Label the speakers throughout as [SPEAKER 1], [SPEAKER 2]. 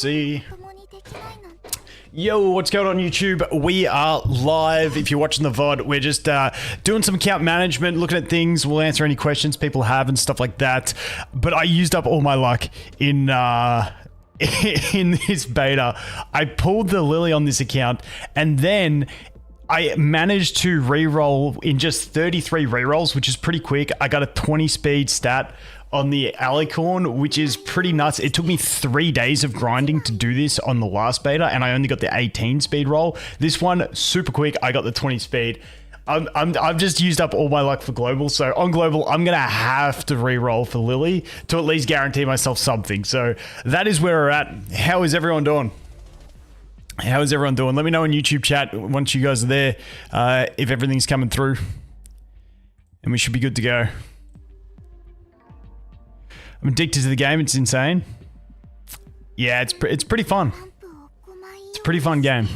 [SPEAKER 1] See. Yo, what's going on YouTube? We are live. If you're watching the VOD, we're just doing some account management, looking at things. We'll answer any questions people have and stuff like that. But I used up all my luck in in this beta. I pulled the Lily on this account, and then I managed to reroll in just 33 rerolls, which is pretty quick. I got a 20 speed stat on the Alicorn, which is pretty nuts. It took me 3 days of grinding to do this on the last beta, and I only got the 18 speed roll. This one, super quick, I got the 20 speed. I've just used up all my luck for global, so on global, I'm gonna have to re-roll for Lily to at least guarantee myself something. So that is where we're at. How is everyone doing? How is everyone doing? Let me know in YouTube chat once you guys are there, if everything's coming through, and we should be good to go. I'm addicted to the game. It's insane. Yeah, it's pretty fun. It's a pretty fun game.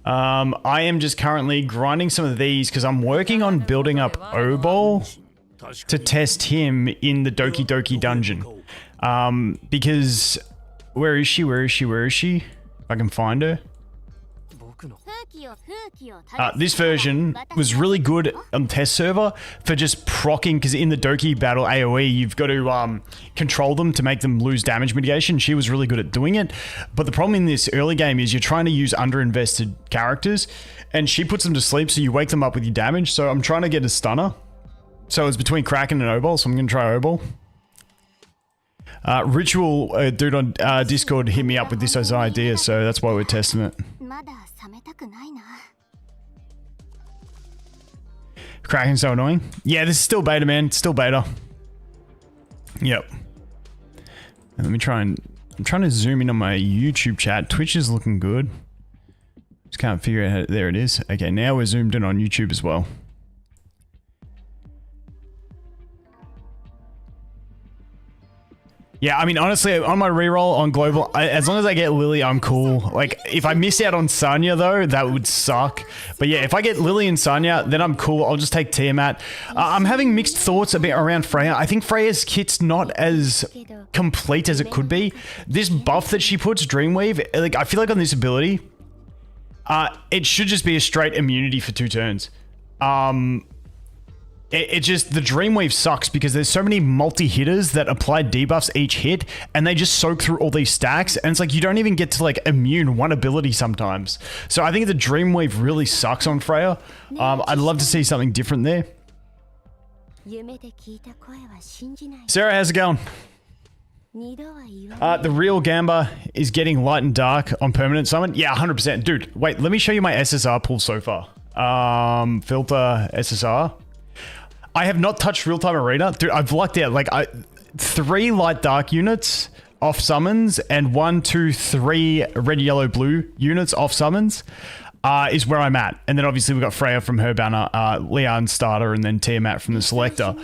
[SPEAKER 1] I am just currently grinding some of these because I'm working on building up Oall to test him in the Doki dungeon. Because where is she? Where is she? Where is she? If I can find her. This version was really good on test server for just proccing, because in the Doki battle AoE, you've got to control them to make them lose damage mitigation. She was really good at doing it. But the problem in this early game is you're trying to use underinvested characters, and she puts them to sleep, so you wake them up with your damage. So I'm trying to get a stunner. So it's between Kraken and Oall, so I'm going to try Oall. Ritual dude on Discord hit me up with this as an idea, so that's why we're testing it. Kraken's so annoying. Yeah, this is still beta, man. It's still beta. Yep. And let me try and... I'm trying to zoom in on my YouTube chat. Twitch is looking good. Just can't figure out how... There it is. Okay, now we're zoomed in on YouTube as well. Yeah, I mean, honestly, on my reroll on global, as long as I get Lily, I'm cool. Like, if I miss out on Sanya, though, that would suck. But yeah, if I get Lily and Sanya, then I'm cool. I'll just take Tiamat. I'm having mixed thoughts a bit around Freya. I think Freya's kit's not as complete as it could be. This buff that she puts, Dreamweave, like, I feel like on this ability, it should just be a straight immunity for 2 turns. It just, the Dreamweave sucks because there's so many multi-hitters that apply debuffs each hit, and they just soak through all these stacks, and it's like you don't even get to like immune one ability sometimes. So I think the Dreamweave really sucks on Freya. I'd love to see something different there. Sarah, how's it going? The real Gamba is getting light and dark on permanent summon. Yeah, 100%. Dude, wait, let me show you my SSR pool so far. Filter SSR. I have not touched real-time arena. Dude, I've lucked out. Like, 3 light dark units off summons and 1, 2, 3 red, yellow, blue units off summons is where I'm at. And then obviously we've got Freya from her banner, Leon starter, and then Tiamat from the selector.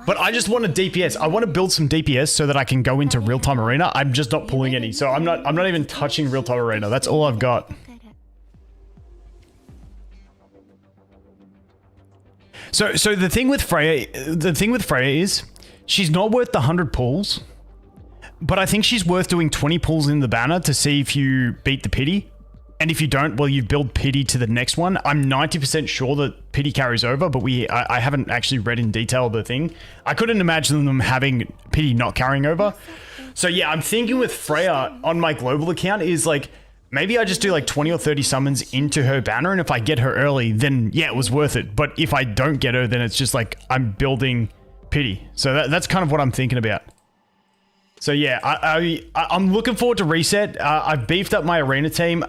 [SPEAKER 1] But I just want a DPS. I want to build some DPS so that I can go into real-time arena. I'm just not pulling any. So I'm not even touching real-time arena. That's all I've got. So the thing with Freya is she's not worth the 100 pulls, but I think she's worth doing 20 pulls in the banner to see if you beat the pity. And if you don't, well, you build pity to the next one. I'm 90% sure that pity carries over, but I haven't actually read in detail the thing. I couldn't imagine them having pity not carrying over. So yeah, I'm thinking with Freya on my global account is like, maybe I just do like 20 or 30 summons into her banner, and if I get her early, then yeah, it was worth it. But if I don't get her, then it's just like I'm building pity. So that's kind of what I'm thinking about. So yeah, I'm looking forward to reset. I've beefed up my arena team.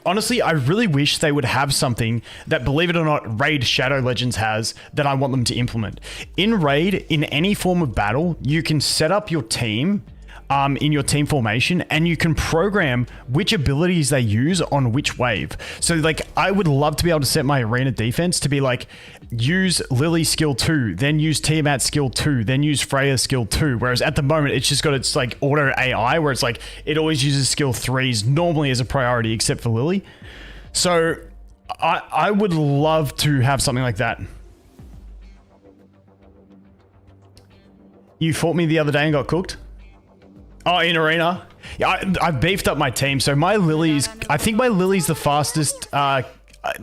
[SPEAKER 1] Honestly, I really wish they would have something that, believe it or not, Raid Shadow Legends has that I want them to implement. In Raid, in any form of battle, you can set up your team in your team formation, and you can program which abilities they use on which wave. So like, I would love to be able to set my arena defense to be like, use Lily skill 2, then use Tiamat skill 2, then use Freya skill 2. Whereas at the moment, it's just got its like auto AI where it's like, it always uses skill 3s normally as a priority, except for Lily. So I would love to have something like that. You fought me the other day and got cooked? Oh, in arena? Yeah, I've beefed up my team. So my Lily's, I think my Lily's the fastest. Like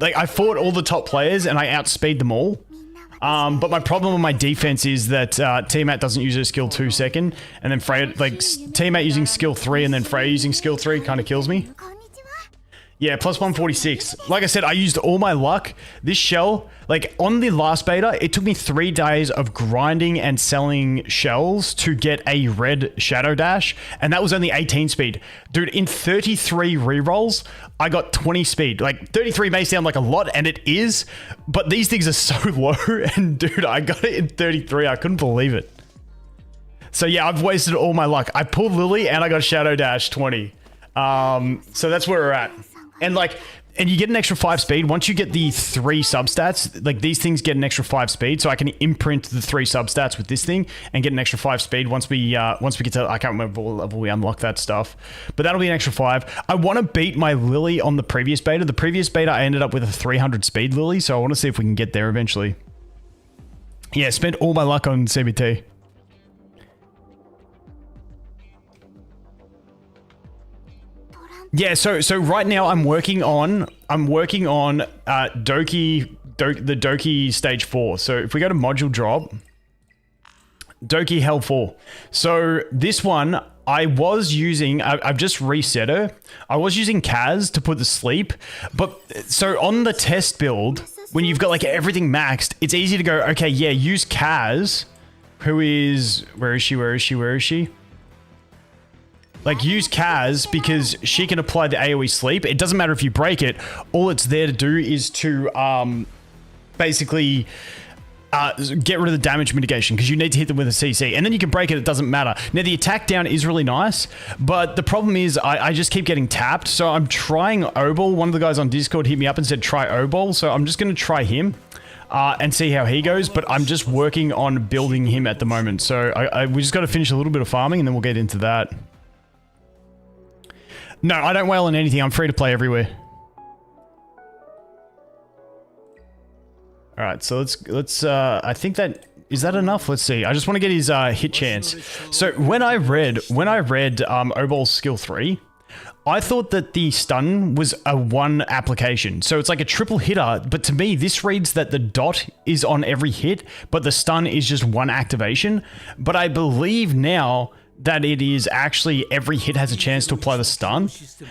[SPEAKER 1] I fought all the top players and I outspeed them all. But my problem with my defense is that Tiamat doesn't use her skill 2 second, and then Freya, like Tiamat using skill 3 and then Freya using skill 3 kind of kills me. Yeah, plus 146. Like I said, I used all my luck. This shell, like on the last beta, it took me 3 days of grinding and selling shells to get a red shadow dash, and that was only 18 speed. Dude, in 33 rerolls, I got 20 speed. Like 33 may sound like a lot, and it is, but these things are so low, and dude, I got it in 33. I couldn't believe it. So yeah, I've wasted all my luck. I pulled Lily and I got shadow dash 20. So that's where we're at. And like, and you get an extra 5 speed once you get the 3 substats. Like these things get an extra 5 speed, so I can imprint the 3 substats with this thing and get an extra 5 speed once we get to, I can't remember what level we unlock that stuff, but that'll be an extra 5. I want to beat my Lily on the previous beta. The previous beta I ended up with a 300 speed Lily, so I want to see if we can get there eventually. Yeah, spent all my luck on CBT. Yeah, so right now I'm working on Doki, the Doki stage 4. So if we go to module drop, Doki Hell 4. So this one I was using, I've just reset her. I was using Kaz to put to sleep, but so on the test build, when you've got like everything maxed, it's easy to go, okay, yeah, use Kaz, who is, where is she? Like, use Kaz because she can apply the AoE sleep. It doesn't matter if you break it. All it's there to do is to basically get rid of the damage mitigation because you need to hit them with a CC. And then you can break it, it doesn't matter. Now, the attack down is really nice, but the problem is I just keep getting tapped. So I'm trying Oall. One of the guys on Discord hit me up and said, try Oall. So I'm just going to try him. And see how he goes, but I'm just working on building him at the moment. So we just got to finish a little bit of farming and then we'll get into that. No, I don't whale on anything. I'm free to play everywhere. All right, so let's. I think that is that enough. Let's see. I just want to get his hit chance. So when I read Oall's skill 3, I thought that the stun was a 1 application. So it's like a triple hitter, but to me, this reads that the dot is on every hit, but the stun is just 1 activation. But I believe now that it is actually every hit has a chance to apply the stun,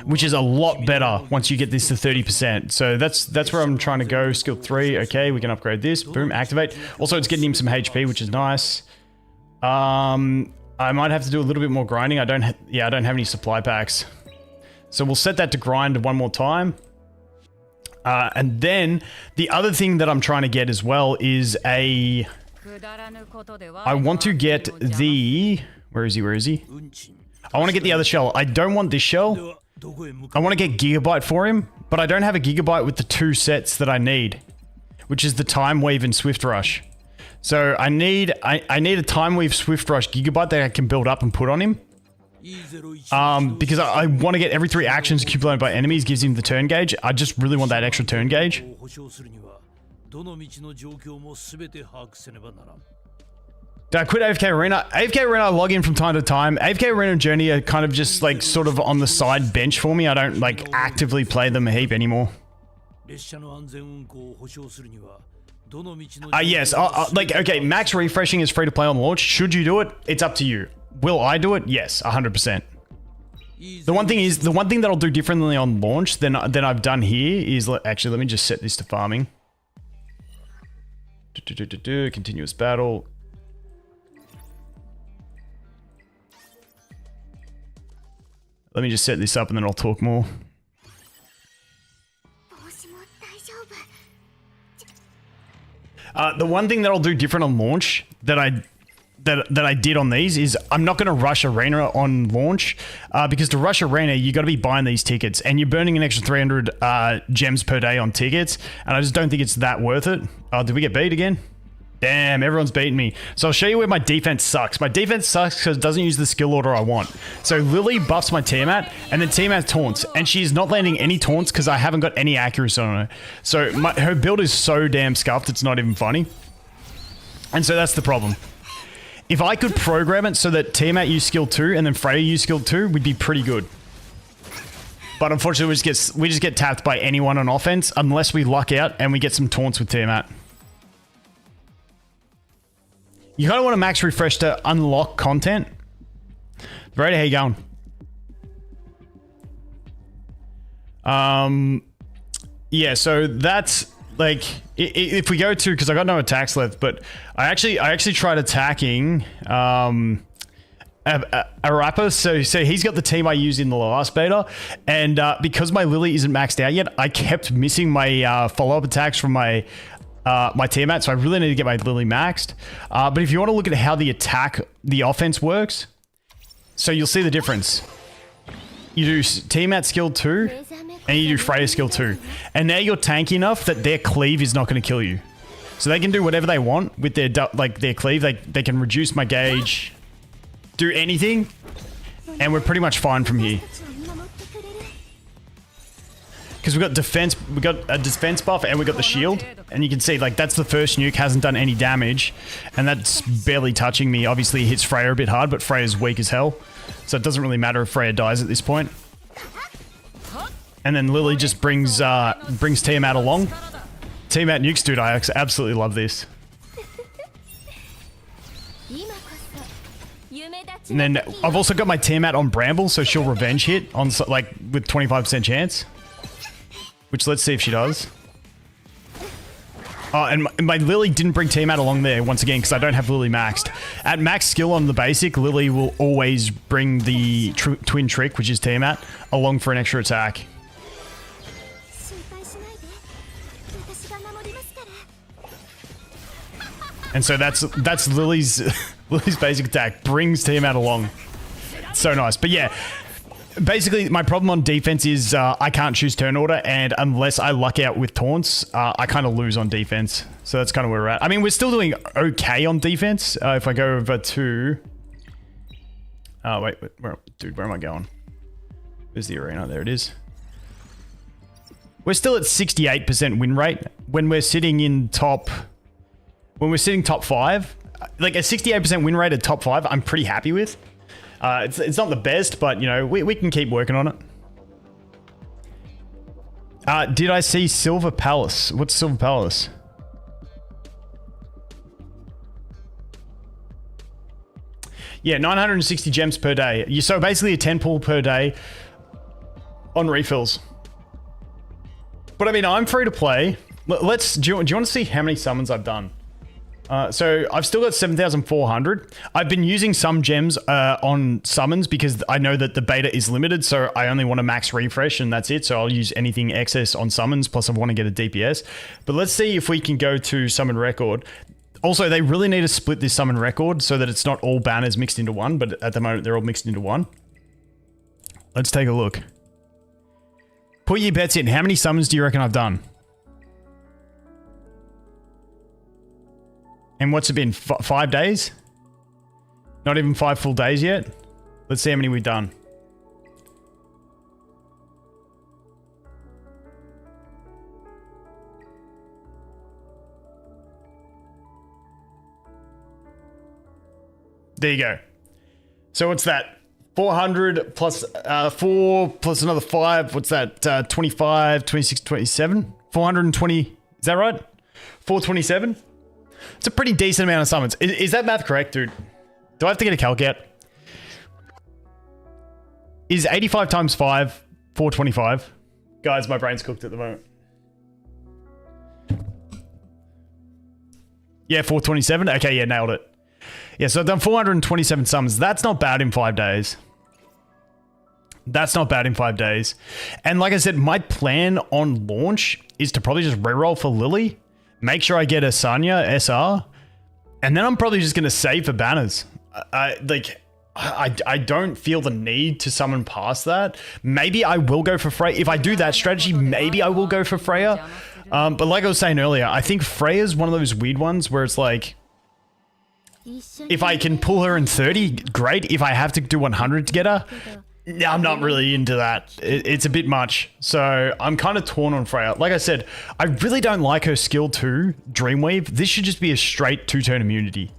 [SPEAKER 1] which is a lot better once you get this to 30%. So that's where I'm trying to go. Skill 3, okay, we can upgrade this. Boom, activate. Also, it's getting him some HP, which is nice. I might have to do a little bit more grinding. I don't have any supply packs. So we'll set that to grind 1 more time. And then the other thing that I'm trying to get as well is I want to get the... Where is he? I want to get the other shell. I don't want this shell. I want to get Gigabyte for him, but I don't have a Gigabyte with the 2 sets that I need, which is the Time Weave and Swift Rush. So I need a Time Weave Swift Rush Gigabyte that I can build up and put on him. Because I want to get every 3 actions accumulated by enemies gives him the turn gauge. I just really want that extra turn gauge. Did I quit AFK Arena? AFK Arena I log in from time to time. AFK Arena and Journey are kind of just like sort of on the side bench for me. I don't like actively play them a heap anymore. Yes, like, okay, max refreshing is free to play on launch. Should you do it? It's up to you. Will I do it? Yes, 100%. The one thing that I'll do differently on launch than I've done here is, actually, let me just set this to farming. Continuous battle. Let me just set this up and then I'll talk more. The one thing that I'll do different on launch that I did on these is I'm not going to rush Arena on launch because to rush Arena, you got to be buying these tickets and you're burning an extra 300 gems per day on tickets, and I just don't think it's that worth it. Oh, did we get beat again? Damn, everyone's beating me. So I'll show you where my defense sucks. My defense sucks because it doesn't use the skill order I want. So Lily buffs my Tiamat, and then Tiamat taunts, and she's not landing any taunts because I haven't got any accuracy on her. So her build is so damn scuffed, it's not even funny. And so that's the problem. If I could program it so that Tiamat used skill 2 and then Freya used skill 2, we'd be pretty good. But unfortunately, we just get tapped by anyone on offense unless we luck out and we get some taunts with Tiamat. You kind of want to max refresh to unlock content. Raider, how you going? Yeah, so that's like if we go to, because I got no attacks left, but I actually tried attacking Arapa. So he's got the team I used in the last beta, and because my Lily isn't maxed out yet, I kept missing my follow-up attacks from my Tiamat, so I really need to get my Lily maxed. But if you want to look at how the offense works, so you'll see the difference. You do Tiamat skill 2, and you do Freya skill 2. And now you're tanky enough that their cleave is not going to kill you. So they can do whatever they want with their cleave. They can reduce my gauge, do anything, and we're pretty much fine from here. Because we got a defense buff, and we got the shield. And you can see, like, that's the first nuke, hasn't done any damage. And that's barely touching me. Obviously, it hits Freya a bit hard, but Freya's weak as hell. So it doesn't really matter if Freya dies at this point. And then Lily just brings Tiamat along. Tiamat nukes, dude, I absolutely love this. And then I've also got my Tiamat on Bramble, so she'll revenge hit on, like, with 25% chance. Which, let's see if she does. Oh, and my Lily didn't bring Tiamat along there once again because I don't have Lily maxed. At max skill on the basic, Lily will always bring the twin trick, which is Tiamat, along for an extra attack. And so that's Lily's basic attack, brings Tiamat along. So nice. But yeah, basically my problem on defense is I can't choose turn order, and unless I luck out with taunts, I kind of lose on defense. So that's kind of where we're at. I mean, we're still doing okay on defense. If I go over to... wait, dude, where am I going? Where's the arena? There it is. We're still at 68% win rate. When we're sitting in top... When we're sitting top 5, like a 68% win rate at top 5, I'm pretty happy with. It's not the best, but, you know, we can keep working on it. Did I see Silver Palace? What's Silver Palace? Yeah, 960 gems per day. So basically a 10 pull per day on refills. But I mean, I'm free to play. Do you want to see how many summons I've done? So I've still got 7,400. I've been using some gems on summons because I know that the beta is limited, so I only want to max refresh and that's it. So I'll use anything excess on summons, plus I want to get a DPS. But let's see if we can go to summon record. Also, they really need to split this summon record so that it's not all banners mixed into one, but at the moment they're all mixed into one. Let's take a look. Put your bets in. How many summons do you reckon I've done? And what's it been? 5 days? Not even 5 full days yet? Let's see how many we've done. There you go. So what's that? 400 plus 4 plus another 5. What's that? 25, 26, 27? 420. Is that right? 427? It's a pretty decent amount of summons. Is that math correct, dude? Do I have to get a calc out? Is 85 times 5 425? Guys, my brain's cooked at the moment. Yeah, 427. Okay, yeah, nailed it. Yeah, so I've done 427 summons. That's not bad in 5 days. That's not bad in 5 days. And like I said, my plan on launch is to probably just reroll for Lily. Make sure I get a Sanya SR, and then I'm probably just going to save for banners. I don't feel the need to summon past that. Maybe I will go for Freya. If I do that strategy, maybe I will go for Freya. But like I was saying earlier, I think Freya's one of those weird ones where it's like, if I can pull her in 30, great. If I have to do 100 to get her, I'm not really into that. It's a bit much. So I'm kind of torn on Freya. Like I said, I really don't like her skill 2, Dreamweave. This should just be a straight 2-turn immunity.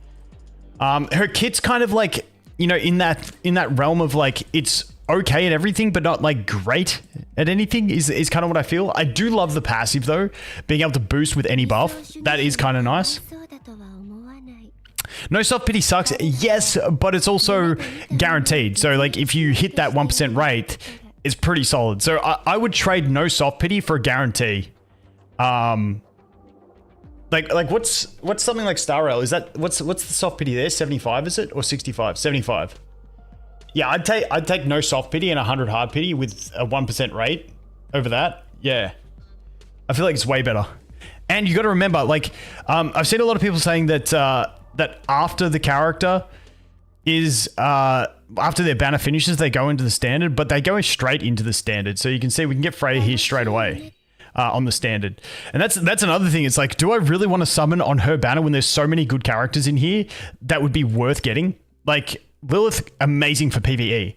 [SPEAKER 1] Her kit's kind of like, you know, in that realm of like, it's okay at everything, but not like great at anything is kind of what I feel. I do love the passive though, being able to boost with any buff. That is kind of nice. No soft pity sucks, yes, but it's also guaranteed. So like if you hit that 1% rate, it's pretty solid. So I would trade no soft pity for a guarantee. Like what's something like Star Rail? Is that what's the soft pity there? 75 is it, or 65? 75. Yeah, I'd take no soft pity and 100 hard pity with a 1% rate over that. Yeah, I feel like it's way better. And you got to remember, like, I've seen a lot of people saying that that after the character is after their banner finishes, they go into the standard, but they go straight into the standard. So you can see we can get Freya here straight away. On the standard. And that's another thing. It's like, do I really want to summon on her banner when there's so many good characters in here that would be worth getting? Like Lilith, amazing for PvE.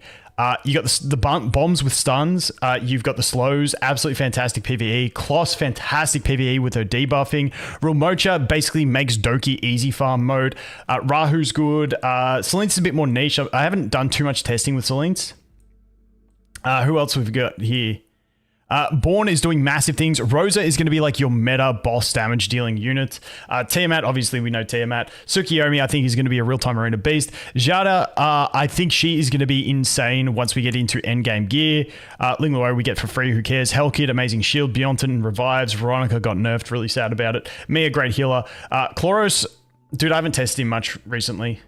[SPEAKER 1] You got the bombs with stuns. You've got the slows, absolutely fantastic PvE. Kloss, fantastic PvE with her debuffing. Rilmocha basically makes Doki easy farm mode. Rahu's good. Selene's a bit more niche. I haven't done too much testing with Selene's. Who else we've got here? Born is doing massive things. Rosa is going to be like your meta boss damage dealing unit. Tiamat, obviously we know Tiamat. Tsukiyomi, I think is going to be a real-time arena beast. Jada, I think she is going to be insane once we get into endgame gear. Ling Luo we get for free, who cares? Hellkid, amazing shield. Beyonton revives. Veronica got nerfed, really sad about it. Mia, great healer. Chloros, dude, I haven't tested him much recently.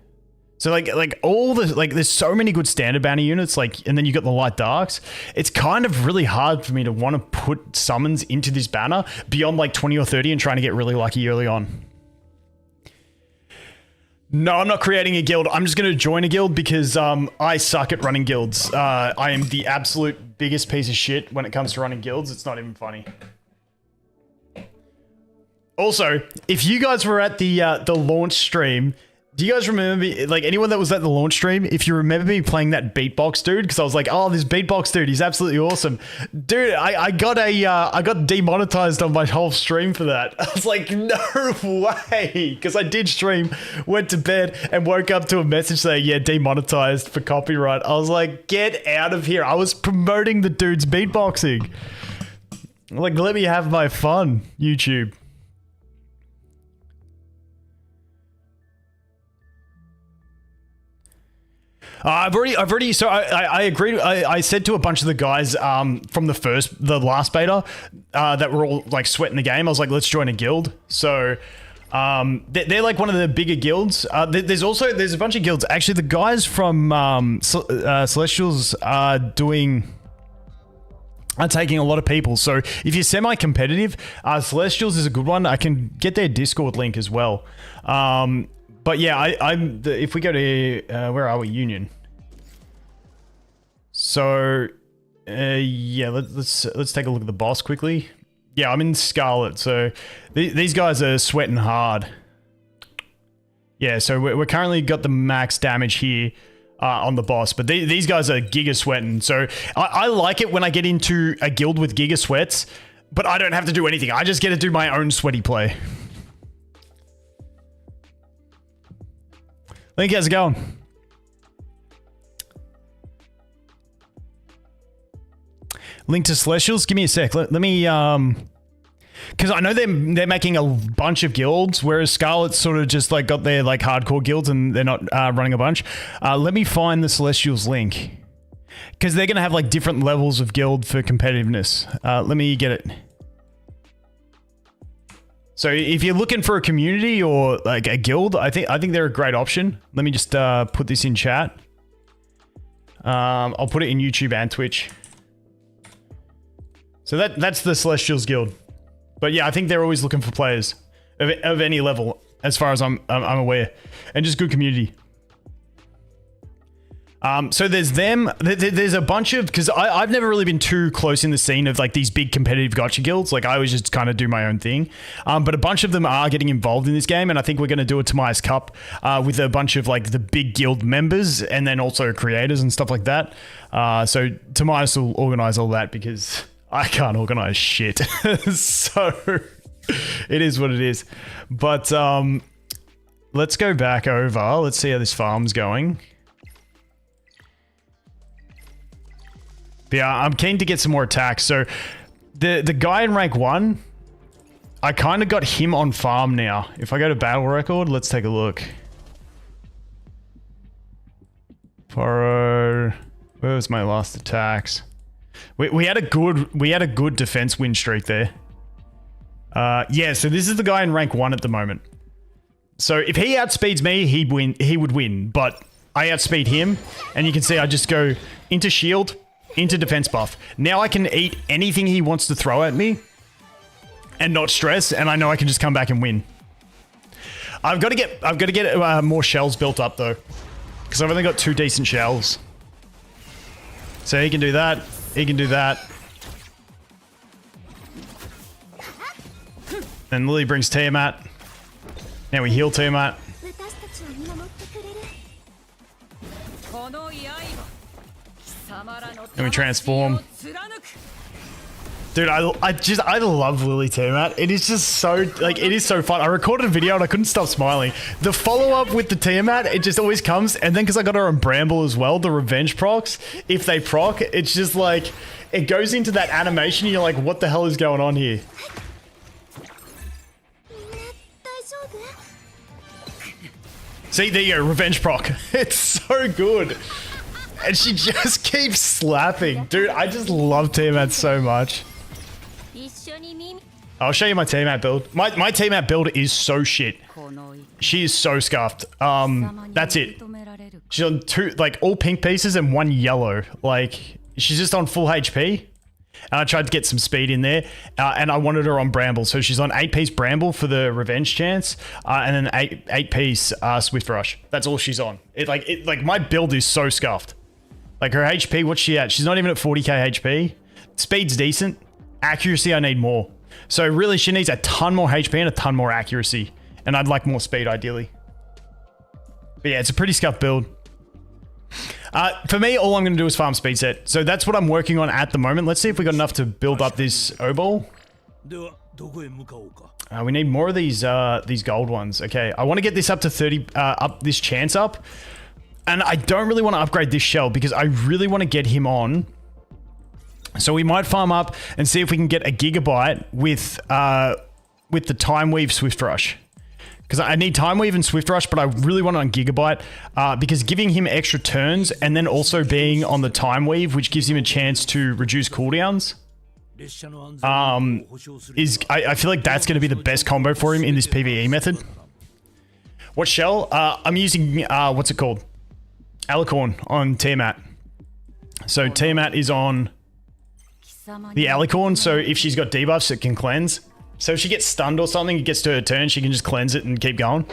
[SPEAKER 1] So like all the, like there's so many good standard banner units, like, and then you got the light darks. It's kind of really hard for me to want to put summons into this banner beyond like 20 or 30 and trying to get really lucky early on. No, I'm not creating a guild. I'm just going to join a guild because I suck at running guilds. I am the absolute biggest piece of shit when it comes to running guilds. It's not even funny. Also, if you guys were at the launch stream, do you guys remember me, like anyone that was at the launch stream, if you remember me playing that beatbox dude? Because I was like, oh, this beatbox dude, he's absolutely awesome. Dude, I got demonetized on my whole stream for that. I was like, no way. Because I did stream, went to bed, and woke up to a message saying, yeah, demonetized for copyright. I was like, get out of here. I was promoting the dude's beatboxing. Like, let me have my fun, YouTube. I've already. So I agreed. I said to a bunch of the guys from the last beta that were all like sweating the game. I was like, let's join a guild. So they're like one of the bigger guilds. There's a bunch of guilds. Actually, the guys from Celestials are taking a lot of people. So if you're semi-competitive, Celestials is a good one. I can get their Discord link as well. But yeah, if we go to where are we? Union. So yeah, let's take a look at the boss quickly. Yeah, I'm in Scarlet. So these guys are sweating hard. Yeah, so we're currently got the max damage here on the boss, but these guys are giga sweating. So I like it when I get into a guild with giga sweats, but I don't have to do anything. I just get to do my own sweaty play. Link, how's it going? Link to Celestials? Give me a sec. Let me, because I know they're making a bunch of guilds, whereas Scarlet's sort of just like got their like hardcore guilds and they're not running a bunch. Let me find the Celestials link. Because they're going to have like different levels of guild for competitiveness. Let me get it. So if you're looking for a community or like a guild, I think they're a great option. Let me just put this in chat. I'll put it in YouTube and Twitch. So that's the Celestials Guild. But yeah, I think they're always looking for players of any level, as far as I'm aware, and just good community. So there's them. There's a bunch of, because I've never really been too close in the scene of like these big competitive gotcha guilds. Like I always just kind of do my own thing. But a bunch of them are getting involved in this game, and I think we're going to do a Tamiya's Cup with a bunch of like the big guild members and then also creators and stuff like that. So Tamiya's will organize all that because I can't organize shit. So it is what it is. But let's go back over. Let's see how this farm's going. But yeah, I'm keen to get some more attacks. So the guy in rank 1, I kind of got him on farm now. If I go to battle record, let's take a look. Where was my last attacks? We had a good defense win streak there. Yeah, so this is the guy in rank 1 at the moment. So if he outspeeds me, he would win. But I outspeed him, and you can see I just go into shield, into defense buff. Now I can eat anything he wants to throw at me and not stress, and I know I can just come back and win. I've got to get more shells built up though, because I've only got 2 decent shells. So he can do that. He can do that. And Lily brings Tiamat. Now we heal Tiamat. And we transform. Dude, I love Lily Tiamat. It is just so, like, it is so fun. I recorded a video and I couldn't stop smiling. The follow-up with the Tiamat, it just always comes. And then because I got her on Bramble as well, the revenge procs, if they proc, it's just like, it goes into that animation and you're like, what the hell is going on here? See, there you go, revenge proc. It's so good. And she just keeps slapping. Dude, I just love Tiamat so much. I'll show you my Tiamat build. My Tiamat build is so shit. She is so scuffed. That's it. She's on 2, like, all pink pieces and 1 yellow. Like, she's just on full HP. And I tried to get some speed in there. And I wanted her on Bramble. So she's on 8-piece Bramble for the revenge chance. And then 8-piece Swift Rush. That's all she's on. Like, my build is so scuffed. Like, her HP, what's she at? She's not even at 40k HP. Speed's decent. Accuracy, I need more. So really, she needs a ton more HP and a ton more accuracy. And I'd like more speed, ideally. But yeah, it's a pretty scuffed build. For me, all I'm going to do is farm speed set. So that's what I'm working on at the moment. Let's see if we got enough to build up this Oall. We need more of these gold ones. Okay, I want to get this up to 30, up this chance up. And I don't really want to upgrade this shell because I really want to get him on. So we might farm up and see if we can get a gigabyte with the Time Weave Swift Rush. Because I need Time Weave and Swift Rush, but I really want it on gigabyte. Because giving him extra turns and then also being on the Time Weave, which gives him a chance to reduce cooldowns, I feel like that's going to be the best combo for him in this PvE method. What shell? I'm using, what's it called? Alicorn on Tiamat. So Tiamat is on the Alicorn, so if she's got debuffs, it can cleanse. So if she gets stunned or something, it gets to her turn, she can just cleanse it and keep going.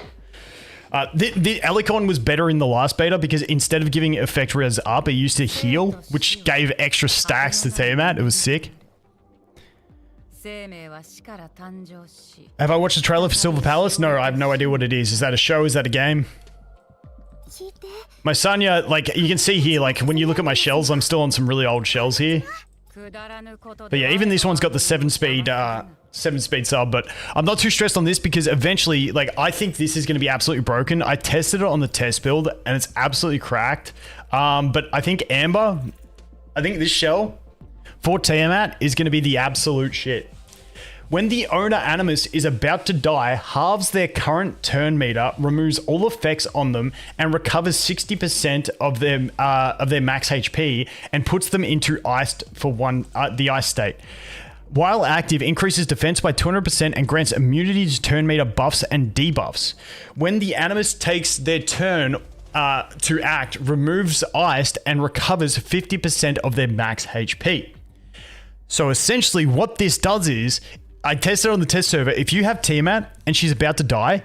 [SPEAKER 1] The Alicorn was better in the last beta because instead of giving effect res up, it used to heal, which gave extra stacks to Tiamat. It was sick. Have I watched the trailer for Silver Palace? No, I have no idea what it is. Is that a show? Is that a game? My Sanya, like, you can see here, like, when you look at my shells, I'm still on some really old shells here. But yeah, even this one's got the 7-speed sub, but I'm not too stressed on this because eventually, like, I think this is going to be absolutely broken. I tested it on the test build and it's absolutely cracked. But I think this shell for Tiamat is going to be the absolute shit. When the owner Animus is about to die, halves their current turn meter, removes all effects on them, and recovers 60% of their max HP, and puts them into iced for the ice state. While active, increases defense by 200% and grants immunity to turn meter buffs and debuffs. When the Animus takes their turn to act, removes iced and recovers 50% of their max HP. So essentially what this does is, I tested on the test server, if you have Tiamat and she's about to die,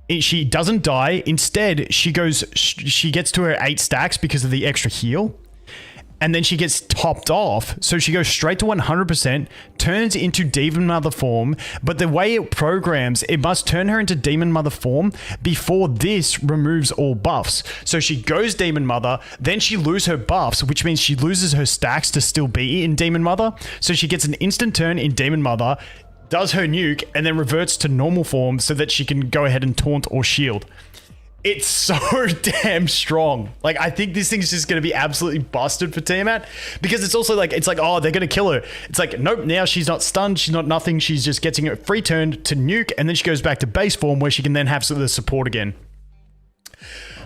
[SPEAKER 1] she doesn't die. Instead, she gets to her 8 stacks because of the extra heal. And then she gets topped off. So she goes straight to 100%, turns into Demon Mother form. But the way it programs, it must turn her into Demon Mother form before this removes all buffs. So she goes Demon Mother, then she loses her buffs, which means she loses her stacks to still be in Demon Mother. So she gets an instant turn in Demon Mother, does her nuke, and then reverts to normal form so that she can go ahead and taunt or shield. It's so damn strong. Like, I think this thing's just going to be absolutely busted for Tiamat, because it's also like, it's like, oh, they're going to kill her. It's like, nope, now she's not stunned, she's not nothing, she's just getting a free turn to nuke, and then she goes back to base form where she can then have the support again.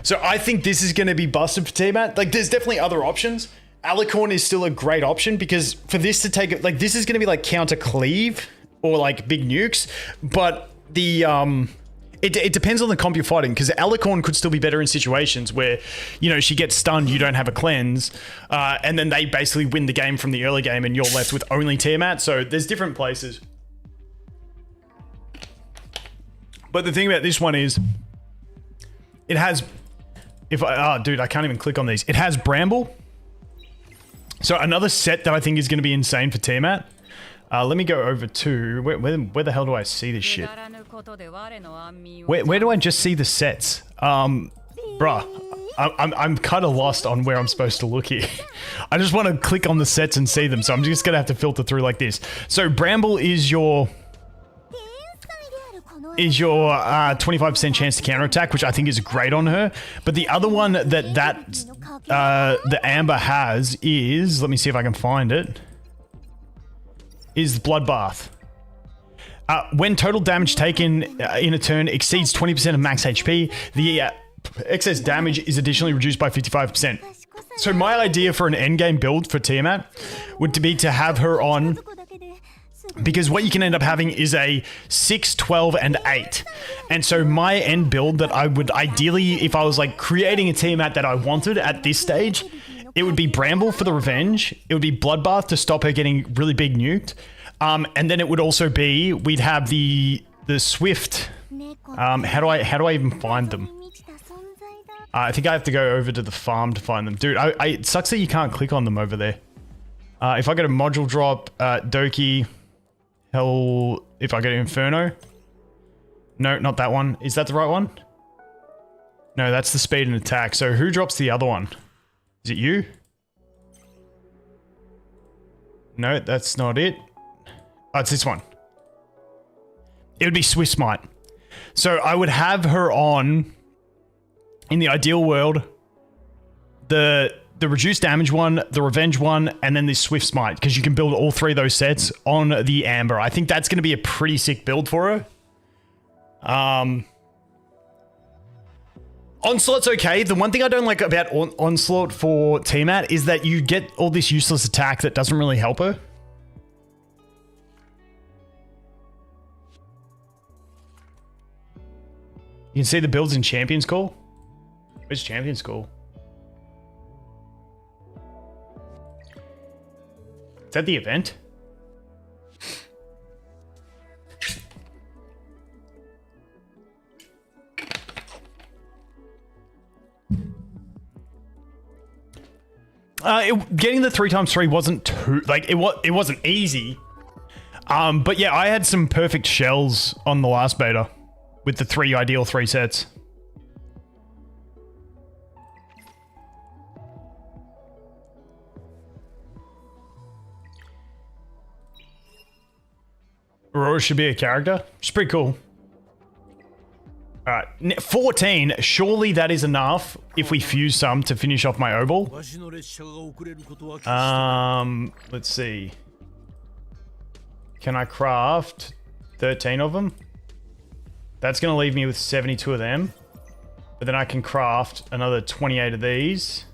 [SPEAKER 1] So I think this is going to be busted for Tiamat. Like, there's definitely other options. Alicorn is still a great option, because for this to take it, like, this is going to be like counter cleave or like big nukes, but the it depends on the comp you're fighting, because Alicorn could still be better in situations where, you know, she gets stunned, you don't have a cleanse, and then they basically win the game from the early game and you're left with only Tiamat. So there's different places. But the thing about this one is, it has, dude, I can't even click on these. It has Bramble. So another set that I think is going to be insane for Tiamat. Let me go over to, where the hell do I see this shit? Where do I just see the sets? Bruh, I'm kind of lost on where I'm supposed to look here. I just want to click on the sets and see them, so I'm just going to have to filter through like this. So Bramble is your 25% chance to counterattack, which I think is great on her. But the other one that the Amber has is, let me see if I can find it, is Bloodbath. When total damage taken in a turn exceeds 20% of max HP, the excess damage is additionally reduced by 55%. So my idea for an endgame build for Tiamat would be to have her on, because what you can end up having is a 6, 12, and 8. And so my end build that I would ideally, if I was like creating a Tiamat that I wanted at this stage, it would be Bramble for the revenge. It would be Bloodbath to stop her getting really big nuked. And then it would also be, we'd have the Swift. How do I even find them? I think I have to go over to the farm to find them. Dude, it sucks that you can't click on them over there. If I go to module drop, Doki, hell, if I go to Inferno. No, not that one. Is that the right one? No, that's the speed and attack. So who drops the other one? Is it you? No, that's not it. Oh, it's this one. It would be Swift Smite. So I would have her on, in the ideal world, the reduced damage one, the revenge one, and then this Swift Smite, because you can build all three of those sets on the Amber. I think that's going to be a pretty sick build for her. Onslaught's okay. The one thing I don't like about Onslaught for Tiamat is that you get all this useless attack that doesn't really help her. You can see the builds in Champion's Call. Where's Champion's Call? Is that the event? Getting the 3x3 wasn't too, like, it wasn't easy. But yeah, I had some perfect shells on the last beta with the ideal three sets. Aurora should be a character. She's pretty cool. Alright, 14. Surely that is enough if we fuse some to finish off my Oall. Let's see. Can I craft 13 of them? That's going to leave me with 72 of them. But then I can craft another 28 of these.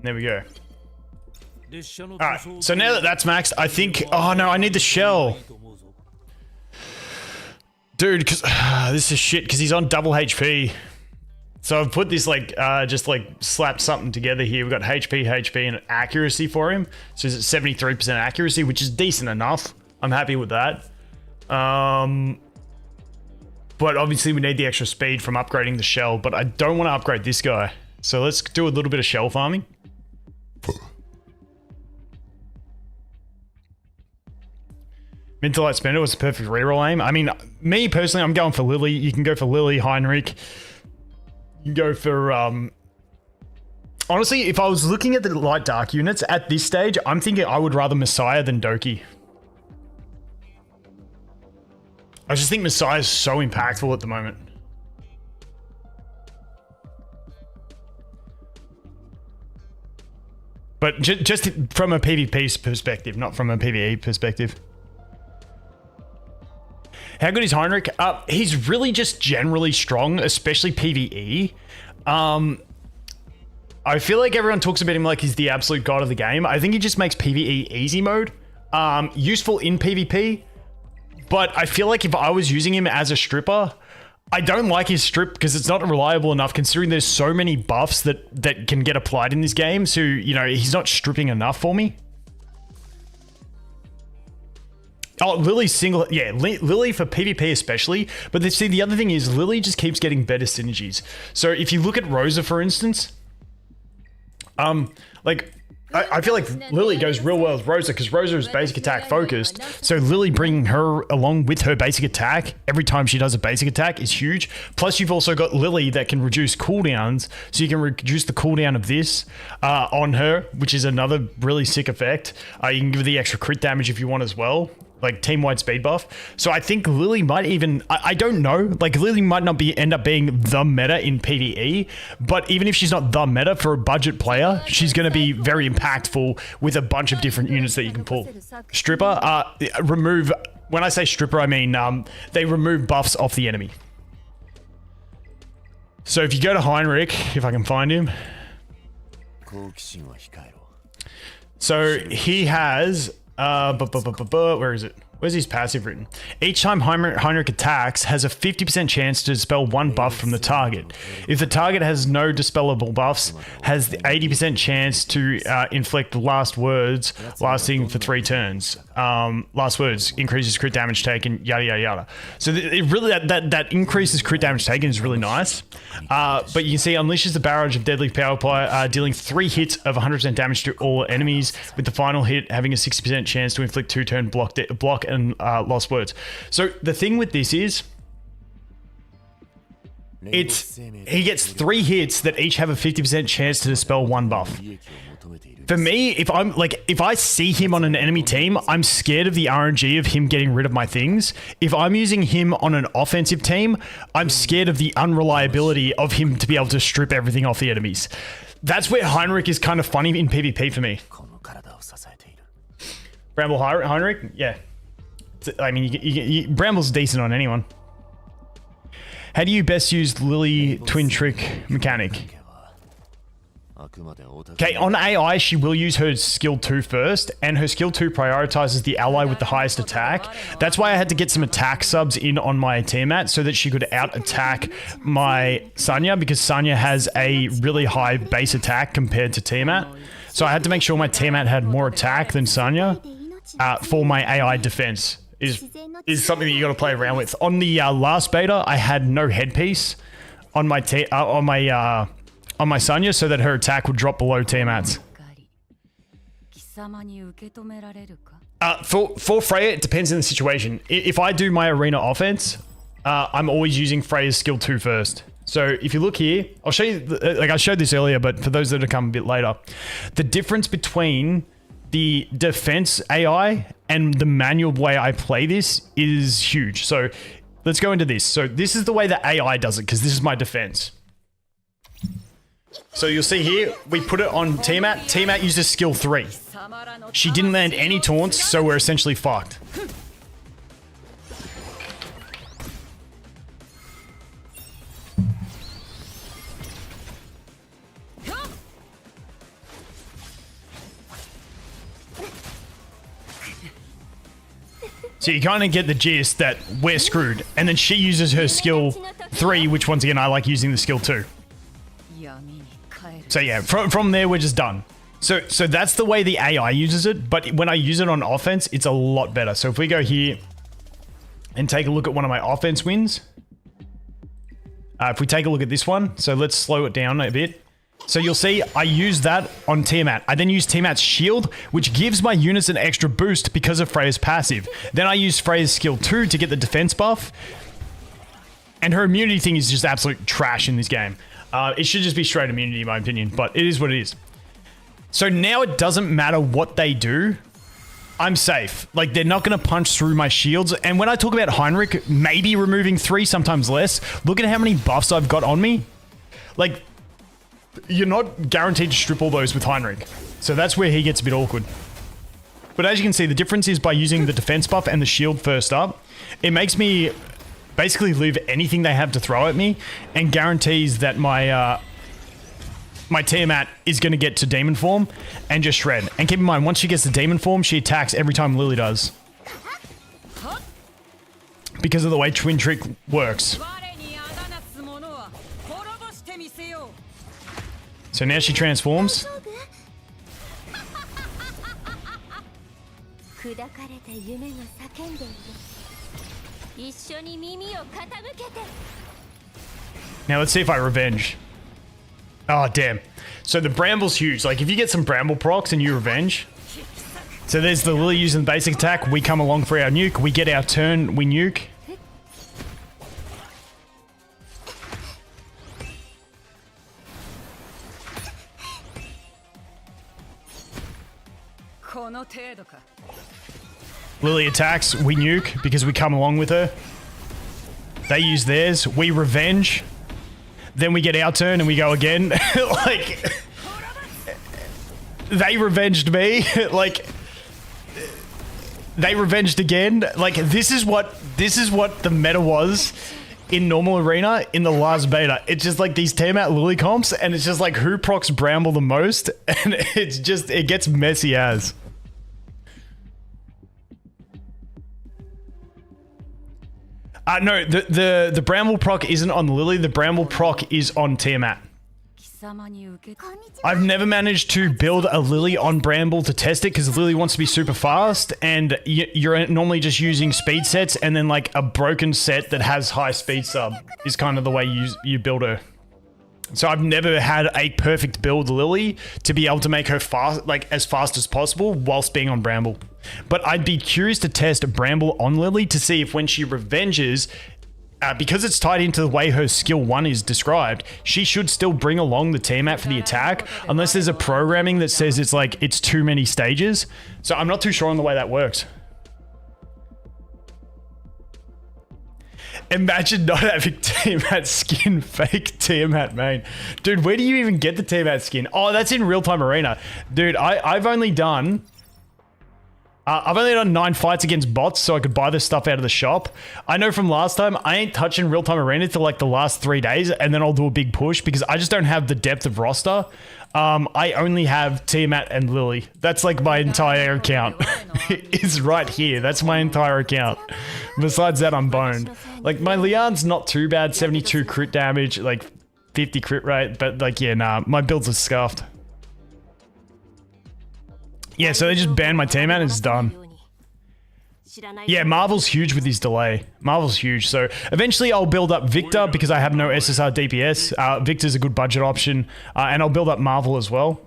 [SPEAKER 1] There we go. Alright, so now that that's maxed, I think... Oh no, I need the shell. Dude, because this is shit, because he's on double HP. So I've put this like, just like slapped something together here. We've got HP, and accuracy for him. So it's 73% accuracy, which is decent enough. I'm happy with that. But obviously we need the extra speed from upgrading the shell, but I don't want to upgrade this guy. So let's do a little bit of shell farming. Mid to light spender was a perfect reroll aim. I mean, me personally, I'm going for Lily. You can go for Lily, Heinrich. You can go for... Honestly, if I was looking at the light dark units at this stage, I'm thinking I would rather Messiah than Doki. I just think Messiah is so impactful at the moment. But just from a PvP perspective, not from a PvE perspective. How good is Heinrich? He's really just generally strong, especially PvE. I feel like everyone talks about him like he's the absolute god of the game. I think he just makes PvE easy mode useful in PvP. But I feel like if I was using him as a stripper, I don't like his strip because it's not reliable enough considering there's so many buffs that can get applied in this game. So, you know, he's not stripping enough for me. Oh, Lily's single. Yeah, Lily for PvP especially. But see, the other thing is Lily just keeps getting better synergies. So if you look at Rosa, for instance, like... I feel like Lily goes real well with Rosa because Rosa is basic attack focused. So Lily bringing her along with her basic attack every time she does a basic attack is huge. Plus you've also got Lily that can reduce cooldowns. So you can reduce the cooldown of this on her, which is another really sick effect. You can give the extra crit damage if you want as well. Like team-wide speed buff. So I think Lily might even, I don't know, like Lily might not end up being the meta in PvE, but even if she's not the meta for a budget player, she's going to be very impactful with a bunch of different units that you can pull. Stripper, remove, when I say stripper, I mean they remove buffs off the enemy. So if you go to Heinrich, if I can find him. So he has... where is it? Where's his passive written? Each time Heinrich attacks, has a 50% chance to dispel one buff from the target. If the target has no dispellable buffs, has the 80% chance to inflict last words lasting for 3 turns. Last words increases crit damage taken, yada yada yada. So it really that increases crit damage taken is really nice. But you can see unleashes the barrage of deadly power apply, dealing 3 hits of 100% damage to all enemies, with the final hit having a 60% chance to inflict 2-turn block and lost words. So the thing with this is, he gets 3 hits that each have a 50% chance to dispel 1 buff. For me, if I see him on an enemy team, I'm scared of the RNG of him getting rid of my things. If I'm using him on an offensive team, I'm scared of the unreliability of him to be able to strip everything off the enemies. That's where Heinrich is kind of funny in PvP for me. Bramble Heinrich? Yeah. I mean, Bramble's decent on anyone. How do you best use Lily Twin Trick mechanic? Okay, on AI, she will use her skill 2 first, and her skill 2 prioritizes the ally with the highest attack. That's why I had to get some attack subs in on my Tiamat so that she could out-attack my Sanya, because Sanya has a really high base attack compared to Tiamat. So I had to make sure my Tiamat had more attack than Sanya for my AI defense. Is something that you got to play around with. On the last beta, I had no headpiece on my Sanya, so that her attack would drop below Tiamat's. For Freya, it depends on the situation. If I do my arena offense, I'm always using Freya's skill 2 first. So if you look here, I'll show you, like I showed this earlier, but for those that have come a bit later, the difference between the defense AI and the manual way I play this is huge. So let's go into this. So this is the way the AI does it, because this is my defense. So you'll see here, we put it on Tiamat. Tiamat uses skill 3. She didn't land any taunts, so we're essentially fucked. So you kind of get the gist that we're screwed. And then she uses her skill 3, which once again, I like using the skill 2. So yeah, from there, we're just done. So that's the way the AI uses it. But when I use it on offense, it's a lot better. So if we go here and take a look at one of my offense wins. If we take a look at this one, so let's slow it down a bit. So you'll see I use that on Tiamat. I then use Tiamat's shield, which gives my units an extra boost because of Freya's passive. Then I use Freya's skill 2 to get the defense buff. And her immunity thing is just absolute trash in this game. It should just be straight immunity in my opinion, but it is what it is. So now it doesn't matter what they do. I'm safe. Like, they're not going to punch through my shields. And when I talk about Heinrich maybe removing 3, sometimes less, look at how many buffs I've got on me. Like, you're not guaranteed to strip all those with Heinrich. So that's where he gets a bit awkward. But as you can see, the difference is by using the defense buff and the shield first up, it makes me basically live anything they have to throw at me and guarantees that my my Tiamat is going to get to demon form and just shred. And keep in mind, once she gets to demon form, she attacks every time Lily does. Because of the way Twin Trick works. So now she transforms. Now let's see if I revenge. Oh, damn. So the Bramble's huge. Like, if you get some Bramble procs and you revenge. So there's the Lily using the basic attack. We come along for our nuke. We get our turn. We nuke. Lily attacks. We nuke because we come along with her. They use theirs. We revenge. Then we get our turn and we go again. Like, they revenged me. Like, they revenged again. Like, this is what the meta was in normal arena in the last beta. It's just like these Tiamat Lily comps, and it's just like who procs Bramble the most, and it's just, it gets messy as. No, the Bramble proc isn't on Lily. The Bramble proc is on Tiamat. I've never managed to build a Lily on Bramble to test it because Lily wants to be super fast, and you're normally just using speed sets, and then like a broken set that has high speed sub is kind of the way you build her. So I've never had a perfect build Lily to be able to make her fast, like as fast as possible whilst being on Bramble. But I'd be curious to test Bramble on Lily to see if when she revenges, because it's tied into the way her skill 1 is described, she should still bring along the Tiamat for the attack, unless there's a programming that says it's like, it's too many stages. So I'm not too sure on the way that works. Imagine not having Tiamat skin, fake Tiamat main. Dude, where do you even get the Tiamat skin? Oh, that's in real-time arena. Dude, I've only done 9 fights against bots so I could buy this stuff out of the shop. I know from last time, I ain't touching real-time arena till like the last 3 days, and then I'll do a big push because I just don't have the depth of roster. I only have Tiamat and Lily. That's like my entire account. It's right here. That's my entire account. Besides that, I'm boned. Like, my Leon's not too bad. 72 crit damage, like 50 crit rate. But like, yeah, nah, my builds are scuffed. Yeah, so they just banned my Tiamat and it's done. Yeah, Marvel's huge with his delay. Marvel's huge. So eventually I'll build up Victor because I have no SSR DPS. Victor's a good budget option. And I'll build up Marvel as well.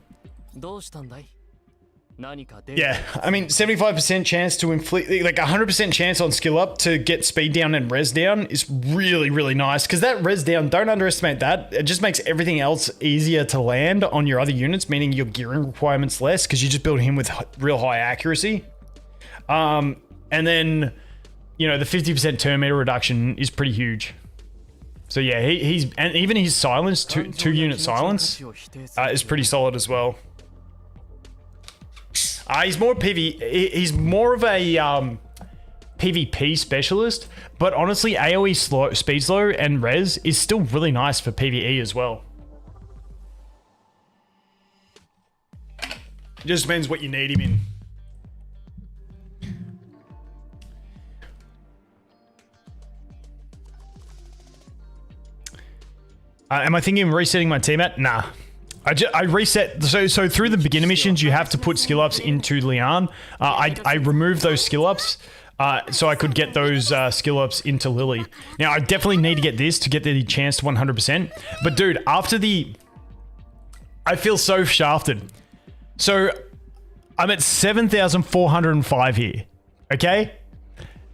[SPEAKER 1] Yeah, I mean, 75% chance to inflict, like 100% chance on skill up to get speed down and res down is really, really nice. Because that res down, don't underestimate that. It just makes everything else easier to land on your other units, meaning your gearing requirements less because you just build him with real high accuracy. And then, you know, the 50% turn meter reduction is pretty huge. So yeah, he's, and even his silence, two unit silence, is pretty solid as well. He's more he's more of a PvP specialist, but honestly, AoE speed slow and res is still really nice for PvE as well. It just depends what you need him in. Am I thinking of resetting my Tiamat? Nah. I reset, so through the beginner missions, you have to put skill ups into Leon. I removed those skill ups so I could get those skill ups into Lily. Now, I definitely need to get this to get the chance to 100%. But dude, after I feel so shafted. So I'm at 7,405 here, okay?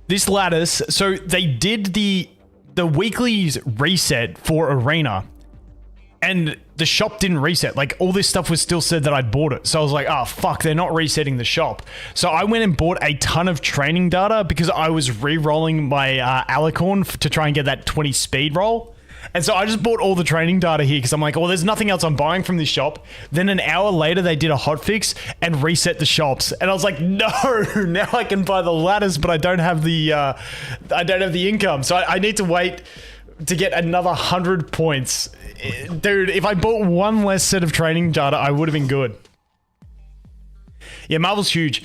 [SPEAKER 1] This lattice, so they did the weekly reset for Arena. And the shop didn't reset. Like, all this stuff was still said that I'd bought it. So I was like, oh, fuck, they're not resetting the shop. So I went and bought a ton of training data because I was re-rolling my Alicorn to try and get that 20 speed roll. And so I just bought all the training data here because I'm like, well, there's nothing else I'm buying from this shop. Then an hour later, they did a hotfix and reset the shops. And I was like, no, now I can buy the ladders, but I don't have the income. So I need to wait to get another 100 points. Dude, if I bought one less set of training data, I would have been good. Yeah, Marvel's huge.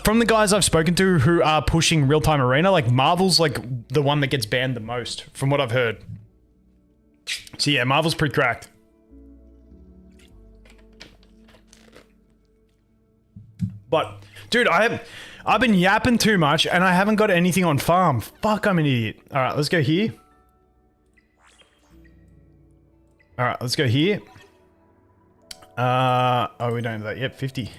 [SPEAKER 1] From the guys I've spoken to who are pushing real-time arena, like Marvel's like the one that gets banned the most, from what I've heard. So yeah, Marvel's pretty cracked. But dude, I've been yapping too much and I haven't got anything on farm. Fuck, I'm an idiot. All right, let's go here. All right, let's go here. Oh, we don't have that. Yep, 50.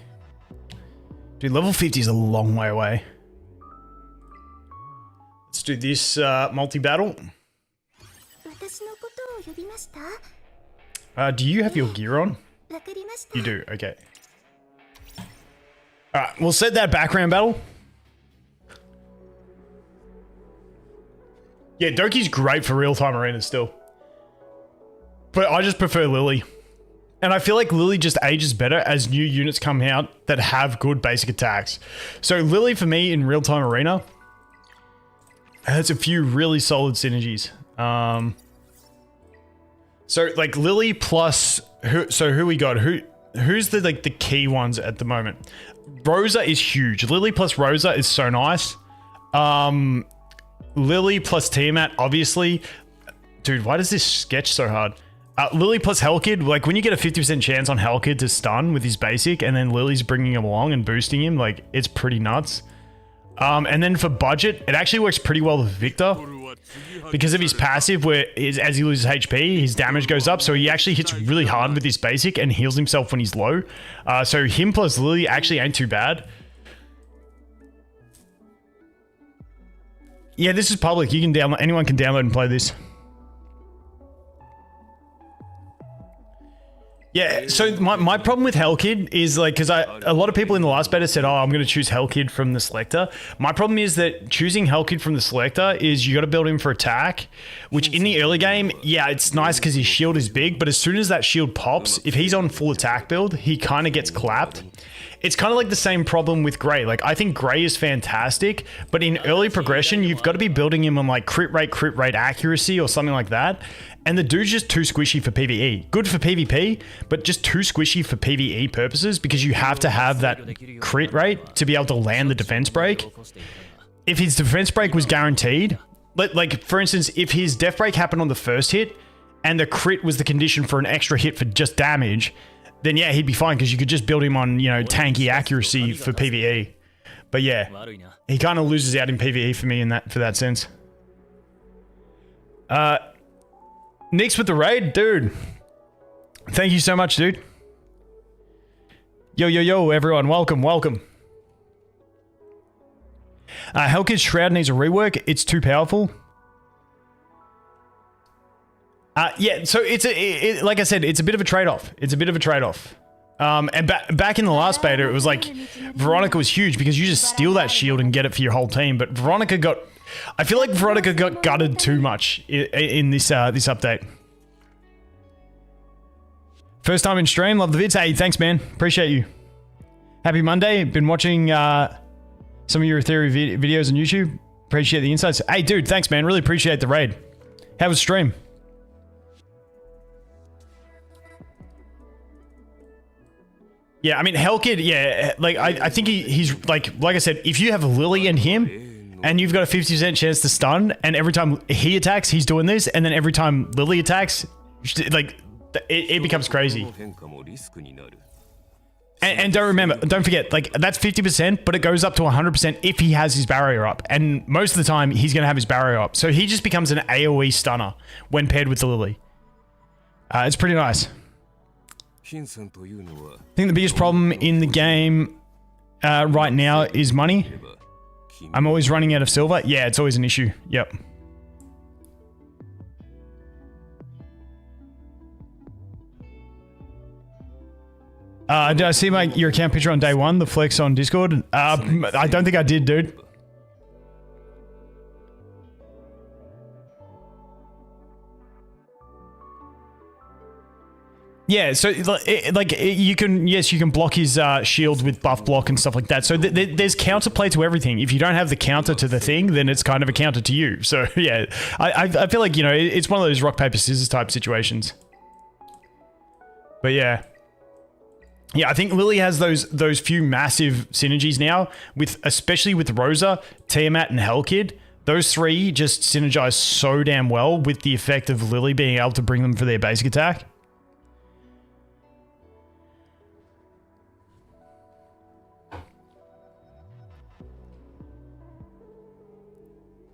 [SPEAKER 1] Dude, level 50 is a long way away. Let's do this multi-battle. Do you have your gear on? You do, okay. Alright, we'll set that background battle. Yeah, Doki's great for real-time arenas still. But I just prefer Lily. And I feel like Lily just ages better as new units come out that have good basic attacks. So Lily, for me, in real-time arena, has a few really solid synergies. So like Lily plus who we got? Who's the like the key ones at the moment? Rosa is huge. Lily plus Rosa is so nice. Lily plus Tiamat, obviously. Dude, why does this sketch so hard? Lily plus Hellkid, like when you get a 50% chance on Hellkid to stun with his basic and then Lily's bringing him along and boosting him, like it's pretty nuts. And then for budget, it actually works pretty well with Victor because of his passive where as he loses HP, his damage goes up. So he actually hits really hard with his basic and heals himself when he's low. So him plus Lily actually ain't too bad. Yeah, this is public. You can download, anyone can download and play this. Yeah, so my problem with Hellkid is like, because a lot of people in the last beta said, oh, I'm going to choose Hellkid from the selector. My problem is that choosing Hellkid from the selector is you got to build him for attack, which in the early game, yeah, it's nice because his shield is big, but as soon as that shield pops, if he's on full attack build, he kind of gets clapped. It's kind of like the same problem with Grey. Like, I think Grey is fantastic, but in early progression, you've got to be building him on like crit rate accuracy or something like that. And the dude's just too squishy for PvE. Good for PvP, but just too squishy for PvE purposes because you have to have that crit rate to be able to land the defense break. If his defense break was guaranteed, like for instance, if his death break happened on the first hit and the crit was the condition for an extra hit for just damage, then yeah, he'd be fine because you could just build him on, you know, tanky accuracy for PvE. But yeah, he kind of loses out in PvE for me in that, for that sense. Nix with the raid, dude. Thank you so much, dude. Yo, everyone, welcome. Hellkid's Shroud needs a rework. It's too powerful. Yeah, so like I said, it's a bit of a trade-off. And back in the last beta, it was like Veronica was huge because you just steal that shield and get it for your whole team. But I feel like Veronica got gutted too much in this this update. First time in stream, love the vids. Hey, thanks, man. Appreciate you. Happy Monday. Been watching some of your Etheria videos on YouTube. Appreciate the insights. Hey, dude, thanks, man. Really appreciate the raid. How was the stream? Yeah, I mean, Hellkid, yeah, like, I think he's, like I said, if you have Lily and him, and you've got a 50% chance to stun, and every time he attacks, he's doing this, and then every time Lily attacks, like, it becomes crazy. And don't forget, like, that's 50%, but it goes up to 100% if he has his barrier up, and most of the time, he's going to have his barrier up, so he just becomes an AoE stunner when paired with the Lily. It's pretty nice. I think the biggest problem in the game right now is money. I'm always running out of silver. Yeah, it's always an issue. Yep. Did I see your account picture on day one, the flex on Discord? I don't think I did, dude. Yeah, so you can block his shield with buff block and stuff like that. So there's counterplay to everything. If you don't have the counter to the thing, then it's kind of a counter to you. So yeah, I feel like, you know, it's one of those rock paper scissors type situations. But yeah. Yeah, I think Lily has those few massive synergies now, especially with Rosa, Tiamat, and Hellkid. Those three just synergize so damn well with the effect of Lily being able to bring them for their basic attack.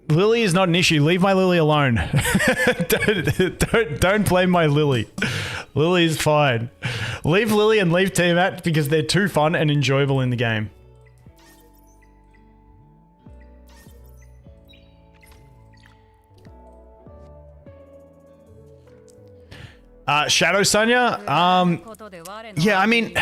[SPEAKER 1] Lily is not an issue. Leave my Lily alone. don't blame my Lily. Lily is fine. Leave Lily and leave Tiamat because they're too fun and enjoyable in the game. Shadow Sonya, yeah, I mean,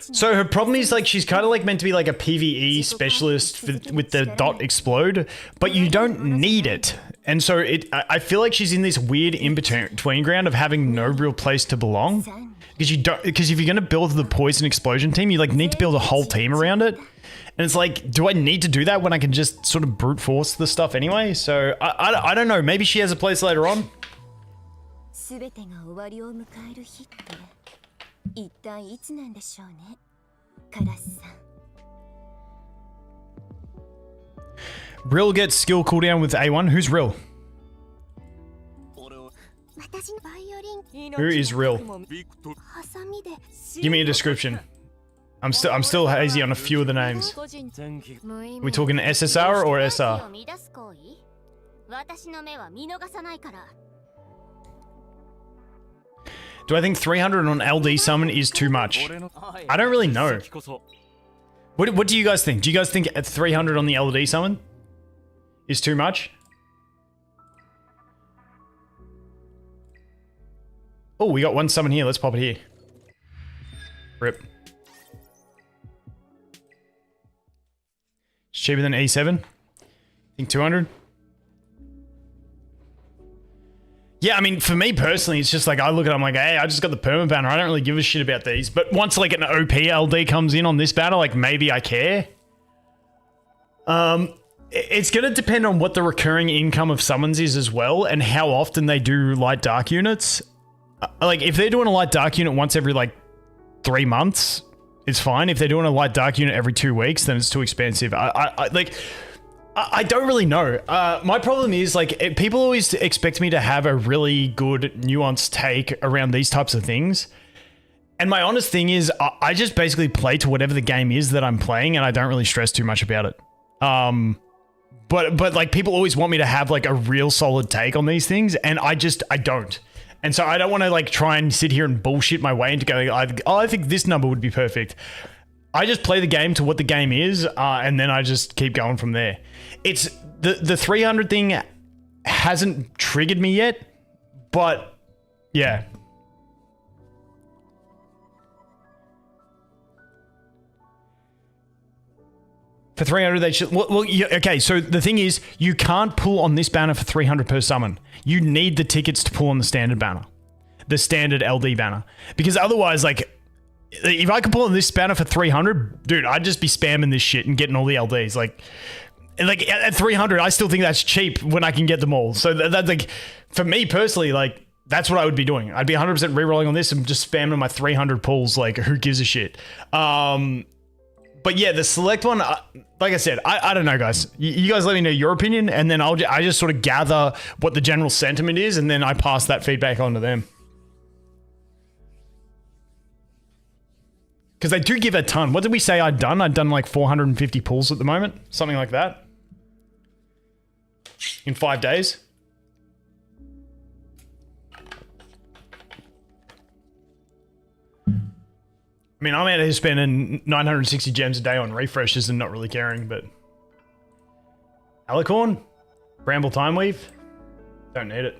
[SPEAKER 1] so her problem is like she's kind of like meant to be like a PvE specialist with the dot explode, but you don't need it. And so I feel like she's in this weird in-between ground of having no real place to belong. Because if you're going to build the poison explosion team, you like need to build a whole team around it. And it's like, do I need to do that when I can just sort of brute force the stuff anyway? So I don't know. Maybe she has a place later on. Rill gets skill cooldown with A1. Who's Rill? Who is Rill? Give me a description. I'm still hazy on a few of the names. Are we talking SSR or SR? Do I think 300 on LD summon is too much? I don't really know. What do you guys think? Do you guys think 300 on the LD summon is too much? Oh, we got one summon here. Let's pop it here. Rip. It's cheaper than E7. I think 200. Yeah, I mean, for me personally, it's just like, I look at it, I'm like, hey, I just got the perma banner. I don't really give a shit about these. But once like an OP LD comes in on this banner, like maybe I care. It's going to depend on what the recurring income of summons is as well and how often they do light dark units. Like if they're doing a light dark unit once every like 3 months, it's fine. If they're doing a light dark unit every 2 weeks, then it's too expensive. I don't really know. My problem is like people always expect me to have a really good nuanced take around these types of things. And my honest thing is I just basically play to whatever the game is that I'm playing and I don't really stress too much about it. But like people always want me to have like a real solid take on these things and I don't. And so I don't want to like try and sit here and bullshit my way into going, I think this number would be perfect. I just play the game to what the game is, and then I just keep going from there. It's the 300 thing hasn't triggered me yet, but yeah. For 300, they should... Well, yeah, okay, so the thing is, you can't pull on this banner for 300 per summon. You need the tickets to pull on the standard banner. The standard LD banner. Because otherwise, like, if I could pull on this banner for 300, dude, I'd just be spamming this shit and getting all the LDs. Like at 300, I still think that's cheap when I can get them all. So that's like, for me personally, like, that's what I would be doing. I'd be 100% rerolling on this and just spamming my 300 pulls. Like, who gives a shit? But yeah, the select one, like I said, I don't know, guys. You guys let me know your opinion, and then I just sort of gather what the general sentiment is, and then I pass that feedback on to them. Because they do give a ton. What did we say I'd done? I'd done like 450 pulls at the moment. Something like that. In 5 days. I mean, I'm out here spending 960 gems a day on refreshes and not really caring, but... Alicorn? Bramble Timeweave? Don't need it.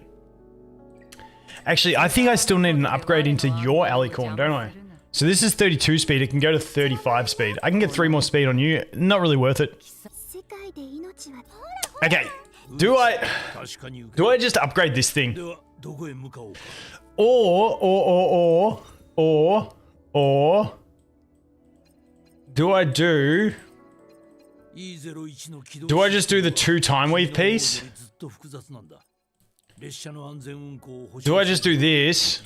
[SPEAKER 1] Actually, I think I still need an upgrade into your Alicorn, don't I? So this is 32 speed. It can go to 35 speed. I can get 3 more speed on you. Not really worth it. Okay. Do I just upgrade this thing? Or do I just do the 2 time weave piece? Do I just do this?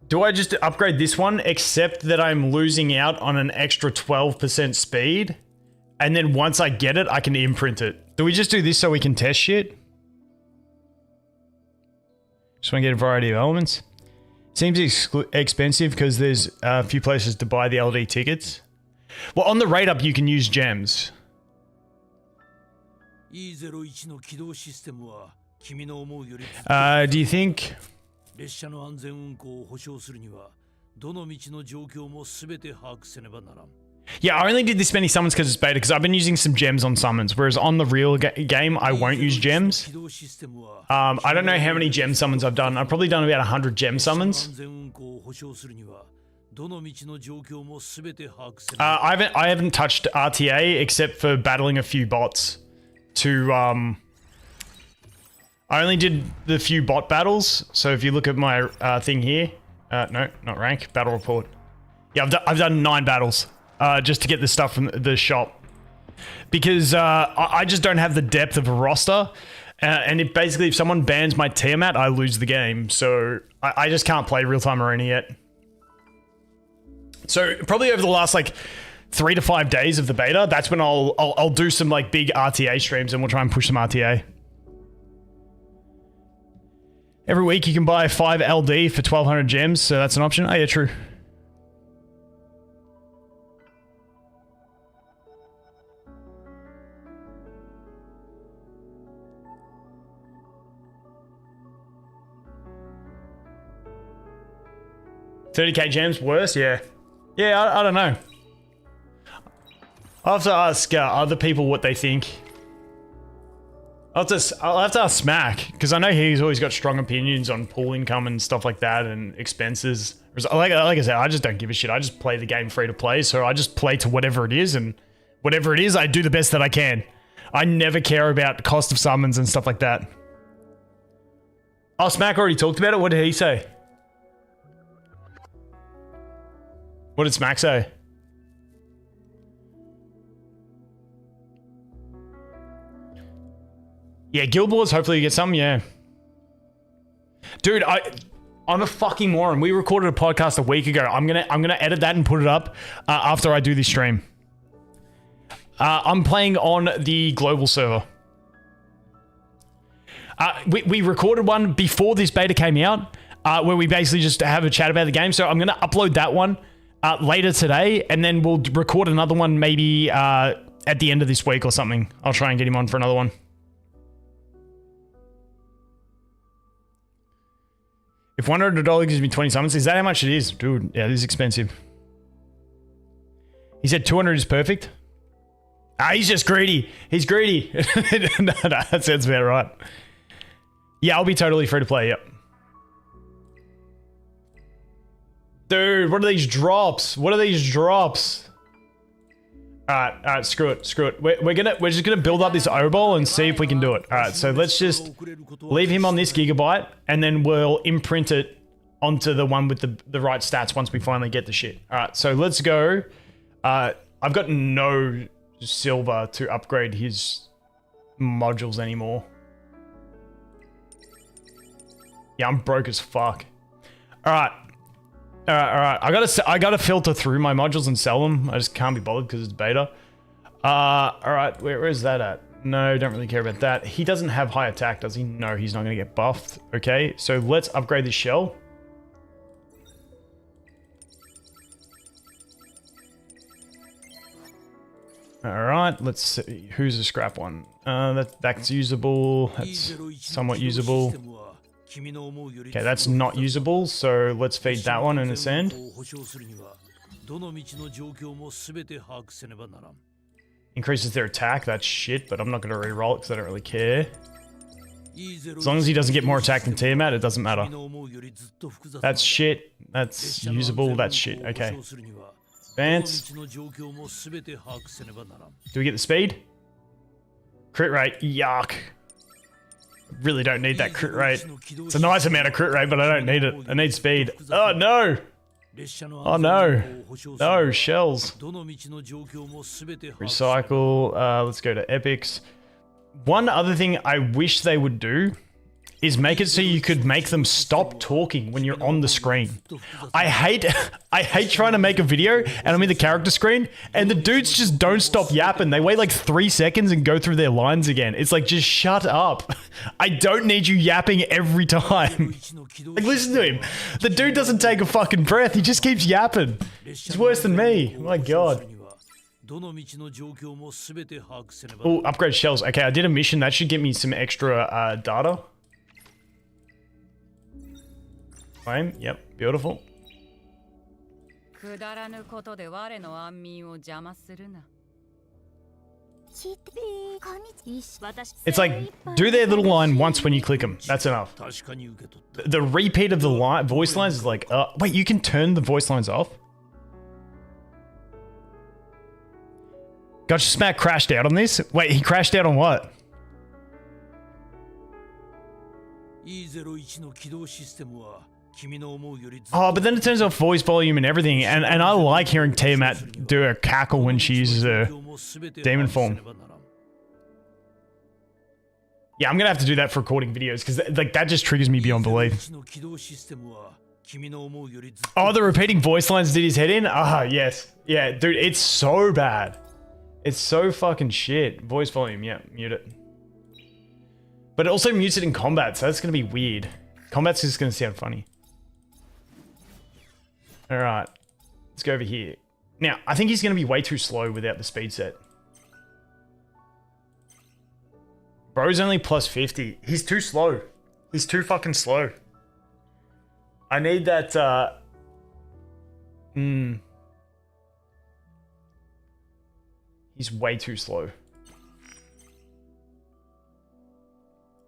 [SPEAKER 1] Do I just upgrade this one, except that I'm losing out on an extra 12% speed? And then once I get it, I can imprint it. Do we just do this so we can test shit? Just want to get a variety of elements. Seems expensive because there's a few places to buy the LD tickets. Well, on the rate up, you can use gems. Do you think... Yeah, I only did this many summons because it's beta, because I've been using some gems on summons, whereas on the real game, I won't use gems. I don't know how many gem summons I've done. I've probably done about 100 gem summons. I haven't touched RTA except for battling a few bots to... I only did the few bot battles, so if you look at my thing here... no, not rank, battle report. Yeah, I've done 9 battles. Just to get the stuff from the shop, because I just don't have the depth of a roster, and if someone bans my Tiamat, I lose the game. So I just can't play real-time arena yet. So probably over the last like 3 to 5 days of the beta, that's when I'll do some like big RTA streams, and we'll try and push some RTA. Every week you can buy 5 LD for 1200 gems, so that's an option. Oh yeah, true. $30k gems worse? Yeah. Yeah, I don't know. I'll have to ask other people what they think. I'll have to ask Smack, because I know he's always got strong opinions on pool income and stuff like that and expenses. Like I said, I just don't give a shit. I just play the game free to play, so I just play to whatever it is, and whatever it is, I do the best that I can. I never care about cost of summons and stuff like that. Oh, Smack already talked about it? What did he say? What did Smack say? Yeah, Guild Wars, hopefully you get some, yeah. Dude, I'm a fucking moron. We recorded a podcast a week ago. I'm gonna edit that and put it up after I do this stream. I'm playing on the global server. We recorded one before this beta came out, where we basically just have a chat about the game. So I'm gonna upload that one later today, and then we'll record another one maybe at the end of this week or something. I'll try and get him on for another one. If $100 gives me 20 summons, is that how much it is? Dude, yeah, this is expensive. He said 200 is perfect. He's just greedy. He's greedy. No, that sounds about right. Yeah, I'll be totally free to play, yep. Dude, what are these drops? What are these drops? Alright, screw it. We're just gonna build up this Oall and see if we can do it. Alright, so let's just leave him on this gigabyte, and then we'll imprint it onto the one with the right stats once we finally get the shit. Alright, so let's go. I've got no silver to upgrade his modules anymore. Yeah, I'm broke as fuck. Alright. Alright. I gotta filter through my modules and sell them. I just can't be bothered because it's beta. Alright, where is that at? No, don't really care about that. He doesn't have high attack, does he? No, he's not gonna get buffed. Okay, so let's upgrade this shell. Alright, let's see. Who's the scrap one? That's usable. That's somewhat usable. Okay, that's not usable, so let's feed that one and ascend. Increases their attack, that's shit, but I'm not going to re-roll it because I don't really care. As long as he doesn't get more attack than Tiamat, it doesn't matter. That's shit. That's usable. That's shit. Okay. Advance. Do we get the speed? Crit rate. Yuck. Really don't need that crit rate. It's a nice amount of crit rate, but I don't need it. I need speed. Oh no! Oh no. No, shells. Recycle. Let's go to epics. One other thing I wish they would do is make it so you could make them stop talking when you're on the screen. I hate trying to make a video and I'm in the character screen and the dudes just don't stop yapping. They wait like 3 seconds and go through their lines again. It's like, just shut up. I don't need you yapping every time. Like, listen to him. The dude doesn't take a fucking breath. He just keeps yapping. He's worse than me. Oh my God. Oh, upgrade shells. Okay, I did a mission. That should get me some extra data. Fine. Yep, beautiful. It's like, do their little line once when you click them. That's enough. The repeat of the voice lines is like, wait, you can turn the voice lines off? Gotcha Smack crashed out on this? Wait, he crashed out on what? Oh, but then it turns off voice volume and everything, and I like hearing Tiamat do a cackle when she uses her demon form. Yeah, I'm gonna have to do that for recording videos, because like that just triggers me beyond belief. Oh, the repeating voice lines did his head in? Ah, yes. Yeah, dude, it's so bad. It's so fucking shit. Voice volume, yeah, mute it. But it also mutes it in combat, so that's gonna be weird. Combat's just gonna sound funny. Alright, let's go over here. Now, I think he's gonna be way too slow without the speed set. Bro's only plus 50. He's too slow. He's too fucking slow. I need that, He's way too slow.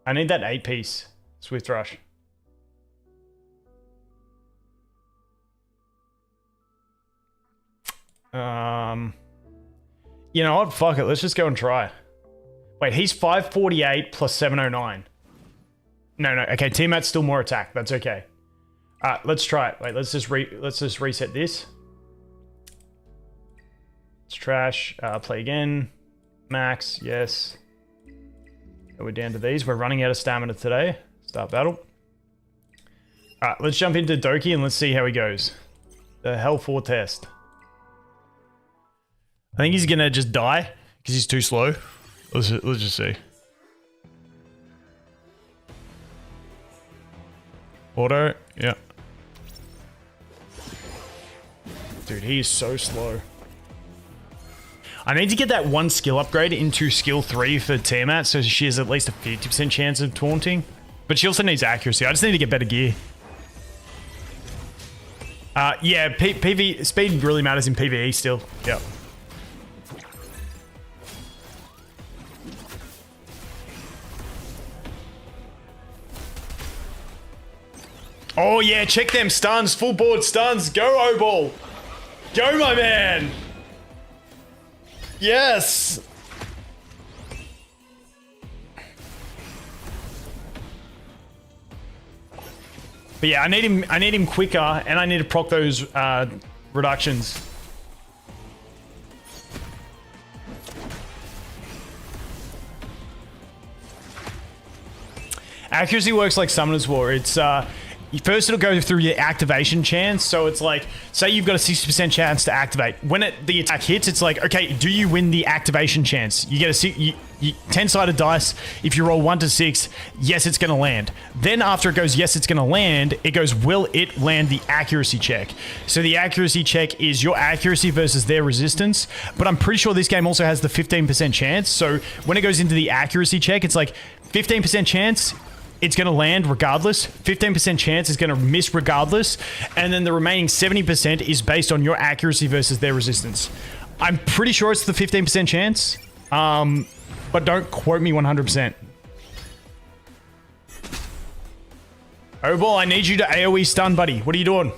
[SPEAKER 1] I need that 8-piece Swift Rush. You know what? Fuck it. Let's just go and try. Wait, he's 548 plus 709. No. Okay, Tiamat's still more attack. That's okay. Let's try it. Wait, let's just reset this. It's trash. Play again. Max, yes. We're down to these. We're running out of stamina today. Start battle. Alright, let's jump into Doki and let's see how he goes. The Hell 4 test. I think he's gonna just die because he's too slow. Let's just see. Auto, yeah. Dude, he is so slow. I need to get that one skill upgrade into skill 3 for Tiamat so she has at least a 50% chance of taunting. But she also needs accuracy. I just need to get better gear. Yeah, PV speed really matters in PvE still. Yep. Oh yeah, check them stuns, full board stuns. Go Oall. Go my man. Yes. But yeah, I need him quicker, and I need to proc those reductions. Accuracy works like Summoner's War. It's first it'll go through your activation chance. So it's like, say you've got a 60% chance to activate. When the attack hits, it's like, okay, do you win the activation chance? You get a 10-sided dice. If you roll 1 to 6, yes, it's going to land. Then after it goes, yes, it's going to land, it goes, will it land the accuracy check? So the accuracy check is your accuracy versus their resistance. But I'm pretty sure this game also has the 15% chance. So when it goes into the accuracy check, it's like 15% chance it's going to land regardless. 15% chance is going to miss regardless. And then the remaining 70% is based on your accuracy versus their resistance. I'm pretty sure it's the 15% chance. But don't quote me 100%. Oall, I need you to AoE stun, buddy. What are you doing?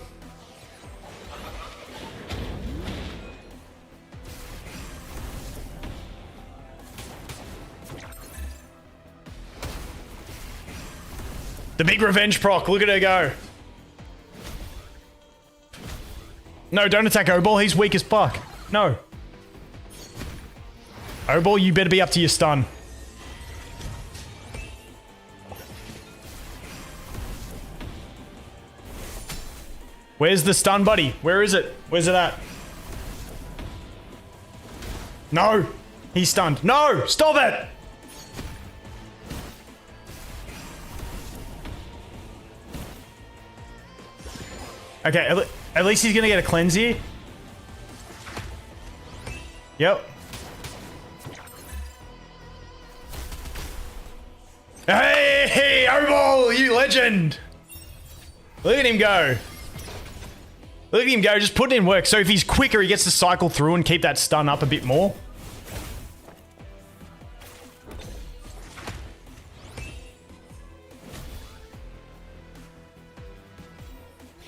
[SPEAKER 1] The big revenge proc. Look at her go. No, don't attack Oall. He's weak as fuck. No. Oall, you better be up to your stun. Where's the stun, buddy? Where is it? Where's it at? No. He's stunned. No! Stop it! Okay, at least he's gonna get a cleanse here. Yep. Hey, Oall, you legend! Look at him go. Look at him go, just putting in work. So if he's quicker, he gets to cycle through and keep that stun up a bit more.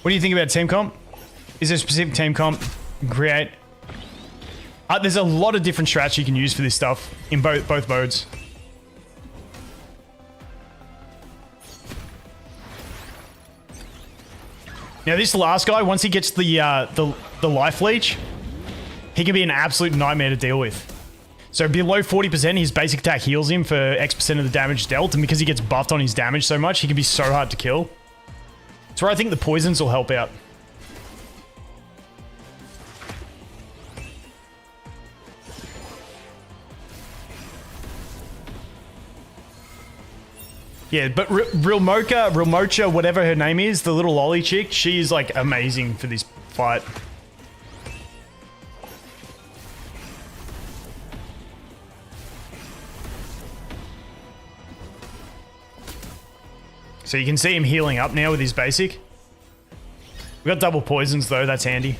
[SPEAKER 1] What do you think about team comp? Is there a specific team comp you can create? There's a lot of different strats you can use for this stuff in both modes. Now this last guy, once he gets the life leech, he can be an absolute nightmare to deal with. So below 40%, his basic attack heals him for X% of the damage dealt, and because he gets buffed on his damage so much, he can be so hard to kill. That's where I think the poisons will help out. Yeah, but Rilmocha, whatever her name is, the little lolly chick, she's like amazing for this fight. So you can see him healing up now with his basic. We got double poisons though, that's handy.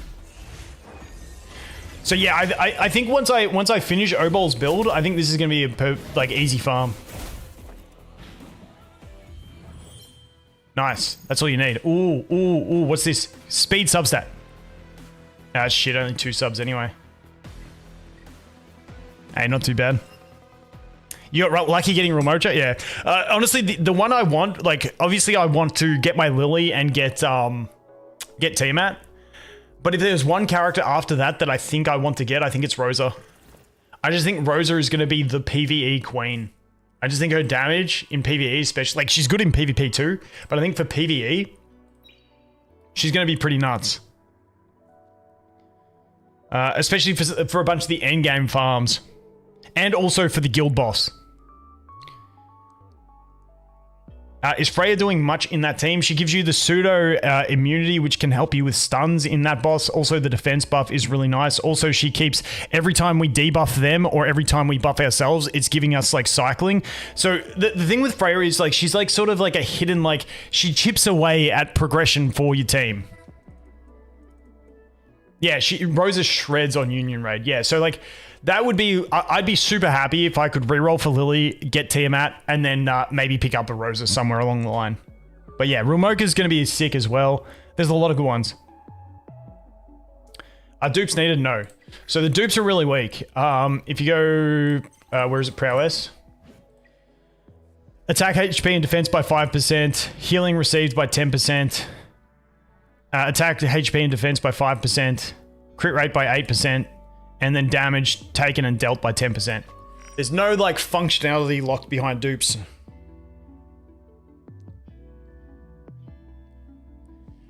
[SPEAKER 1] So yeah, I think once I finish Oall's build, I think this is gonna be a like easy farm. Nice. That's all you need. Ooh, ooh, ooh. What's this? Speed substat. Ah, shit. Only 2 subs anyway. Hey, not too bad. You got lucky getting Rilmocha? Yeah. Honestly, the one I want, like, obviously I want to get my Lily and get Tiamat. But if there's one character after that that I think I want to get, I think it's Rosa. I just think Rosa is going to be the PvE queen. I just think her damage in PvE, especially, like, she's good in PvP too, but I think for PvE, she's going to be pretty nuts. Especially for a bunch of the endgame farms. And also for the guild boss. Is Freya doing much in that team? She gives you the pseudo immunity, which can help you with stuns in that boss. Also, the defense buff is really nice. Also, she keeps, every time we debuff them or every time we buff ourselves, it's giving us like cycling. So the thing with Freya is like, she's like sort of like a hidden, like she chips away at progression for your team. Yeah, Rosa shreds on Union Raid. Yeah, so like that would be, I'd be super happy if I could reroll for Lily, get Tiamat, and then maybe pick up a Rosa somewhere along the line. But yeah, Rilmocha's going to be sick as well. There's a lot of good ones. Are dupes needed? No. So the dupes are really weak. If you go, where is it? Prowess. Attack HP and defense by 5%. Healing received by 10%. Attack HP and defense by 5%. Crit rate by 8%. And then damage taken and dealt by 10%. There's no like functionality locked behind dupes.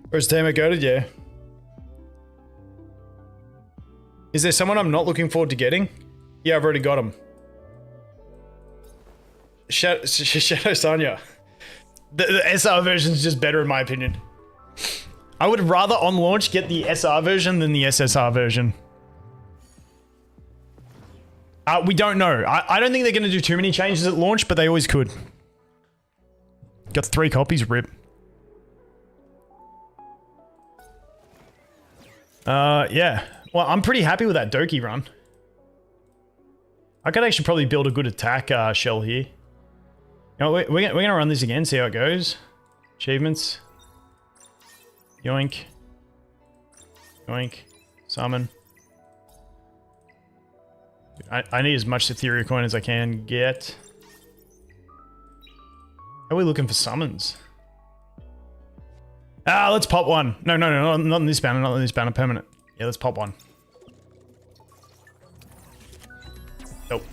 [SPEAKER 1] Where's Tiamat goated? Yeah. Is there someone I'm not looking forward to getting? Yeah, I've already got him. Shadow Sanya. The SR version is just better in my opinion. I would rather on launch get the SR version than the SSR version. We don't know. I don't think they're going to do too many changes at launch, but they always could. Got 3 copies, rip. Yeah. Well, I'm pretty happy with that Doki run. I could actually probably build a good attack shell here. You know, we're going to run this again, see how it goes. Achievements. Yoink. Yoink. Summon. I need as much Etheria coin as I can get. How are we looking for summons? Ah, let's pop one. No, not in this banner, not in this banner, permanent. Yeah, let's pop one. Nope.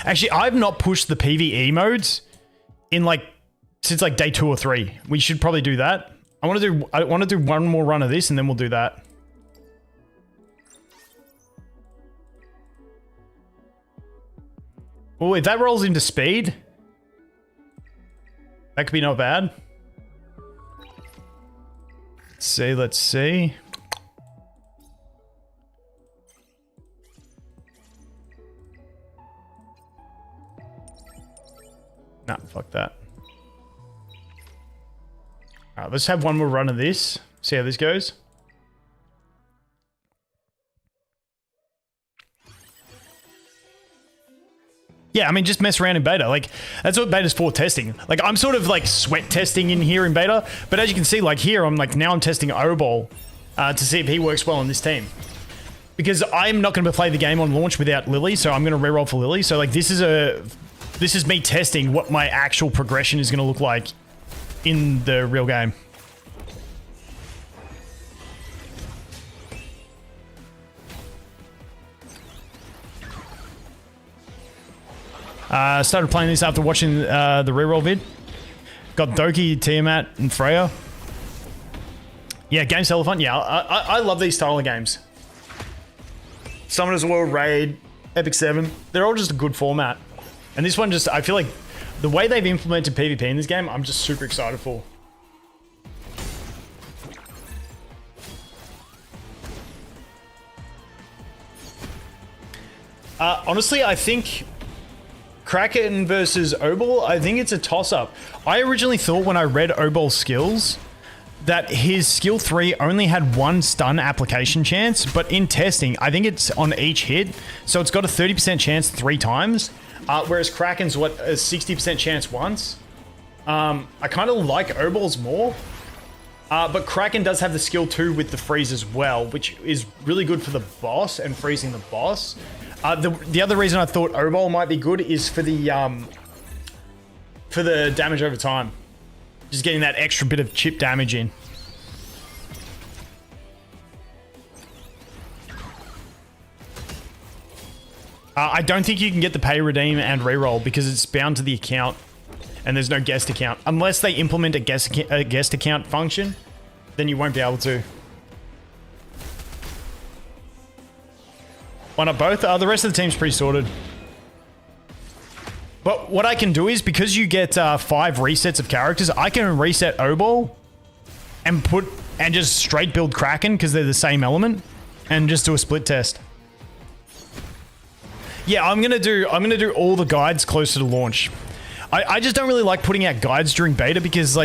[SPEAKER 1] Actually, I've not pushed the PvE modes in since day 2 or 3. We should probably do that. I want to do one more run of this and then we'll do that. Oh, if that rolls into speed, that could be not bad. Let's see. Nah, fuck that. Alright, let's have one more run of this. See how this goes. Yeah, I mean, just mess around in beta. That's what beta's for, testing. I'm sort of sweat testing in here in beta, but as you can see, here, now I'm testing Oall to see if he works well on this team. Because I'm not going to play the game on launch without Lily, so I'm going to reroll for Lily. So, this is me testing what my actual progression is going to look like in the real game. Started playing this after watching the reroll vid. Got Doki, Tiamat, and Freya. Yeah, game's hella fun. Yeah, I love these style of games. Summoners World, Raid, Epic 7. They're all just a good format. And this one just, I feel like the way they've implemented PvP in this game, I'm just super excited for. Honestly, I think Kraken versus Oall, I think it's a toss-up. I originally thought when I read Oall's skills that his skill 3 only had 1 stun application chance, but in testing, I think it's on each hit, so it's got a 30% chance 3 times, whereas Kraken's, a 60% chance once. I kind of like Oall's more, but Kraken does have the skill 2 with the freeze as well, which is really good for the boss and freezing the boss. The other reason I thought Oall might be good is for the damage over time. Just getting that extra bit of chip damage in. I don't think you can get the pay, redeem, and reroll because it's bound to the account and there's no guest account. Unless they implement a guest account function, then you won't be able to. Why not both? The rest of the team's pretty sorted. But what I can do is, because you get 5 resets of characters, I can reset Oall and just straight build Kraken because they're the same element and just do a split test. Yeah, I'm gonna do all the guides closer to launch. I just don't really like putting out guides during beta because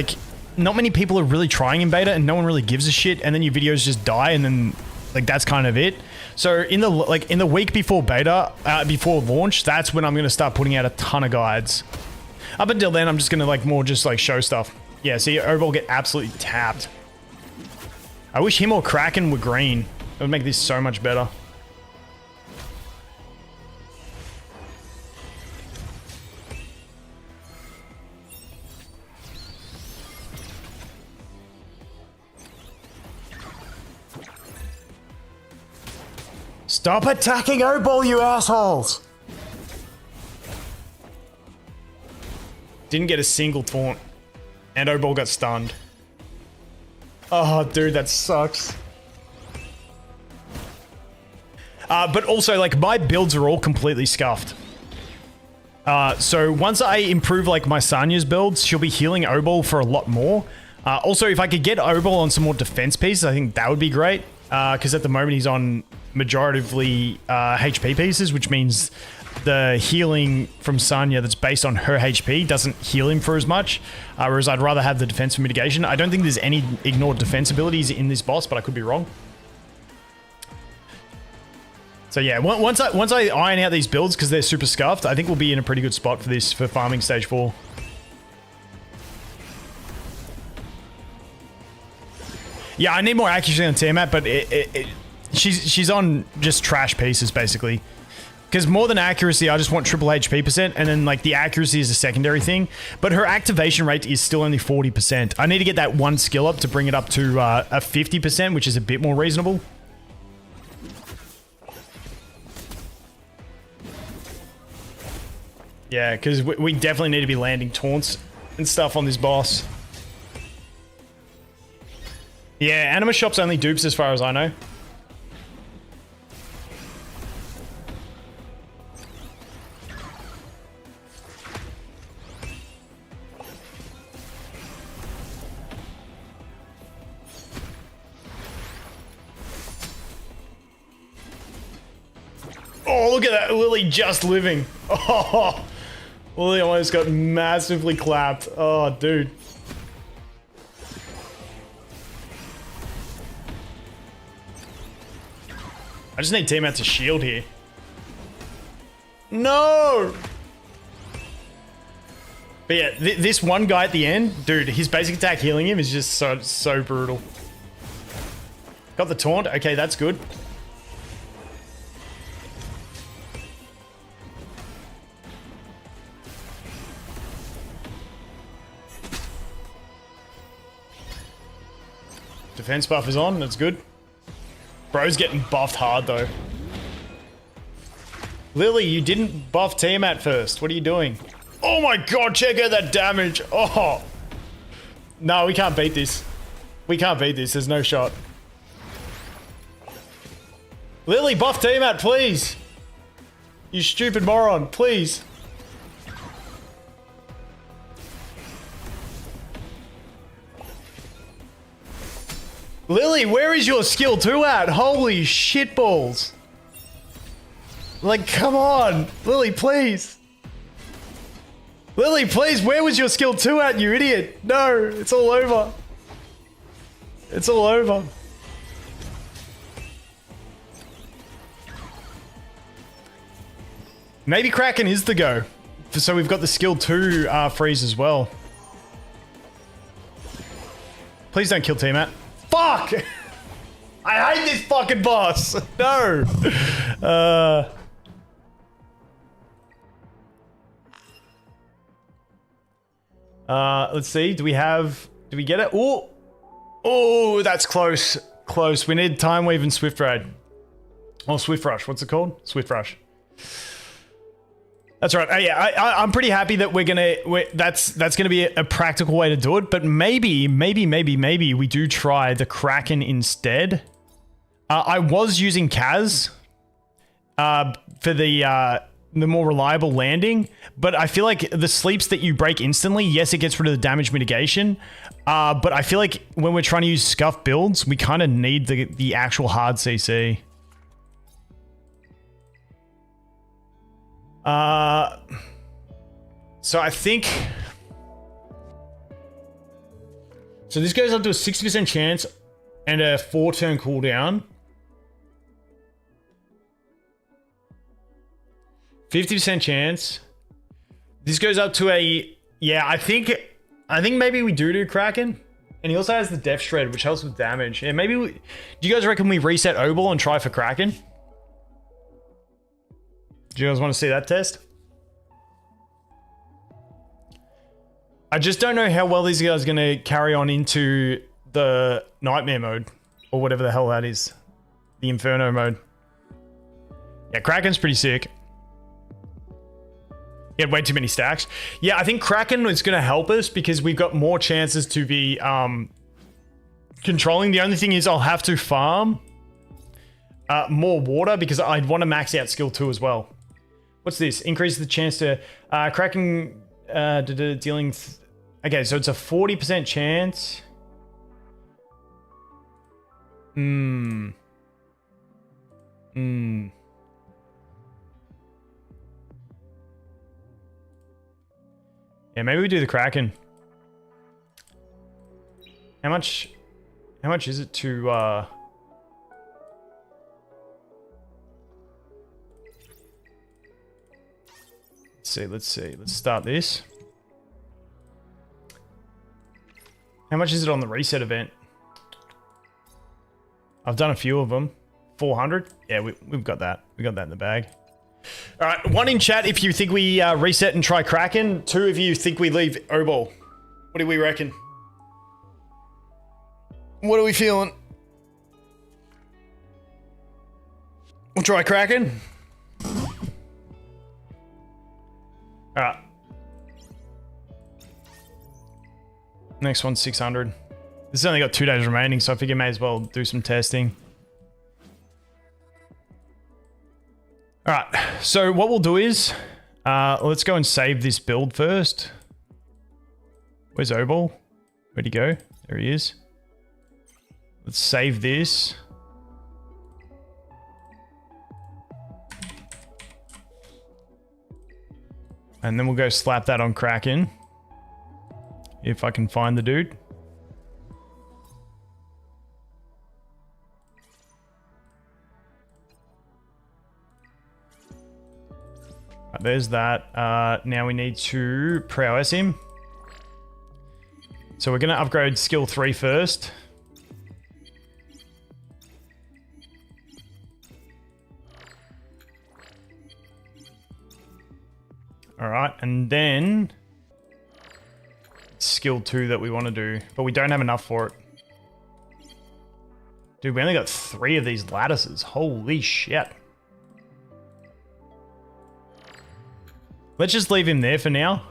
[SPEAKER 1] not many people are really trying in beta and no one really gives a shit, and then your videos just die and then that's kind of it. So in the week before beta, before launch, that's when I'm gonna start putting out a ton of guides. Up until then, I'm just gonna more just show stuff. Yeah, see, Oall get absolutely tapped. I wish him or Kraken were green. It would make this so much better. Stop attacking Oall, you assholes! Didn't get a single taunt. And Oall got stunned. Oh, dude, that sucks. But also, my builds are all completely scuffed. So once I improve, my Sanya's builds, she'll be healing Oall for a lot more. Also, if I could get Oall on some more defense pieces, I think that would be great. Because at the moment, he's on majoritively HP pieces, which means the healing from Sanya that's based on her HP doesn't heal him for as much, whereas I'd rather have the defense for mitigation. I don't think there's any ignored defense abilities in this boss, but I could be wrong. So yeah, once I iron out these builds, because they're super scuffed, I think we'll be in a pretty good spot for this, for farming stage 4. Yeah, I need more accuracy on Tiamat, but she's on just trash pieces, basically. Because more than accuracy, I just want triple HP percent, and then like the accuracy is a secondary thing. But her activation rate is still only 40%. I need to get that one skill up to bring it up to a 50%, which is a bit more reasonable. Yeah, because we definitely need to be landing taunts and stuff on this boss. Yeah, Anima Shop's only dupes as far as I know. Oh, look at that. Lily just living. Oh, Lily almost got massively clapped. Oh, dude. I just need Tiamat to shield here. No! But yeah, this one guy at the end, dude, his basic attack healing him is just so brutal. Got the taunt. Okay, that's good. Defense buff is on, that's good. Bro's getting buffed hard though. Lily, you didn't buff Tiamat first. What are you doing? Oh my god, check out that damage. Oh. No, we can't beat this. We can't beat this, there's no shot. Lily, buff Tiamat, please. You stupid moron, please. Lily, where is your skill 2 at? Holy shitballs. Like, come on. Lily, please. Lily, please, where was your skill 2 at, you idiot? No, it's all over. It's all over. Maybe Kraken is the go. So we've got the skill 2 freeze as well. Please don't kill Tiamat. Fuck! I hate this fucking boss! No! Let's see. Do we get it? Oh! Oh, that's close. Close. We need Time Weave and Swift Raid. Oh, Swift Rush. What's it called? Swift Rush. That's right. Yeah, I'm pretty happy that that's gonna be a practical way to do it. But maybe we do try the Kraken instead. I was using Kaz for the more reliable landing, but I feel like the sleeps that you break instantly, yes, it gets rid of the damage mitigation. But I feel like when we're trying to use scuff builds, we kind of need the actual hard CC. So I think... So this goes up to a 60% chance and a 4-turn cooldown. 50% chance. This goes up to a... Yeah, I think maybe we do Kraken. And he also has the Death Shred, which helps with damage. Yeah, maybe we... Do you guys reckon we reset Oall and try for Kraken? Do you guys want to see that test? I just don't know how well these guys are going to carry on into the Nightmare mode. Or whatever the hell that is. The Inferno mode. Yeah, Kraken's pretty sick. He had way too many stacks. Yeah, I think Kraken is going to help us because we've got more chances to be controlling. The only thing is I'll have to farm more water because I'd want to max out skill 2 as well. What's this? Increase the chance to Kraken dealing... Okay, so it's a 40% chance. Yeah, maybe we do the Kraken. How much is it to Let's see. Let's start this. How much is it on the reset event? I've done a few of them. 400? Yeah, we've got that. We got that in the bag. All right, 1 in chat if you think we reset and try Kraken. 2 of you think we leave Oall. What do we reckon? What are we feeling? We'll try Kraken. All right. Next one's 600. This has only got 2 days remaining, so I figure may as well do some testing. All right, so what we'll do is, let's go and save this build first. Where's Oall? Where'd he go? There he is. Let's save this. And then we'll go slap that on Kraken. If I can find the dude. Right, there's that. Now we need to prowess him. So we're going to upgrade skill 3 first. Alright, and then skill 2 that we want to do, but we don't have enough for it. Dude, we only got 3 of these lattices. Holy shit. Let's just leave him there for now.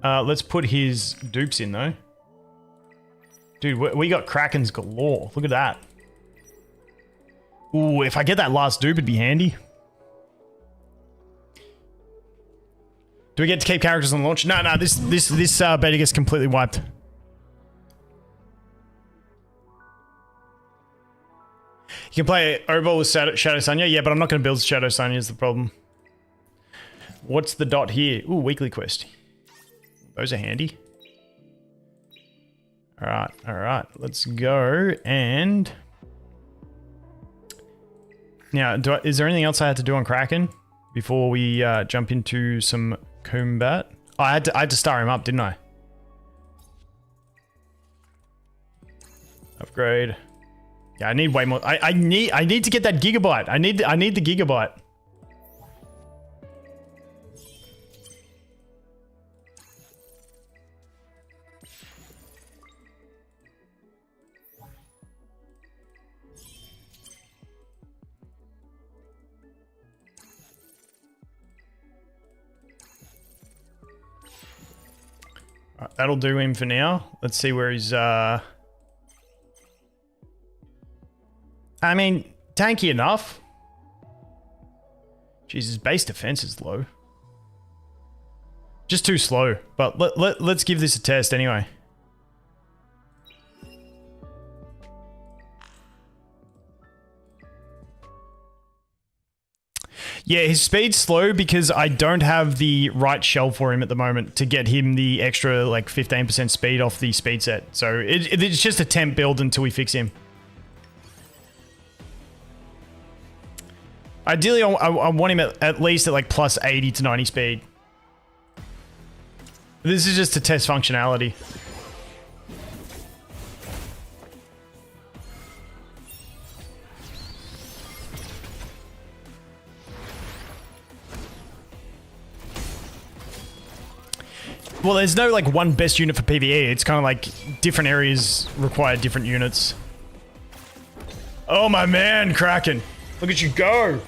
[SPEAKER 1] Let's put his dupes in though. Dude, we got Krakens galore. Look at that. Ooh, if I get that last dupe, it'd be handy. Do we get to keep characters on launch? No, this beta gets completely wiped. You can play Oall with Shadow Sonya. Yeah, but I'm not going to build Shadow Sonya is the problem. What's the dot here? Ooh, weekly quest. Those are handy. All right. Let's go and... Now, is there anything else I had to do on Kraken before we jump into some combat? Oh, I had to star him up, didn't I? Upgrade. Yeah, I need way more. I need to get that gigabyte. I need the gigabyte. Right, that'll do him for now. Let's see where he's I mean, tanky enough. Jeez, his base defense is low. Just too slow. But let's give this a test anyway. Yeah, his speed's slow because I don't have the right shell for him at the moment to get him the extra like 15% speed off the speed set. So it's just a temp build until we fix him. Ideally, I want him at least at like plus 80 to 90 speed. This is just to test functionality. Well, there's no like one best unit for PvE. It's kind of like different areas require different units. Oh my man, Kraken. Look at you go.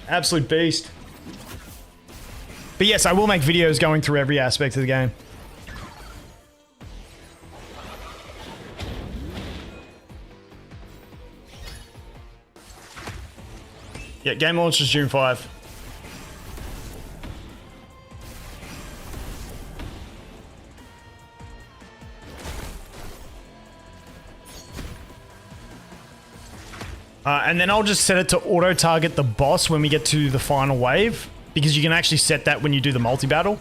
[SPEAKER 1] Absolute beast. But yes, I will make videos going through every aspect of the game. Yeah, game launch is June 5. And then I'll just set it to auto-target the boss when we get to the final wave, because you can actually set that when you do the multi-battle.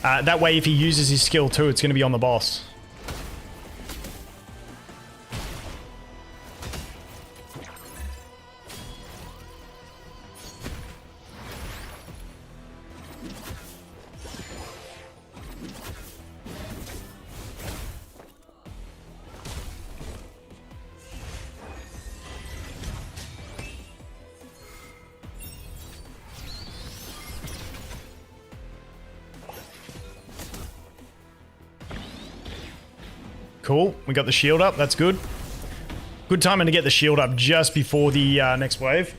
[SPEAKER 1] That way, if he uses his skill too, it's going to be on the boss. Cool. We got the shield up. That's good. Good timing to get the shield up just before the next wave.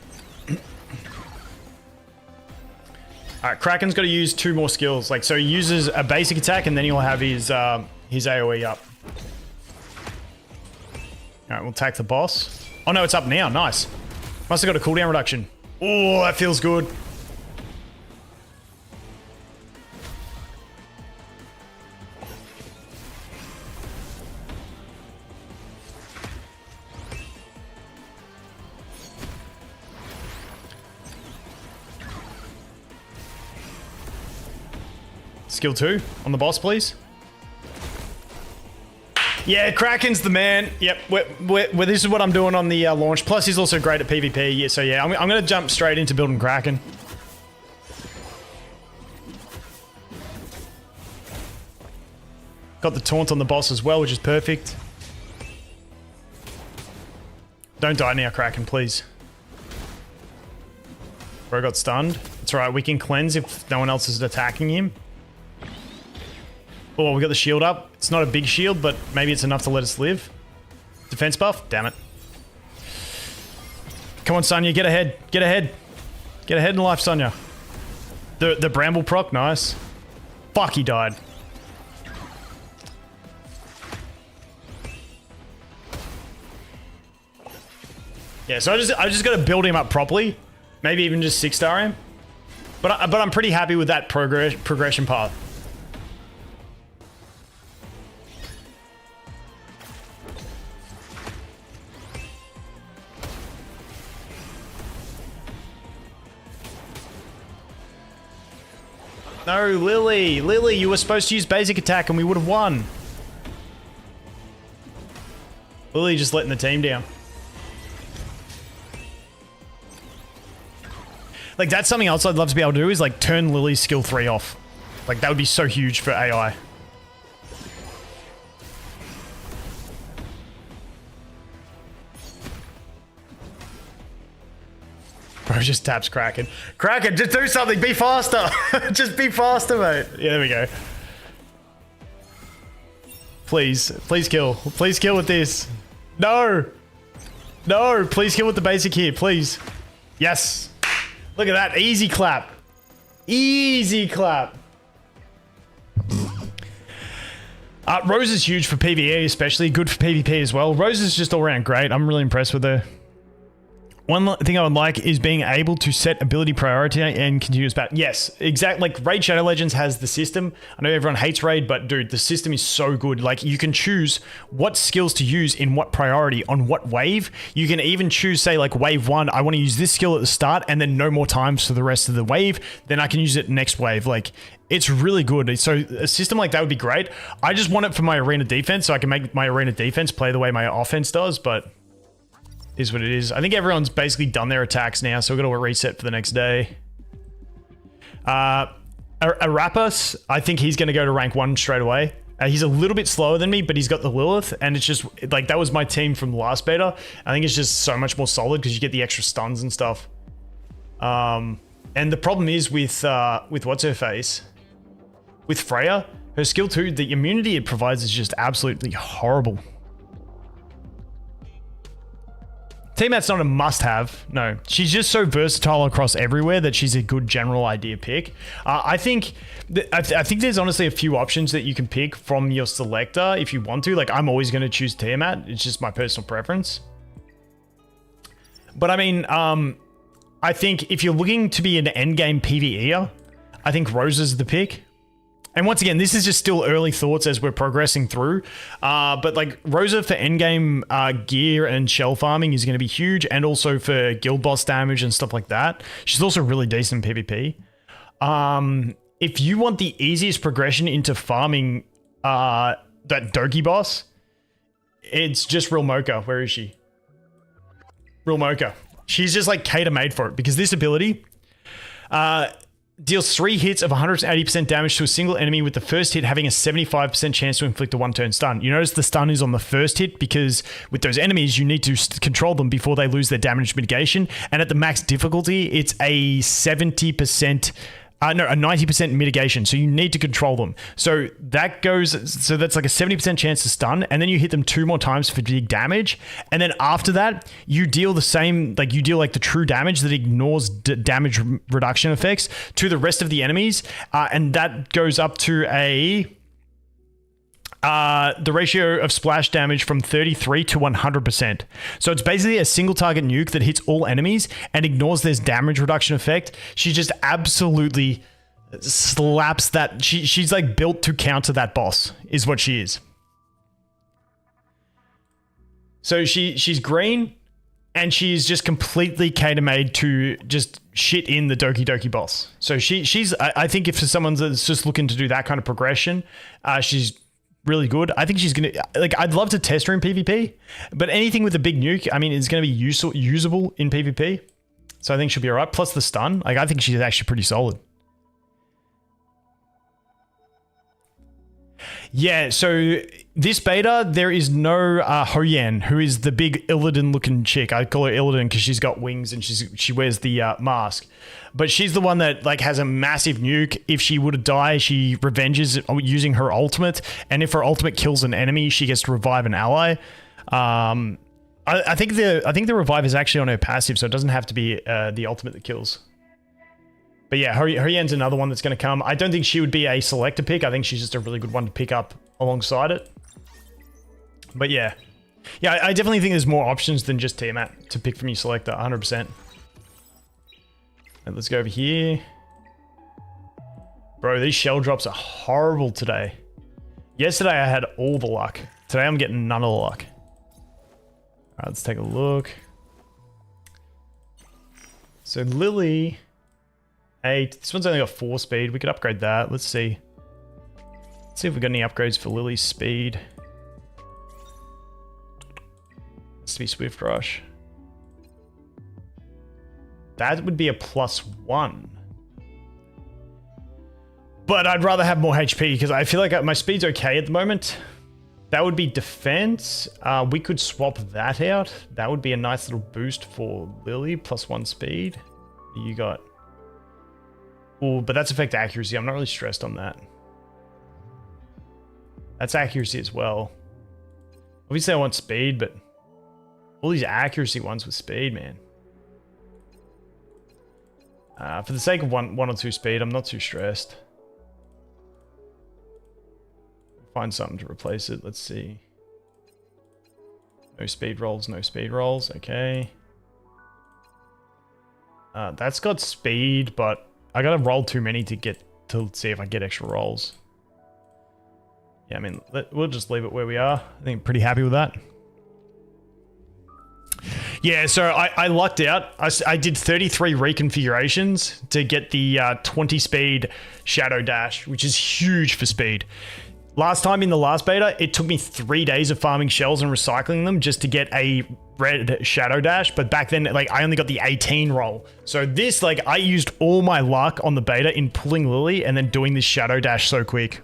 [SPEAKER 1] Alright, Kraken's got to use 2 more skills. Like, so he uses a basic attack and then he'll have his AoE up. Alright, we'll attack the boss. Oh no, it's up now. Nice. Must have got a cooldown reduction. Oh, that feels good. Skill 2 on the boss, please. Yeah, Kraken's the man. Yep, this is what I'm doing on the launch. Plus, he's also great at PvP. Yeah, so yeah, I'm going to jump straight into building Kraken. Got the taunt on the boss as well, which is perfect. Don't die now, Kraken, please. Bro got stunned. It's alright, we can cleanse if no one else is attacking him. Oh, we got the shield up. It's not a big shield, but maybe it's enough to let us live. Defense buff? Damn it. Come on, Sonya, get ahead. Get ahead. Get ahead in life, Sonya. The bramble proc, nice. Fuck, he died. Yeah, so I just got to build him up properly. Maybe even just 6-star him. But I'm pretty happy with that progression path. No, Lily! Lily, you were supposed to use basic attack and we would have won. Lily just letting the team down. Like, that's something else I'd love to be able to do is, like, turn Lily's skill 3 off. Like, that would be so huge for AI. Bro just taps Kraken. Kraken, just do something. Be faster. Just be faster, mate. Yeah, there we go. Please. Please kill. Please kill with this. No. No. Please kill with the basic here. Please. Yes. Look at that. Easy clap. Easy clap. Rose is huge for PvE especially. Good for PvP as well. Rose is just all around great. I'm really impressed with her. One thing I would like is being able to set ability priority and continuous battle. Yes, exactly. Like Raid Shadow Legends has the system. I know everyone hates Raid, but dude, the system is so good. Like you can choose what skills to use in what priority on what wave. You can even choose, say like wave 1, I want to use this skill at the start and then no more times for the rest of the wave. Then I can use it next wave. Like it's really good. So a system like that would be great. I just want it for my arena defense so I can make my arena defense play the way my offense does, but is what it is. I think everyone's basically done their attacks now, so we're going to reset for the next day. Arapas, I think he's going to go to rank 1 straight away. He's a little bit slower than me, but he's got the Lilith, and it's just, like, that was my team from the last beta. I think it's just so much more solid because you get the extra stuns and stuff. And the problem is with what's-her-face? With Freya, her skill 2, the immunity it provides is just absolutely horrible. Tiamat's not a must-have. No, she's just so versatile across everywhere that she's a good general idea pick. I think there's honestly a few options that you can pick from your selector if you want to. Like, I'm always going to choose Tiamat. It's just my personal preference. But I mean, I think if you're looking to be an endgame PvEer, I think Rose is the pick. And once again, this is just still early thoughts as we're progressing through. But like Rosa for endgame gear and shell farming is going to be huge. And also for guild boss damage and stuff like that. She's also really decent in PvP. If you want the easiest progression into farming that Doki boss, it's just Real Mocha. Where is she? Real Mocha. She's just like cater made for it because this ability... deals 3 hits of 180% damage to a single enemy with the first hit having a 75% chance to inflict a 1-turn stun. You notice the stun is on the first hit because with those enemies, you need to control them before they lose their damage mitigation. And at the max difficulty, it's a 70% No, a 90% mitigation. So you need to control them. So that goes, so that's like a 70% chance to stun. And then you hit them 2 more times for big damage. And then after that, you deal the same, like you deal like the true damage that ignores damage reduction effects to the rest of the enemies. And that goes up to the ratio of splash damage from 33 to 100%. So it's basically a single target nuke that hits all enemies and ignores this damage reduction effect. She just absolutely slaps that. She's like built to counter that boss, is what she is. So she's green, and she's just completely cater-made to just shit in the Doki boss. So she's I think if for someone that's just looking to do that kind of progression, she's really good. I think she's gonna, like, I'd love to test her in PvP, but anything with a big nuke, I mean, it's gonna be usable in PvP. So I think she'll be alright. Plus the stun, like I think she's actually pretty solid. Yeah, so this beta, there is no Hoyan, who is the big Illidan looking chick. I call her Illidan because she's got wings and she wears the mask. But she's the one that like has a massive nuke. If she were to die, she revenges using her ultimate. And if her ultimate kills an enemy, she gets to revive an ally. I think the revive is actually on her passive, so it doesn't have to be the ultimate that kills. But yeah, Hurrien's another one that's going to come. I don't think she would be a selector pick. I think she's just a really good one to pick up alongside it. But yeah. Yeah, I definitely think there's more options than just Tiamat to pick from your selector, 100%. And let's go over here. Bro, these shell drops are horrible today. Yesterday I had all the luck. Today I'm getting none of the luck. Alright, let's take a look. So Lily... 8. This one's only got 4 speed. We could upgrade that. Let's see. Let's see if we got any upgrades for Lily's speed. Let's be Swift Rush. That would be a +1. But I'd rather have more HP because I feel like my speed's okay at the moment. That would be defense. We could swap that out. That would be a nice little boost for Lily. +1 speed. You got... Oh, but that's affect accuracy. I'm not really stressed on that. That's accuracy as well. Obviously I want speed, but all these accuracy ones with speed, man. For the sake of one or two speed, I'm not too stressed. Find something to replace it. Let's see. No speed rolls, no speed rolls. Okay. That's got speed, but I gotta roll too many to see if I get extra rolls. Yeah, I mean, we'll just leave it where we are. I think I'm pretty happy with that. Yeah, so I lucked out. I did 33 reconfigurations to get the 20 speed Shadow Dash, which is huge for speed. Last time in the last beta, it took me 3 days of farming shells and recycling them just to get a red Shadow Dash, but back then, like, I only got the 18 roll. So this, like, I used all my luck on the beta in pulling Lily and then doing this Shadow Dash so quick.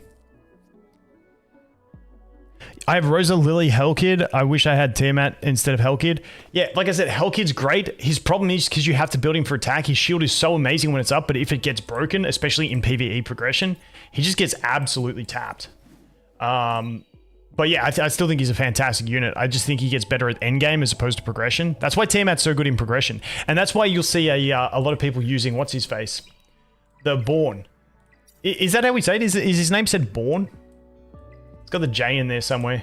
[SPEAKER 1] I have Rosa, Lily, Hellkid. I wish I had Tiamat instead of Hellkid. Yeah, like I said, Hellkid's great. His problem is because you have to build him for attack. His shield is so amazing when it's up, but if it gets broken, especially in PvE progression, he just gets absolutely tapped. But yeah, I still think he's a fantastic unit. I just think he gets better at endgame as opposed to progression. That's why Tiamat's so good in progression. And that's why you'll see a lot of people using, what's his face? The Born. Is that how we say it? Is his name said Born? It's got the J in there somewhere.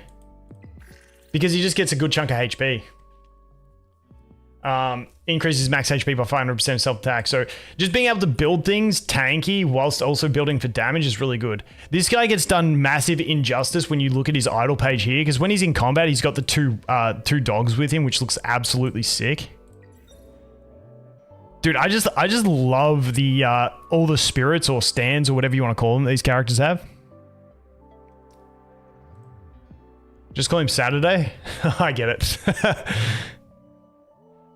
[SPEAKER 1] Because he just gets a good chunk of HP. Increases max HP by 500% self-attack. So just being able to build things tanky whilst also building for damage is really good. This guy gets done massive injustice when you look at his idle page here, because when he's in combat, he's got the two dogs with him, which looks absolutely sick. Dude, I just love the all the spirits or stands or whatever you want to call them these characters have. Just call him Saturday. I get it.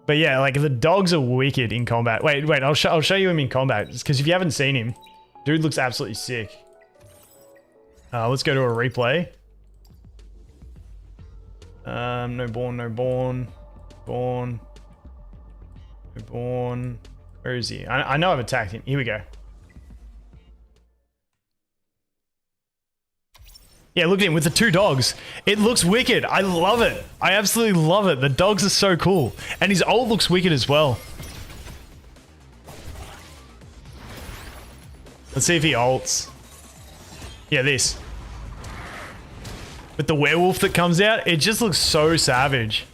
[SPEAKER 1] But yeah, like the dogs are wicked in combat. Wait, I'll show you him in combat, because if you haven't seen him, dude looks absolutely sick. Let's go to a replay. No Born, no Born, Born, no Born. Where is he? I know I've attacked him. Here we go. Yeah, look at him with the 2 dogs. It looks wicked. I love it. I absolutely love it. The dogs are so cool. And his ult looks wicked as well. Let's see if he ults. Yeah, this. With the werewolf that comes out, it just looks so savage.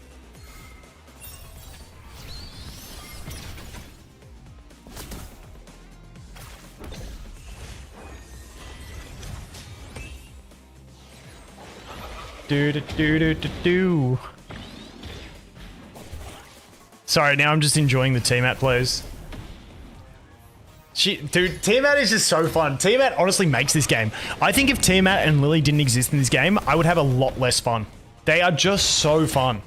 [SPEAKER 1] Do. Sorry, now I'm just enjoying the Tiamat plays. Dude, Tiamat is just so fun. Tiamat honestly makes this game. I think if Tiamat and Lily didn't exist in this game, I would have a lot less fun. They are just so fun.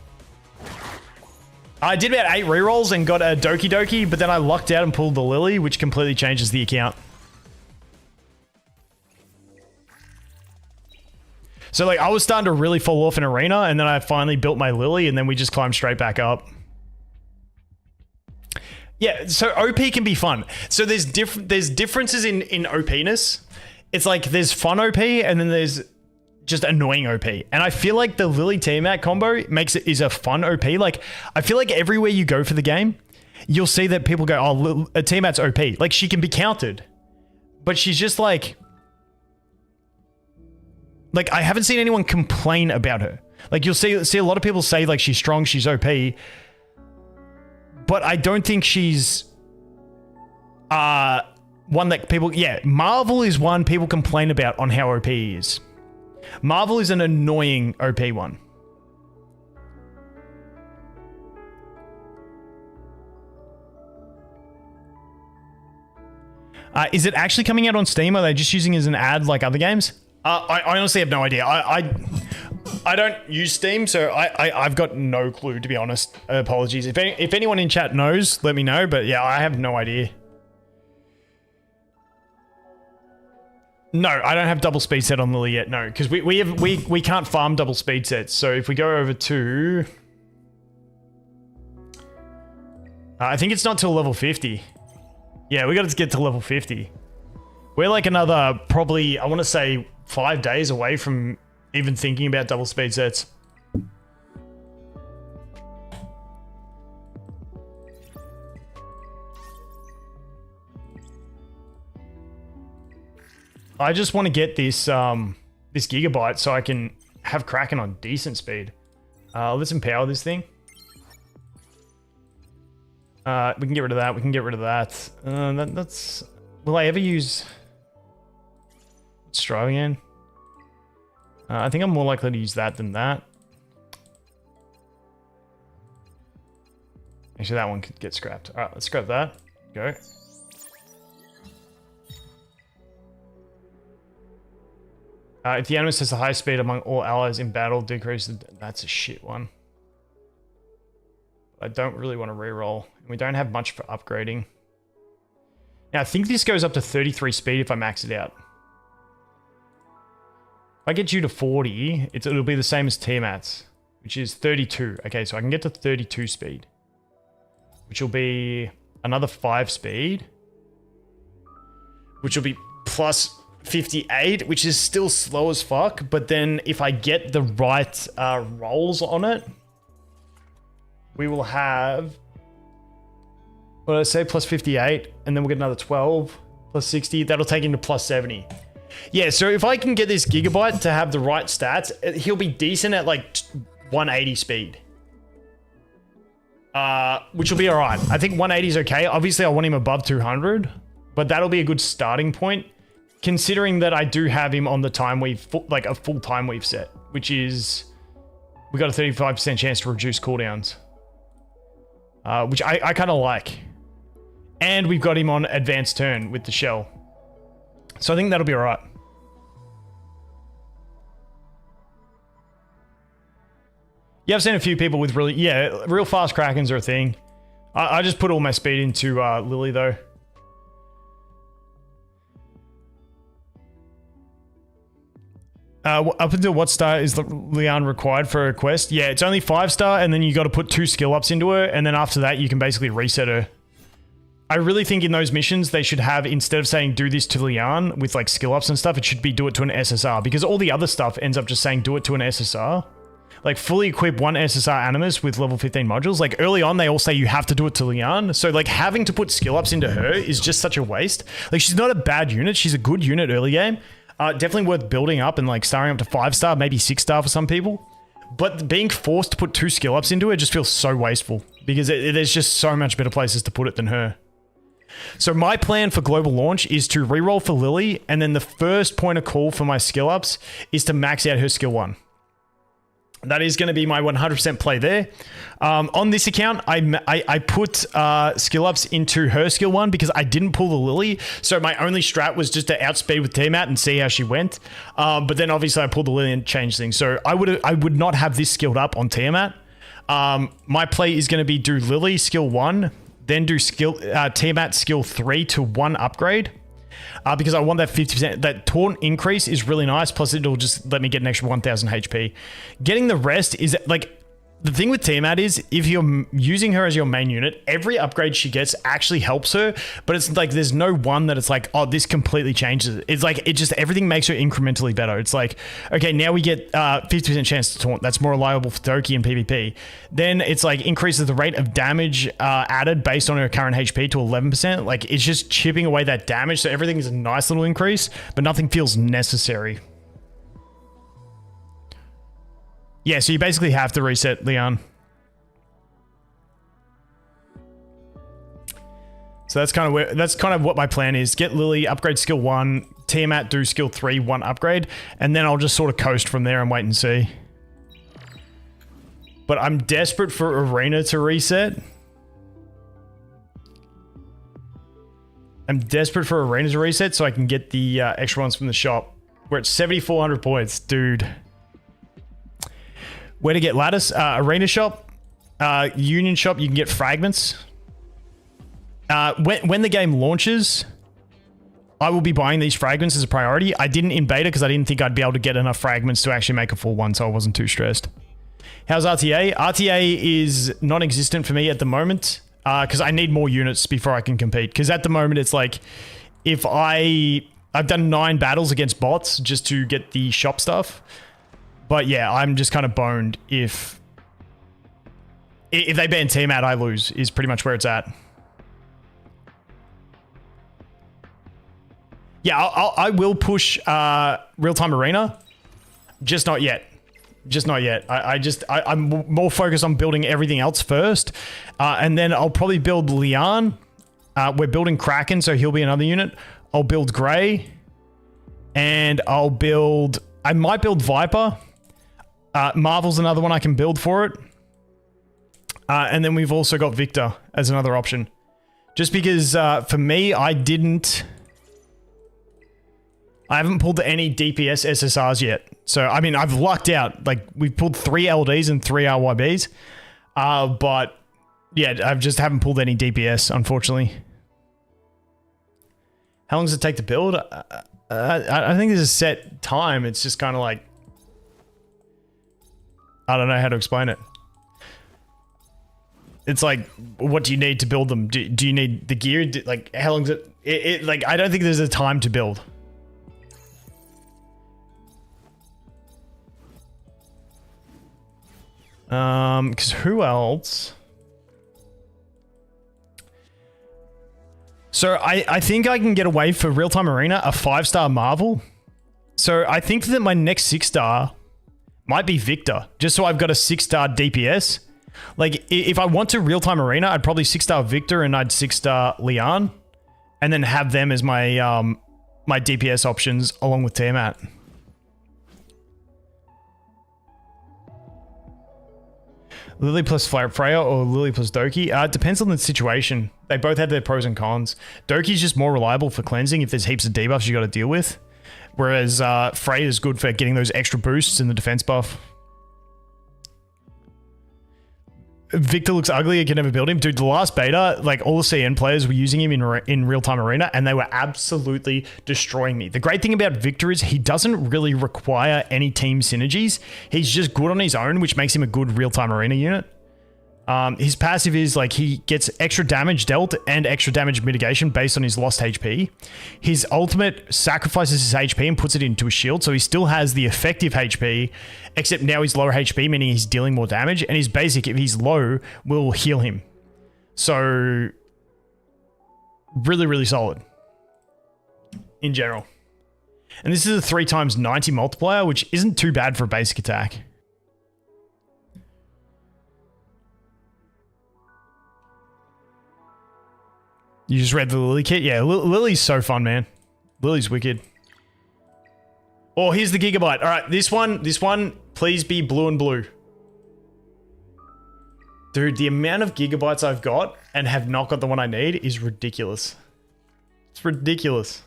[SPEAKER 1] I did about 8 rerolls and got a Doki, but then I lucked out and pulled the Lily, which completely changes the account. So like I was starting to really fall off in arena, and then I finally built my Lily, and then we just climbed straight back up. Yeah, so OP can be fun. So there's differences in OP-ness. It's like there's fun OP, and then there's just annoying OP. And I feel like the Lily Tiamat combo is a fun OP. Like I feel like everywhere you go for the game, you'll see that people go, "Oh, Tiamat's OP." Like she can be countered, but she's just like I haven't seen anyone complain about her. Like you'll see a lot of people say like she's strong, she's OP, but I don't think she's one that people, yeah, Marvel is one people complain about on how OP he is. Marvel is an annoying OP one. Is it actually coming out on Steam? Or are they just using it as an ad like other games? I honestly have no idea. I don't use Steam, so I've got no clue, to be honest. Apologies. If anyone in chat knows, let me know. But yeah, I have no idea. No, I don't have double speed set on Lily yet. No, because we can't farm double speed sets. So if we go over to, I think it's not till level 50. Yeah, we got to get to level 50. We're like another probably, I want to say 5 days away from even thinking about double speed sets. I just want to get this this gigabyte so I can have Kraken on decent speed. Let's empower this thing. We can get rid of that. We can get rid of that. That's. Will I ever use? Let's try again. I think I'm more likely to use that than that. Actually, that one could get scrapped. All right, let's scrap that. Go. If the animus has the highest speed among all allies in battle, decreases. That's a shit one. I don't really want to reroll. We don't have much for upgrading. Now, I think this goes up to 33 speed if I max it out. If I get you to 40, it'll be the same as Tiamat's, which is 32. Okay, so I can get to 32 speed, which will be another 5 speed, which will be plus 58, which is still slow as fuck. But then if I get the right rolls on it, we will have, what did I say, plus 58, and then we'll get another 12, plus 60. That'll take him to plus 70. Yeah, so if I can get this gigabyte to have the right stats, he'll be decent at like 180 speed. Which will be all right. I think 180 is okay. Obviously, I want him above 200, but that'll be a good starting point, considering that I do have him on the time weave, like a full time weave set, which is, we got a 35% chance to reduce cooldowns. Which I kind of like. And we've got him on advanced turn with the shell. So I think that'll be all right. Yeah, I've seen a few people with really, yeah, real fast Krakens are a thing. I just put all my speed into Lily though. Up until what star is Leon required for a quest? Yeah, it's only 5 star, and then you got to put 2 skill ups into her, and then after that you can basically reset her. I really think in those missions, they should have, instead of saying do this to Leon with like skill ups and stuff, it should be do it to an SSR, because all the other stuff ends up just saying do it to an SSR. Like fully equip one SSR Animus with level 15 modules. Like early on, they all say you have to do it to Leon. So like having to put skill ups into her is just such a waste. Like she's not a bad unit. She's a good unit early game. Definitely worth building up and like starting up to 5-star, maybe 6-star for some people. But being forced to put 2 skill ups into it just feels so wasteful, because there's just so much better places to put it than her. So my plan for global launch is to reroll for Lily, and then the first point of call for my skill ups is to max out her skill 1. That is going to be my 100% play there. On this account, I put skill ups into her skill 1 because I didn't pull the Lily. So my only strat was just to outspeed with Tiamat and see how she went. But then obviously I pulled the Lily and changed things. So I would not have this skilled up on Tiamat. My play is going to be do Lily skill 1, then do Tiamat skill 3 to 1 upgrade. Because I want that 50%. That taunt increase is really nice. Plus, it'll just let me get an extra 1,000 HP. Getting the rest is like... The thing with Tiamat is, if you're using her as your main unit, every upgrade she gets actually helps her, but it's like there's no one that it's like, oh, this completely changes it. It's like, it just, everything makes her incrementally better. It's like, okay, now we get 50% chance to taunt. That's more reliable for Doki and PvP. Then it's like increases the rate of damage added based on her current HP to 11%. Like it's just chipping away that damage, so everything is a nice little increase, but nothing feels necessary. Yeah, so you basically have to reset Leon. So that's kind of what my plan is. Get Lily, upgrade skill 1, Tiamat do skill 3, 1 upgrade, and then I'll just sort of coast from there and wait and see. But I'm desperate for Arena to reset. I'm desperate for Arena to reset so I can get the extra ones from the shop. We're at 7,400 points, dude. Where to get lattice? Arena shop, Union shop. You can get fragments. When the game launches, I will be buying these fragments as a priority. I didn't in beta because I didn't think I'd be able to get enough fragments to actually make a full one, so I wasn't too stressed. How's RTA? RTA is non-existent for me at the moment because I need more units before I can compete. Because at the moment, it's like if I've done 9 battles against bots just to get the shop stuff. But yeah, I'm just kind of boned if they ban Tiamat, I lose, is pretty much where it's at. Yeah, I will push real-time arena, just not yet. Just not yet. I'm more focused on building everything else first, and then I'll probably build Leon. We're building Kraken, so he'll be another unit. I'll build Grey, and I might build Viper. Marvel's another one I can build for it. And then we've also got Victor as another option. Just because for me, I haven't pulled any DPS SSRs yet. So, I mean, I've lucked out. Like, we've pulled 3 LDs and 3 RYBs. But, yeah, I just haven't pulled any DPS, unfortunately. How long does it take to build? I think there's a set time. It's just kind of like... I don't know how to explain it. It's like, what do you need to build them? Do you need the gear? Like, how long is it? Like, I don't think there's a time to build. Because who else? So I think I can get away for real-time arena a 5-star Marvel. So I think that my next 6-star might be Victor, just so I've got a 6-star DPS. Like, if I want to real-time arena, I'd probably 6-star Victor and I'd 6-star Leon, and then have them as my my DPS options along with Tiamat. Lily plus Freya or Lily plus Doki? It depends on the situation. They both have their pros and cons. Doki's just more reliable for cleansing if there's heaps of debuffs you got to deal with. Whereas Freya is good for getting those extra boosts in the defense buff. Victor looks ugly. I can never build him. Dude, the last beta, like all the CN players were using him in real-time arena and they were absolutely destroying me. The great thing about Victor is he doesn't really require any team synergies. He's just good on his own, which makes him a good real-time arena unit. His passive is like he gets extra damage dealt and extra damage mitigation based on his lost HP. His ultimate sacrifices his HP and puts it into a shield, so he still has the effective HP, except now he's lower HP, meaning he's dealing more damage, and his basic, if he's low, will heal him. So, really, really solid in general. And this is a 3 times 90 multiplier, which isn't too bad for a basic attack. You just read the Lily kit? Yeah, Lily's so fun, man. Lily's wicked. Oh, here's the Gigabyte. All right, this one, please be blue and blue. Dude, the amount of gigabytes I've got and have not got the one I need is ridiculous. It's ridiculous.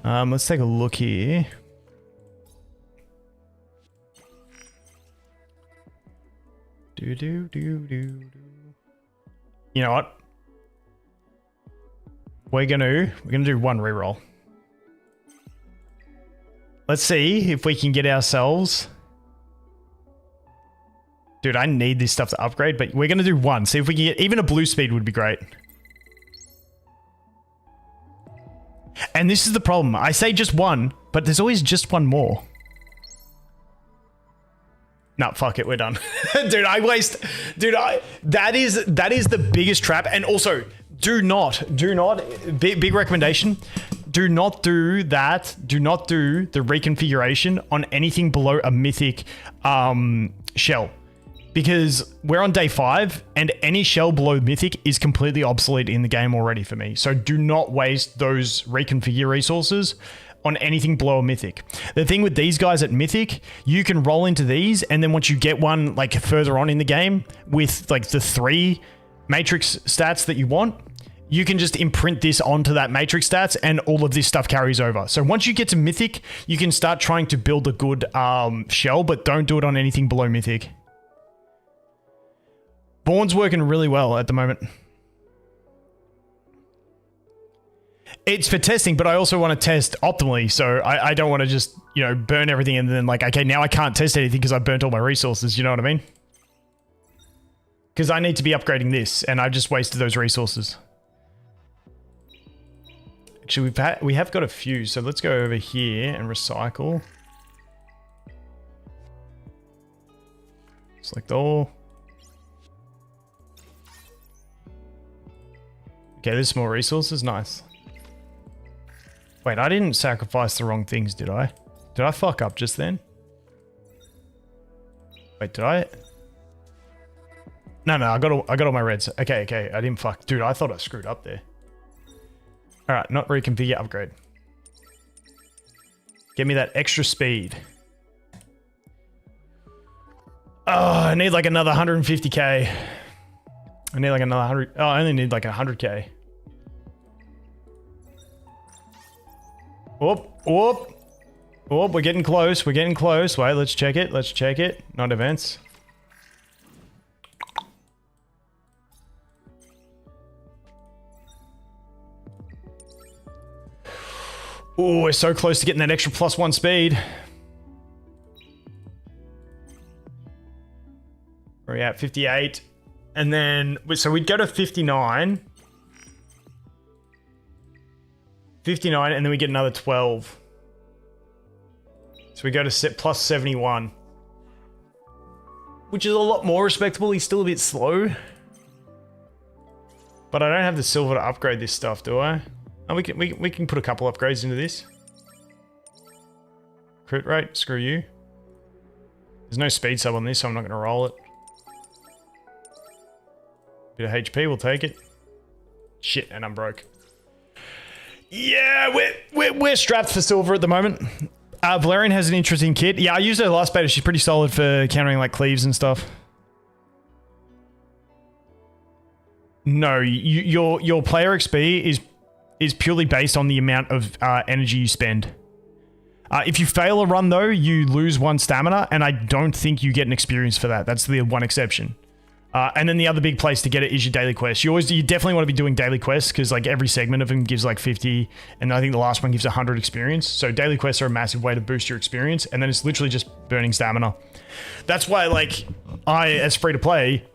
[SPEAKER 1] Let's take a look here. You know what? We're gonna do one reroll. Let's see if we can get ourselves. Dude, I need this stuff to upgrade, but we're gonna do one. See if we can get even a blue speed would be great. And this is the problem. I say just one, but there's always just one more. No, fuck it, we're done. Dude, that is the biggest trap. And also, do not, big recommendation, do not do that. Do not do the reconfiguration on anything below a mythic shell. Because we're on day 5 and any shell below mythic is completely obsolete in the game already for me. So do not waste those reconfigure resources on anything below a mythic. The thing with these guys at mythic, you can roll into these, and then once you get one like further on in the game with like the 3 matrix stats that you want, you can just imprint this onto that matrix stats and all of this stuff carries over. So once you get to mythic, you can start trying to build a good shell, but don't do it on anything below mythic. Born's working really well at the moment. It's for testing, but I also want to test optimally. So I don't want to just, you know, burn everything and then like, okay, now I can't test anything because I burnt all my resources. You know what I mean? Because I need to be upgrading this and I've just wasted those resources. Actually, we have got a few. So let's go over here and recycle. Select all. Okay, there's more resources. Nice. Wait, I didn't sacrifice the wrong things, did I? Did I fuck up just then? Wait, did I? No, I got all my reds. Okay, I didn't fuck. Dude, I thought I screwed up there. All right, not reconfigure, upgrade. Give me that extra speed. Oh, I need like another 150k. I need like another 100. Oh, I only need like 100k. Whoop. We're getting close. We're getting close. Wait, let's check it. Let's check it. Not events. Oh, we're so close to getting that extra +1 speed. Where are we at? 58. And then, so we'd go to 59. 59, and then we get another 12. So we go to +71. Which is a lot more respectable. He's still a bit slow. But I don't have the silver to upgrade this stuff, do I? Oh, we can put a couple upgrades into this. Crit rate, screw you. There's no speed sub on this, so I'm not going to roll it. Bit of HP, we'll take it. Shit, and I'm broke. Yeah, we're strapped for silver at the moment. Valerian has an interesting kit. Yeah, I used her last beta. She's pretty solid for countering like cleaves and stuff. No, your player XP is purely based on the amount of energy you spend. If you fail a run though, you lose 1 stamina, and I don't think you get an experience for that. That's the one exception. And then the other big place to get it is your daily quests. You definitely want to be doing daily quests because like every segment of them gives like 50, and I think the last one gives 100 experience. So daily quests are a massive way to boost your experience, and then it's literally just burning stamina. That's why like as free to play,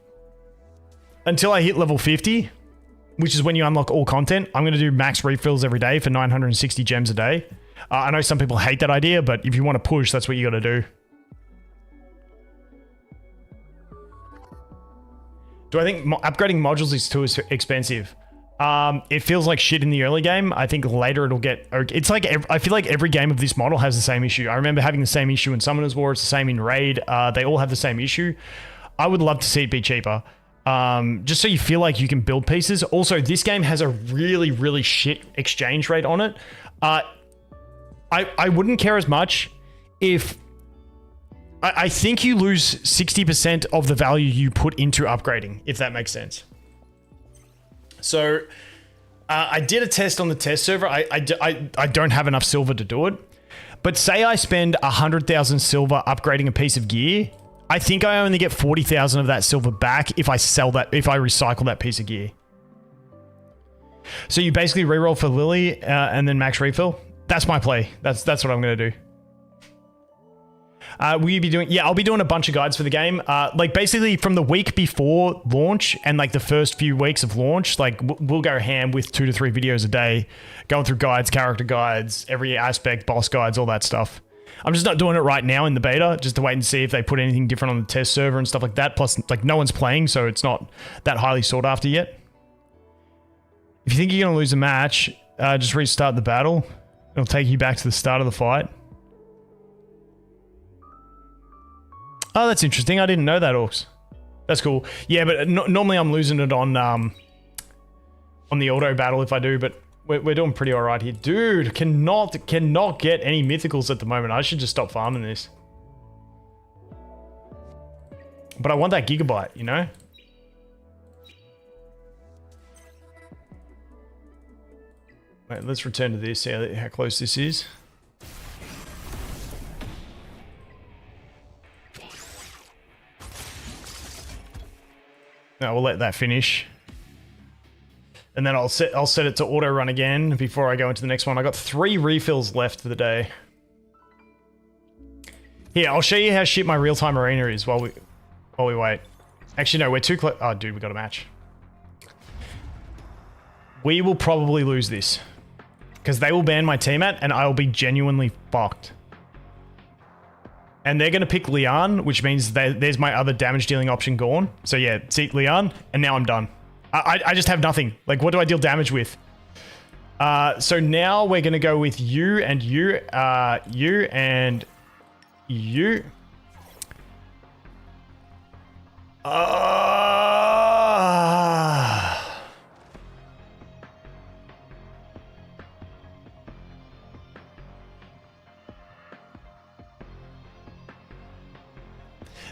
[SPEAKER 1] until I hit level 50, which is when you unlock all content, I'm going to do max refills every day for 960 gems a day. I know some people hate that idea, but if you want to push, that's what you got to do. Do I think upgrading modules is too expensive? It feels like shit in the early game. I think later it'll get... It's like... I feel like every game of this model has the same issue. I remember having the same issue in Summoner's War. It's the same in Raid. They all have the same issue. I would love to see it be cheaper. Just so you feel like you can build pieces. Also, this game has a really, really shit exchange rate on it. I wouldn't care as much if... I think you lose 60% of the value you put into upgrading, if that makes sense. So, I did a test on the test server. I don't have enough silver to do it. But say I spend 100,000 silver upgrading a piece of gear, I think I only get 40,000 of that silver back if I recycle that piece of gear. So you basically reroll for Lily and then max refill. That's my play. That's what I'm going to do. Will you be doing... Yeah, I'll be doing a bunch of guides for the game. Like basically from the week before launch and like the first few weeks of launch, like we'll go ham with 2 to 3 videos a day, going through guides, character guides, every aspect, boss guides, all that stuff. I'm just not doing it right now in the beta, just to wait and see if they put anything different on the test server and stuff like that. Plus, like no one's playing, so it's not that highly sought after yet. If you think you're going to lose a match, just restart the battle. It'll take you back to the start of the fight. Oh, that's interesting. I didn't know that, Orcs. That's cool. Yeah, but normally I'm losing it on the auto battle if I do, but we're doing pretty all right here. Dude, cannot get any mythicals at the moment. I should just stop farming this. But I want that gigabyte, you know? Wait, let's return to this, see how close this is. No, we'll let that finish. And then I'll set it to auto run again before I go into the next one. I got 3 refills left for the day. Here, I'll show you how shit my real-time arena is while we wait. Actually, no, we're too close. Oh, dude, we got a match. We will probably lose this. Because they will ban my Tiamat and I will be genuinely fucked. And they're going to pick Lian, which means there's my other damage dealing option gone. So yeah, see Lian, and now I'm done. I just have nothing. Like, what do I deal damage with? So now we're going to go with you and you, you and you.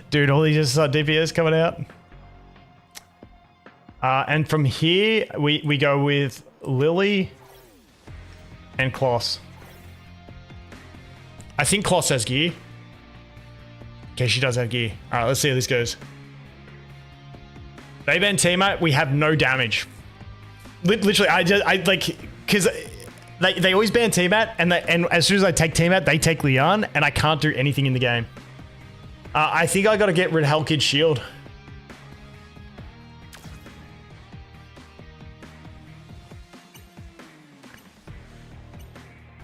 [SPEAKER 1] Dude, all these DPS coming out. And from here, we go with Lily and Kloss. I think Kloss has gear. Okay, she does have gear. All right, let's see how this goes. They ban Tiamat, we have no damage. Literally, I like, because they always ban Tiamat, and as soon as I take Tiamat, they take Lian, and I can't do anything in the game. I think I got to get rid of Hellkid's shield.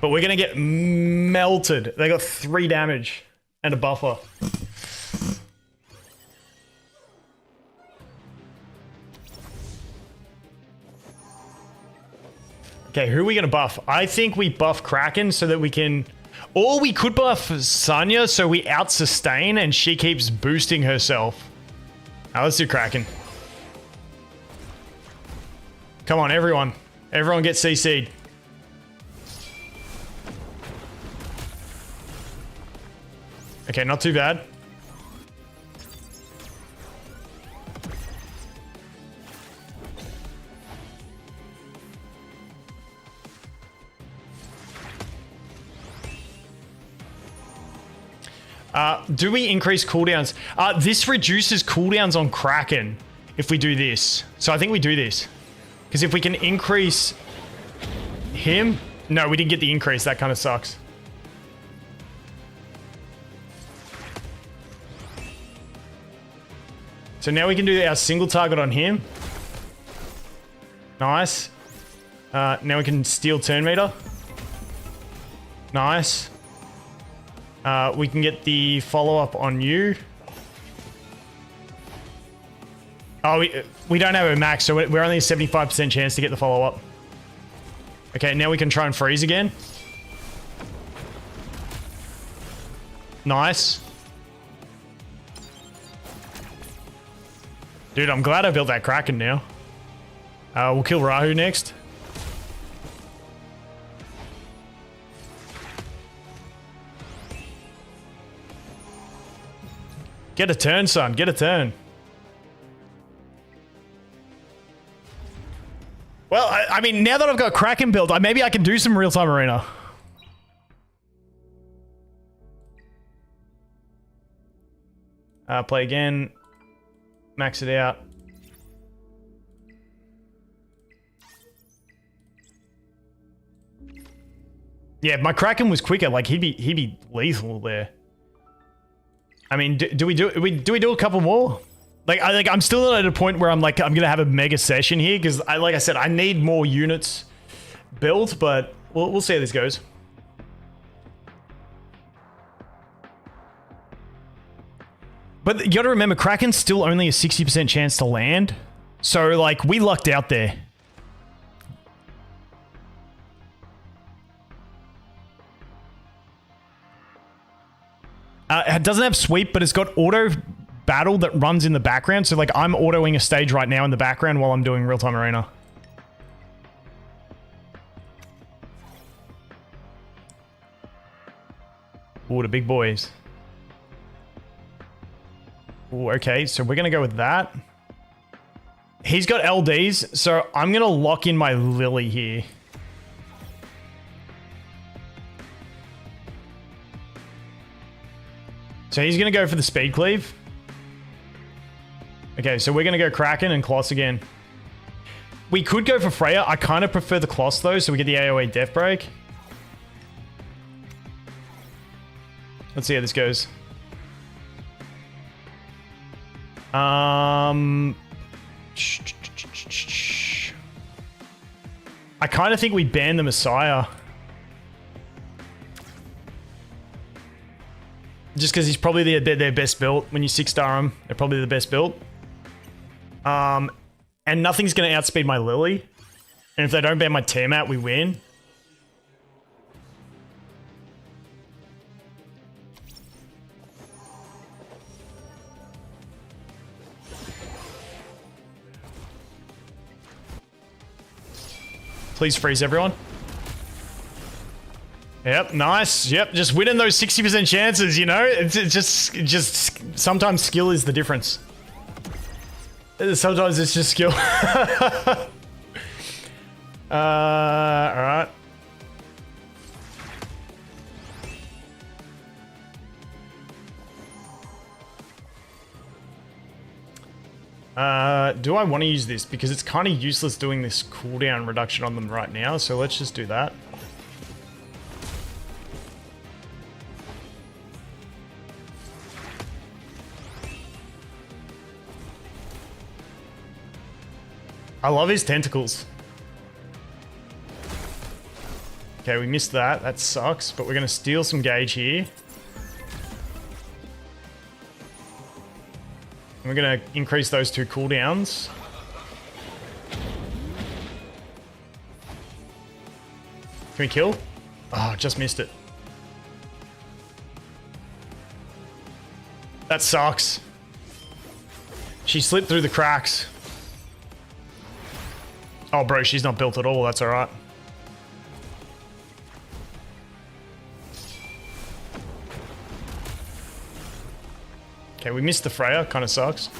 [SPEAKER 1] But we're going to get melted. They got 3 damage and a buffer. Okay, who are we going to buff? I think we buff Kraken so that we can... Or we could buff Sanya so we out-sustain and she keeps boosting herself. Now let's do Kraken. Come on, everyone. Everyone get CC'd. Okay, not too bad. Do we increase cooldowns? This reduces cooldowns on Kraken. if we do this. So I think we do this. Because if we can increase him... No, we didn't get the increase. That kind of sucks. So now we can do our single target on him. Nice. Now we can steal turn meter. Nice. We can get the follow-up on you. Oh, we don't have a max, so we're only a 75% chance to get the follow-up. Okay, now we can try and freeze again. Nice. Dude, I'm glad I built that Kraken now. We'll kill Rahu next. Get a turn, son. Get a turn. Well, I mean, now that I've got Kraken built, maybe I can do some real-time arena. Play again. Max it out. Yeah, my Kraken was quicker. Like he'd be lethal there. I mean, do we do a couple more? I'm still not at a point where I'm gonna have a mega session here because like I said, I need more units built, but we'll see how this goes. But you gotta remember, Kraken's still only a 60% chance to land. So, like, we lucked out there. It doesn't have sweep, but it's got auto battle that runs in the background. So, like, I'm autoing a stage right now in the background while I'm doing real-time arena. Ooh, the big boys. Ooh, okay, so we're going to go with that. He's got LDs, so I'm going to lock in my Lily here. So he's going to go for the speed cleave. Okay, so we're going to go Kraken and Kloss again. We could go for Freya. I kind of prefer the Kloss, though, so we get the AoE Death Break. Let's see how this goes. I kind of think we ban the Messiah. Just because he's probably their best built. When you 6-star him, they're probably the best built. And nothing's going to outspeed my Lily. And if they don't ban my Tiamat, we win. Please freeze everyone. Yep, nice. Yep, just winning those 60% chances, you know? It's just sometimes skill is the difference. Sometimes it's just skill. Alright. Do I want to use this? Because it's kind of useless doing this cooldown reduction on them right now, so let's just do that. I love his tentacles. Okay, we missed that. That sucks, but we're going to steal some gauge here. And we're going to increase those 2 cooldowns. Can we kill? Oh, just missed it. That sucks. She slipped through the cracks. Oh, bro, she's not built at all. That's alright. Okay, we missed the Freya. Kind of sucks.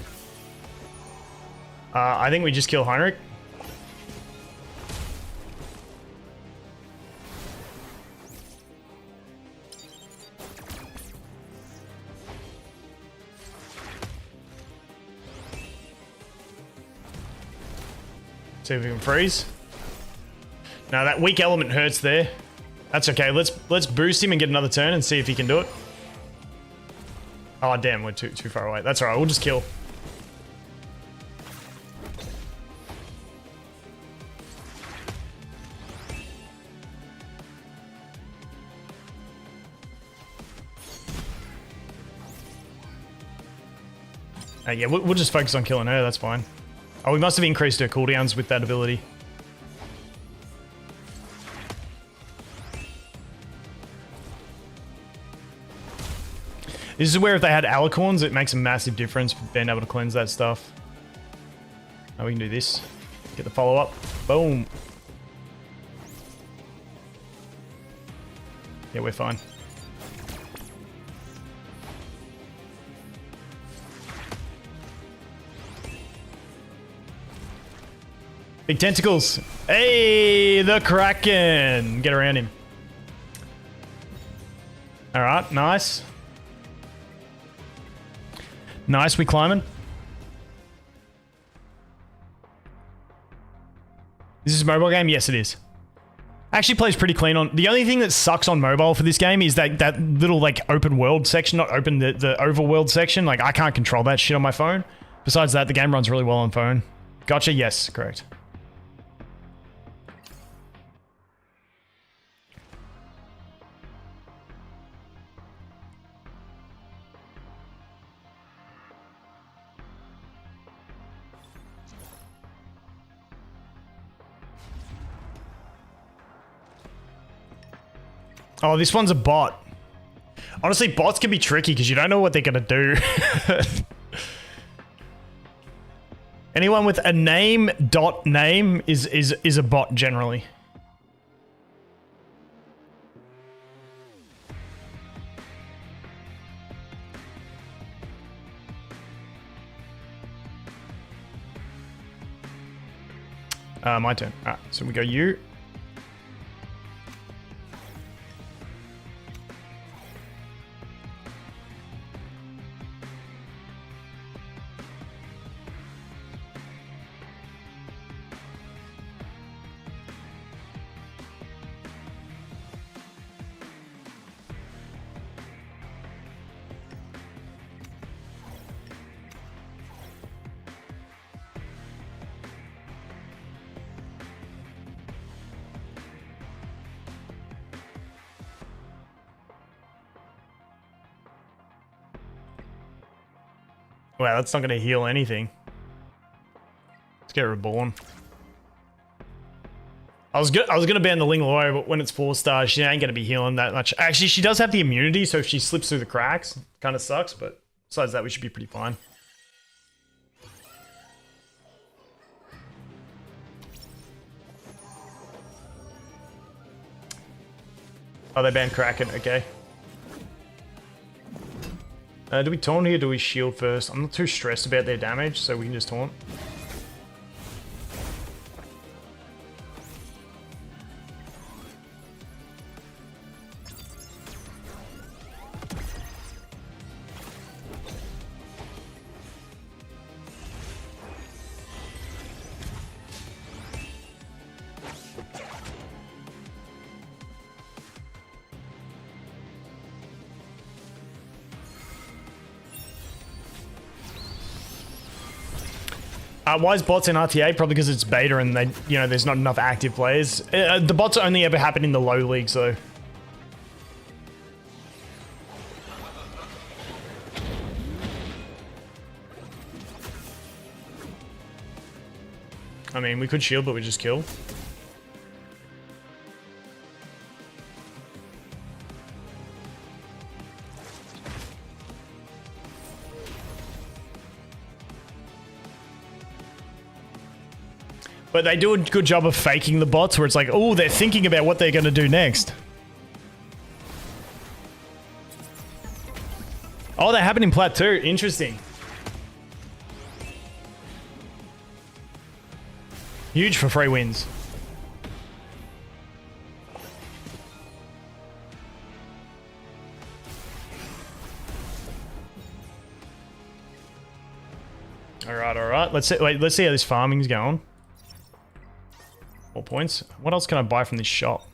[SPEAKER 1] I think we just kill Heinrich. See if we can freeze. Now that weak element hurts there. That's okay. Let's boost him and get another turn and see if he can do it. Oh damn, we're too far away. That's alright, we'll just kill. Yeah, we'll just focus on killing her, that's fine. Oh, we must have increased her cooldowns with that ability. This is where if they had alicorns, it makes a massive difference for being able to cleanse that stuff. Now we can do this. Get the follow-up. Boom. Yeah, we're fine. Big tentacles. Hey, the Kraken. Get around him. All right, nice. Nice, we climbing. This is a mobile game? Yes, it is. Actually plays pretty clean on... The only thing that sucks on mobile for this game is that little, like, open world section. Not open, the overworld section. Like, I can't control that shit on my phone. Besides that, the game runs really well on phone. Gotcha, yes, correct. Oh, this one's a bot. Honestly, bots can be tricky because you don't know what they're going to do. Anyone with a name is a bot generally. My turn. Alright, so we go you. Wow, that's not going to heal anything. Let's get reborn. I was gonna ban the Ling Loy, but when it's 4 stars, she ain't gonna be healing that much. Actually, she does have the immunity, so if she slips through the cracks, kind of sucks. But besides that, we should be pretty fine. Oh, they banned Kraken. Okay. Do we taunt here or do we shield first? I'm not too stressed about their damage, so we can just taunt. Why is bots in RTA? Probably because it's beta and they, there's not enough active players. The bots only ever happen in the low leagues, though. I mean, we could shield, but we just kill. But they do a good job of faking the bots where it's like, oh, they're thinking about what they're going to do next. Oh, they happen in Plat 2. Interesting. Huge for free wins. All right. Let's see how this farming's going. points. What else can I buy from this shop?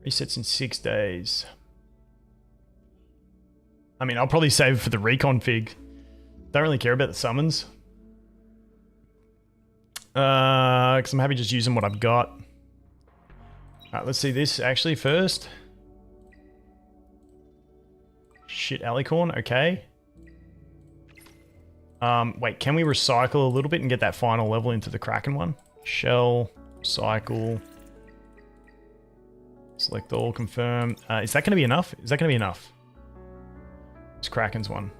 [SPEAKER 1] Resets in 6 days. I mean, I'll probably save for the reconfig. Don't really care about the summons. Because I'm happy just using what I've got. Alright, let's see this actually first. Shit, alicorn, okay. Wait, can we recycle a little bit and get that final level into the Kraken one? Shell, recycle. Select all, confirm. Is that going to be enough? Is that going to be enough? It's Kraken's one.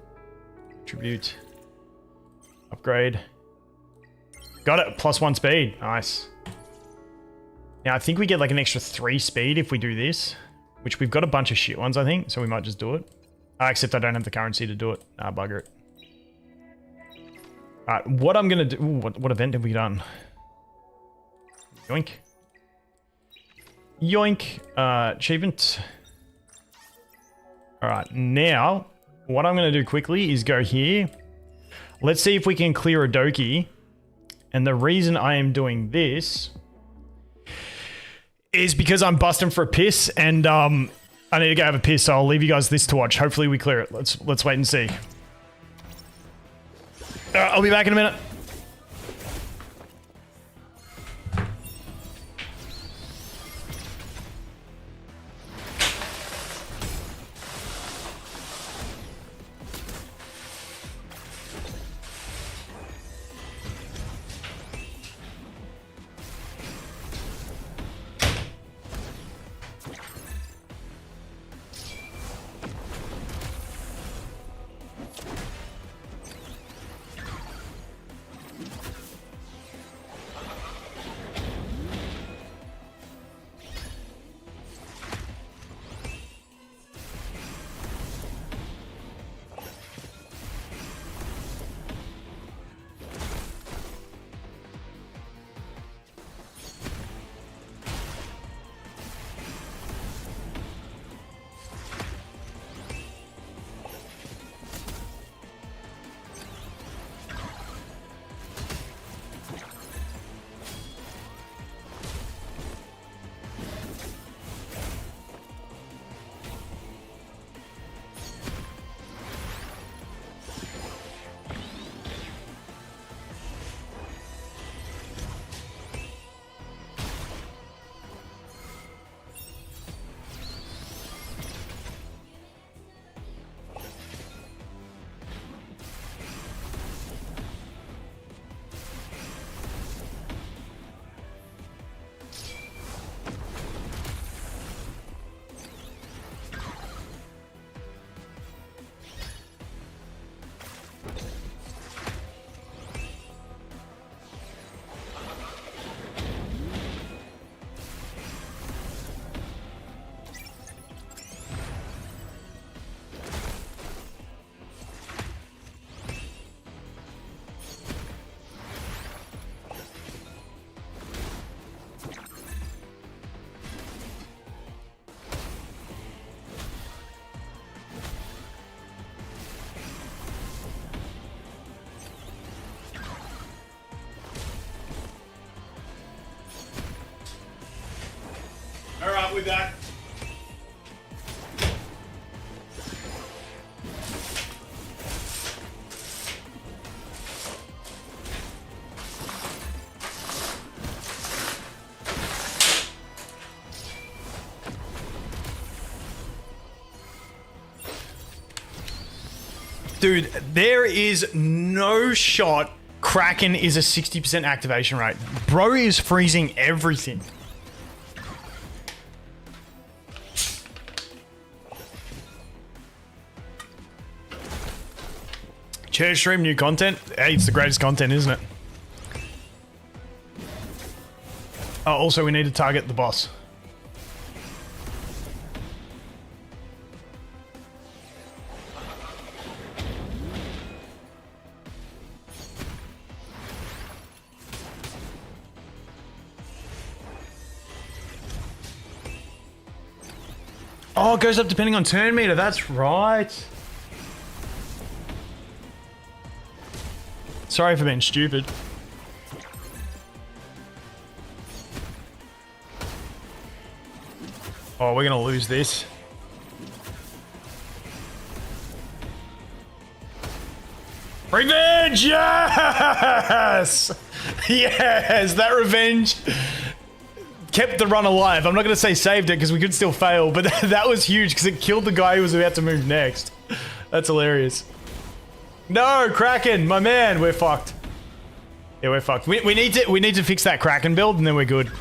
[SPEAKER 1] Attribute. Upgrade. Got it. +1 speed. Nice. Now, I think we get like an extra 3 speed if we do this. Which we've got a bunch of shit ones, I think. So we might just do it. Except I don't have the currency to do it. Bugger it. Alright, what I'm going to do... Ooh, what event have we done? Yoink. Yoink. Achievement. Alright, now... What I'm going to do quickly is go here. Let's see if we can clear a Doki. And the reason I am doing this is because I'm busting for a piss and I need to go have a piss, so I'll leave you guys this to watch. Hopefully we clear it. Let's wait and see. I'll be back in a minute. Alright, we're back. Dude, there is no shot Kraken is a 60% activation rate. Bro is freezing everything. Chair stream, new content. Hey, it's the greatest content, isn't it? Oh, also we need to target the boss. Oh, it goes up depending on turn meter. That's right. Sorry for being stupid. Oh, we're gonna lose this. Revenge! Yes! Yes! That revenge kept the run alive. I'm not gonna say saved it because we could still fail, but that was huge because it killed the guy who was about to move next. That's hilarious. No, Kraken, my man, we're fucked. Yeah, we're fucked. We need to fix that Kraken build and then we're good.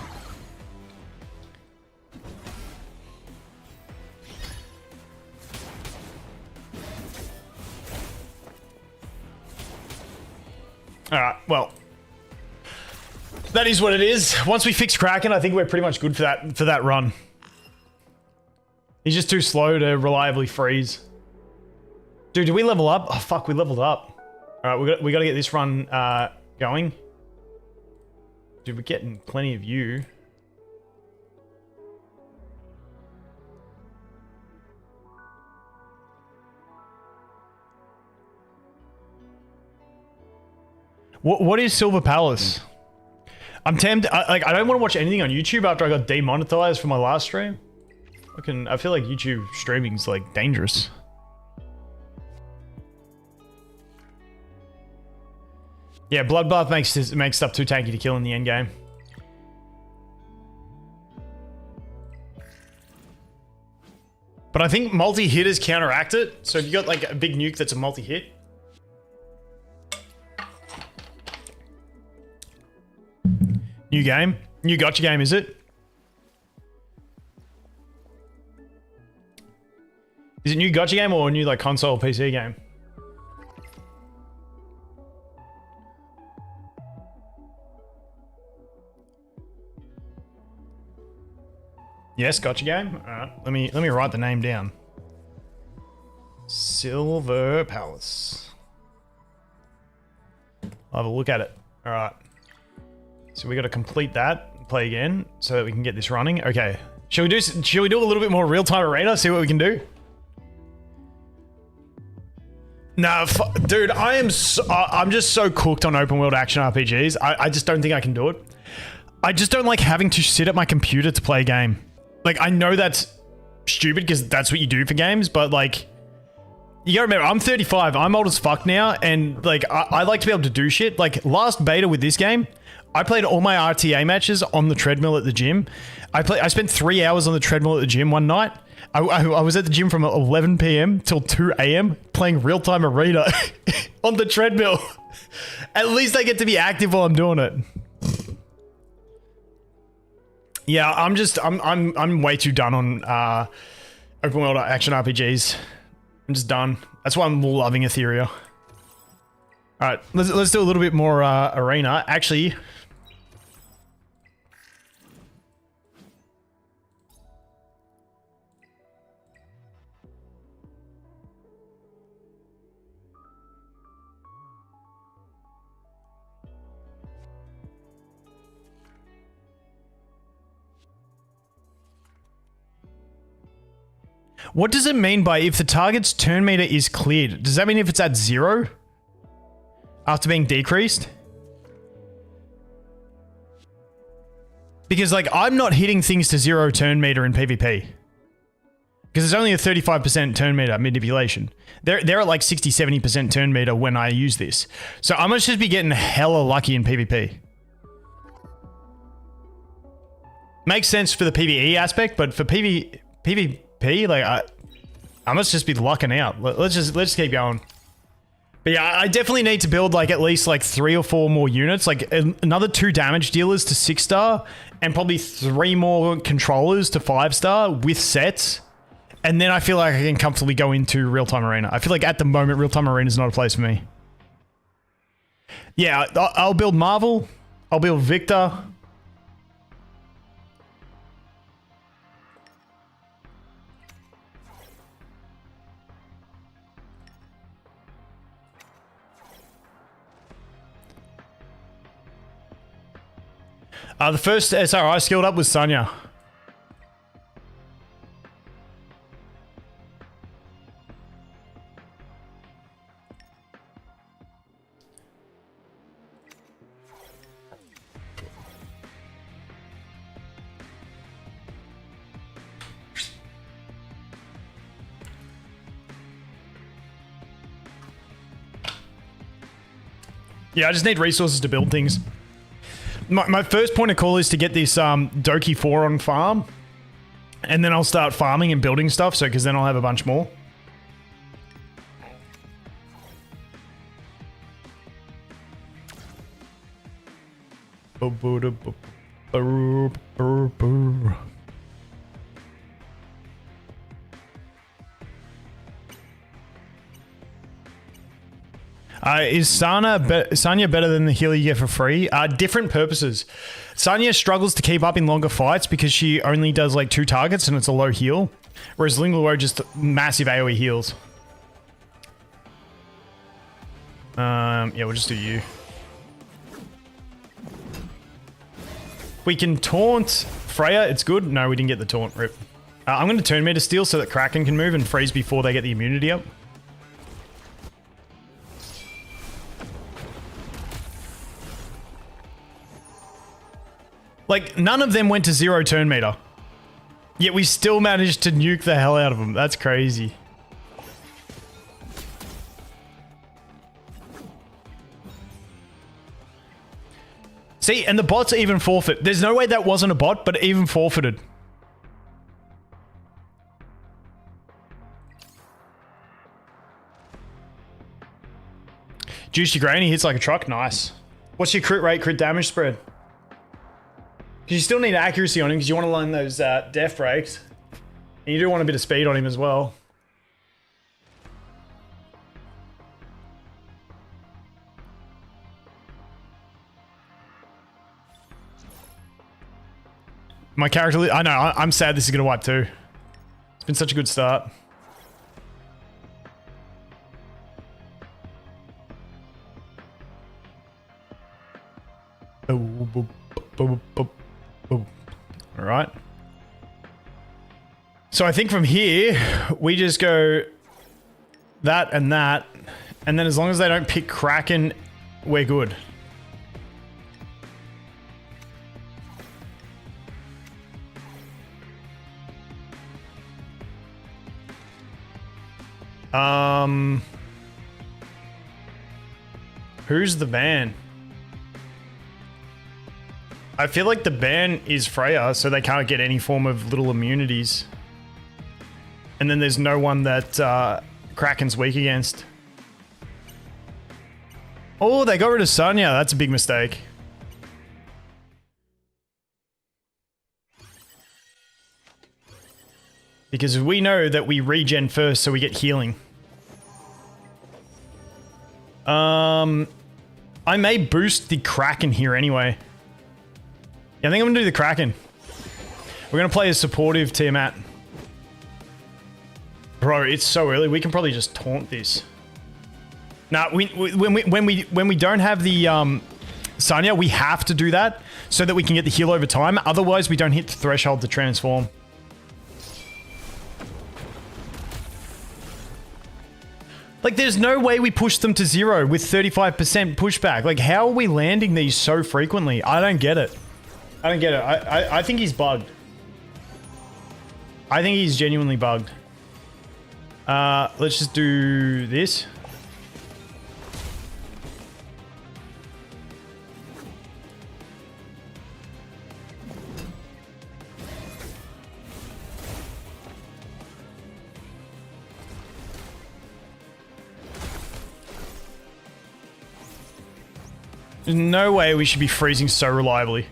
[SPEAKER 1] Alright, well. That is what it is. Once we fix Kraken, I think we're pretty much good for that run. He's just too slow to reliably freeze. Dude, did we level up? Oh fuck, we leveled up. Alright, we gotta get this run going. Dude, we're getting plenty of you. What is Silver Palace? I'm tempted. I don't want to watch anything on YouTube after I got demonetized for my last stream. I feel like YouTube streaming's like dangerous. Yeah, Bloodbath makes stuff too tanky to kill in the end game. But I think multi-hitters counteract it. So if you got like a big nuke that's a multi-hit. New game? New gotcha game, is it? Is it new gotcha game or a new like console PC game? Yes, gotcha game. Alright, let me write the name down. Silver Palace. I'll have a look at it. Alright. So we got to complete that, play again, so that we can get this running. Okay. Shall we do a little bit more real-time arena, see what we can do? Nah, dude, I'm just so cooked on open world action RPGs. I just don't think I can do it. I just don't like having to sit at my computer to play a game. Like, I know that's stupid because that's what you do for games, but like, you gotta remember, I'm 35, I'm old as fuck now, and like, I like to be able to do shit. Like, last beta with this game, I played all my RTA matches on the treadmill at the gym. I spent 3 hours on the treadmill at the gym one night. I was at the gym from 11 PM till 2 AM playing real-time arena on the treadmill. At least I get to be active while I'm doing it. Yeah, I'm way too done on open world action RPGs. I'm just done. That's why I'm loving Etheria. All right, let's do a little bit more arena. Actually, what does it mean by if the target's turn meter is cleared? Does that mean if it's at 0 after being decreased? Because like, I'm not hitting things to 0 turn meter in PvP. Because it's only a 35% turn meter manipulation. They're at like 60-70% turn meter when I use this. So I must just be getting hella lucky in PvP. Makes sense for the PvE aspect, but for PvP, like I must just be lucking out. Let's just keep going. But yeah, I definitely need to build like at least like 3 or 4 more units, like another 2 damage dealers to 6-star, and probably 3 more controllers to 5-star with sets. And then I feel like I can comfortably go into real-time arena. I feel like at the moment, real-time arena is not a place for me. Yeah, I'll build Marvel. I'll build Victor. The first SR I skilled up was Sonya. Yeah, I just need resources to build things. My first point of call is to get this Doki 4 on farm. And then I'll start farming and building stuff, so because then I'll have a bunch more. Is Sanya better than the healer you get for free? Different purposes. Sanya struggles to keep up in longer fights because she only does like 2 targets and it's a low heal. Whereas Lingluo just massive AoE heals. Yeah, we'll just do you. We can taunt Freya, it's good. No, we didn't get the taunt, rip. I'm going to turn meter steal so that Kraken can move and freeze before they get the immunity up. Like, none of them went to 0 turn meter. Yet we still managed to nuke the hell out of them. That's crazy. See, and the bots even forfeit. There's no way that wasn't a bot, but it even forfeited. Juicy Granny hits like a truck. Nice. What's your crit rate, crit damage spread? Because you still need accuracy on him because you want to learn those death breaks. And you do want a bit of speed on him as well. My character... I know, I'm sad this is going to wipe too. It's been such a good start. Alright. So I think from here, we just go that, and then as long as they don't pick Kraken, we're good. Who's the ban? I feel like the ban is Freya, so they can't get any form of little immunities. And then there's no one that Kraken's weak against. Oh, they got rid of Sanya. That's a big mistake. Because we know that we regen first, so we get healing. I may boost the Kraken here anyway. Yeah, I think I'm gonna do the Kraken. We're gonna play a supportive Tiamat. Bro, it's so early. We can probably just taunt this. Now, when we don't have the Sanya, we have to do that so that we can get the heal over time. Otherwise, we don't hit the threshold to transform. Like, there's no way we push them to 0 with 35% pushback. Like, how are we landing these so frequently? I don't get it. I don't get it. I think he's bugged. I think he's genuinely bugged. Let's just do this. There's no way we should be freezing so reliably.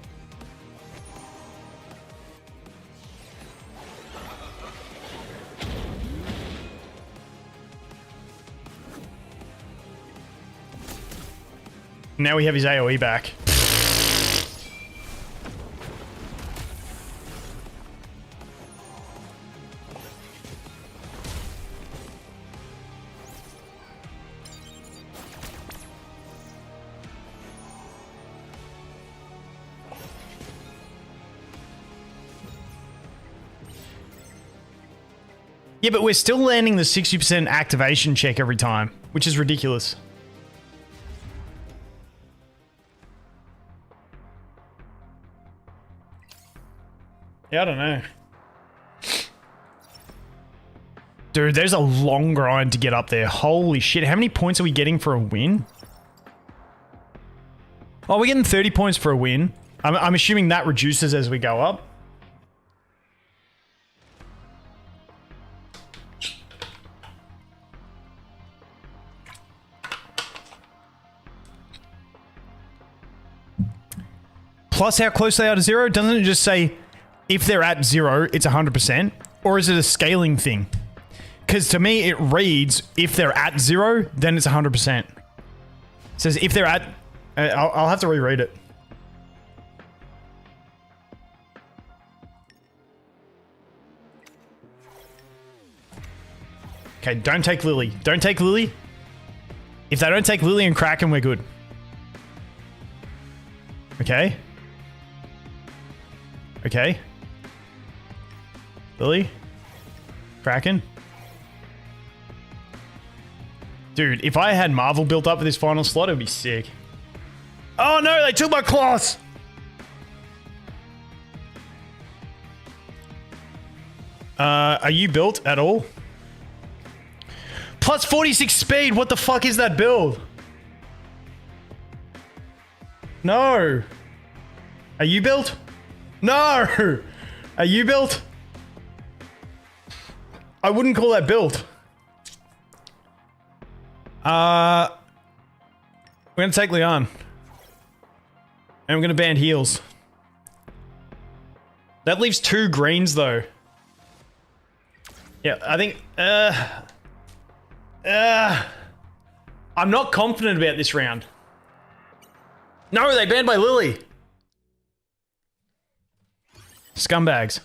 [SPEAKER 1] Now we have his AoE back. Yeah, but we're still landing the 60% activation check every time, which is ridiculous. Yeah, I don't know. Dude, there's a long grind to get up there. Holy shit, how many points are we getting for a win? Oh, we're getting 30 points for a win. I'm assuming that reduces as we go up. Plus how close they are to 0? Doesn't it just say if they're at 0, it's 100%? Or is it a scaling thing? Because to me, it reads if they're at 0, then it's 100%. It says if they're at... I'll have to reread it. Okay, don't take Lily. Don't take Lily. If they don't take Lily and Kraken, we're good. Okay. Okay. Lily. Kraken. Dude, if I had Marvel built up for this final slot, it would be sick. Oh no, they took my claws! Are you built at all? Plus 46 speed, what the fuck is that build? No. Are you built? No! Are you built? I wouldn't call that built. We're gonna take Leon. And we're gonna ban heals. That leaves 2 greens though. Yeah, I think, I'm not confident about this round. No, they banned by Lily. Scumbags.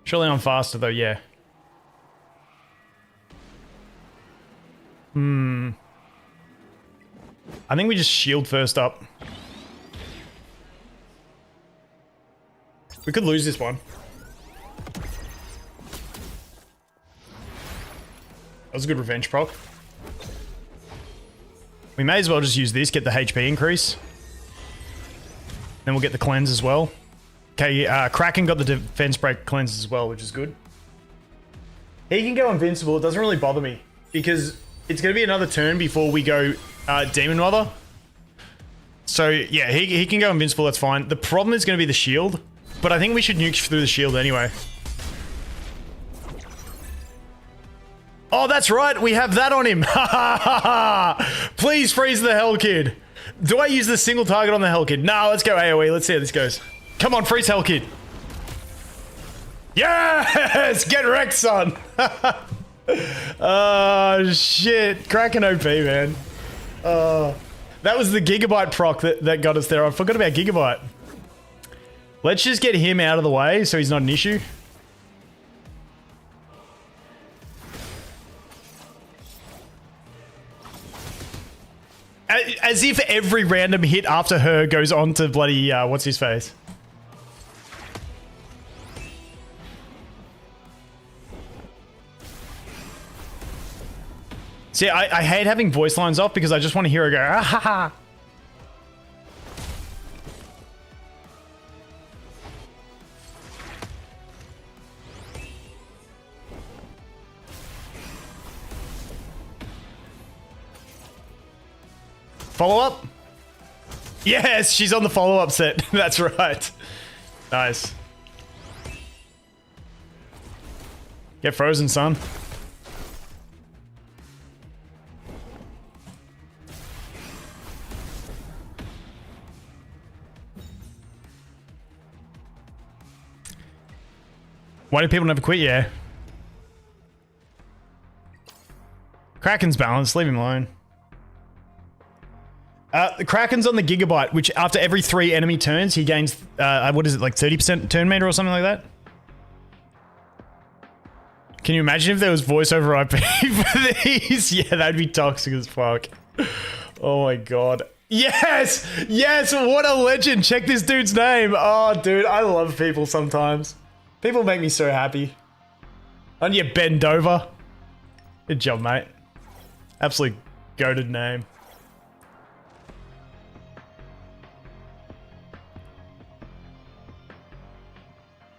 [SPEAKER 1] Surely I'm faster though, yeah. I think we just shield first up. We could lose this one. That was a good revenge proc. We may as well just use this, get the HP increase. Then we'll get the cleanse as well. Okay, Kraken got the defense break cleanse as well, which is good. He can go invincible, it doesn't really bother me. Because it's going to be another turn before we go Demon Mother. So yeah, he can go invincible, that's fine. The problem is going to be the shield. But I think we should nuke through the shield anyway. Oh, that's right. We have that on him. Please freeze the Hell Kid. Do I use the single target on the Hell Kid? No, let's go AoE. Let's see how this goes. Come on, freeze Hell Kid. Yes! Get wrecked, son. Oh, shit. Kraken OP, man. That was the Gigabyte proc that got us there. I forgot about Gigabyte. Let's just get him out of the way so he's not an issue. As if every random hit after her goes on to bloody, what's his face? See, I hate having voice lines off because I just want to hear her go, ah ha ha. Follow up? Yes, she's on the follow up set. That's right. Nice. Get frozen, son. Why do people never quit? Yeah. Kraken's balanced. Leave him alone. The Kraken's on the Gigabyte, which after every 3 enemy turns, he gains, what is it, like 30% turn meter or something like that? Can you imagine if there was voice over IP for these? Yeah, that'd be toxic as fuck. Oh my god. Yes! Yes! What a legend! Check this dude's name! Oh, dude, I love people sometimes. People make me so happy. Aren't you bend over? Good job, mate. Absolute goated name.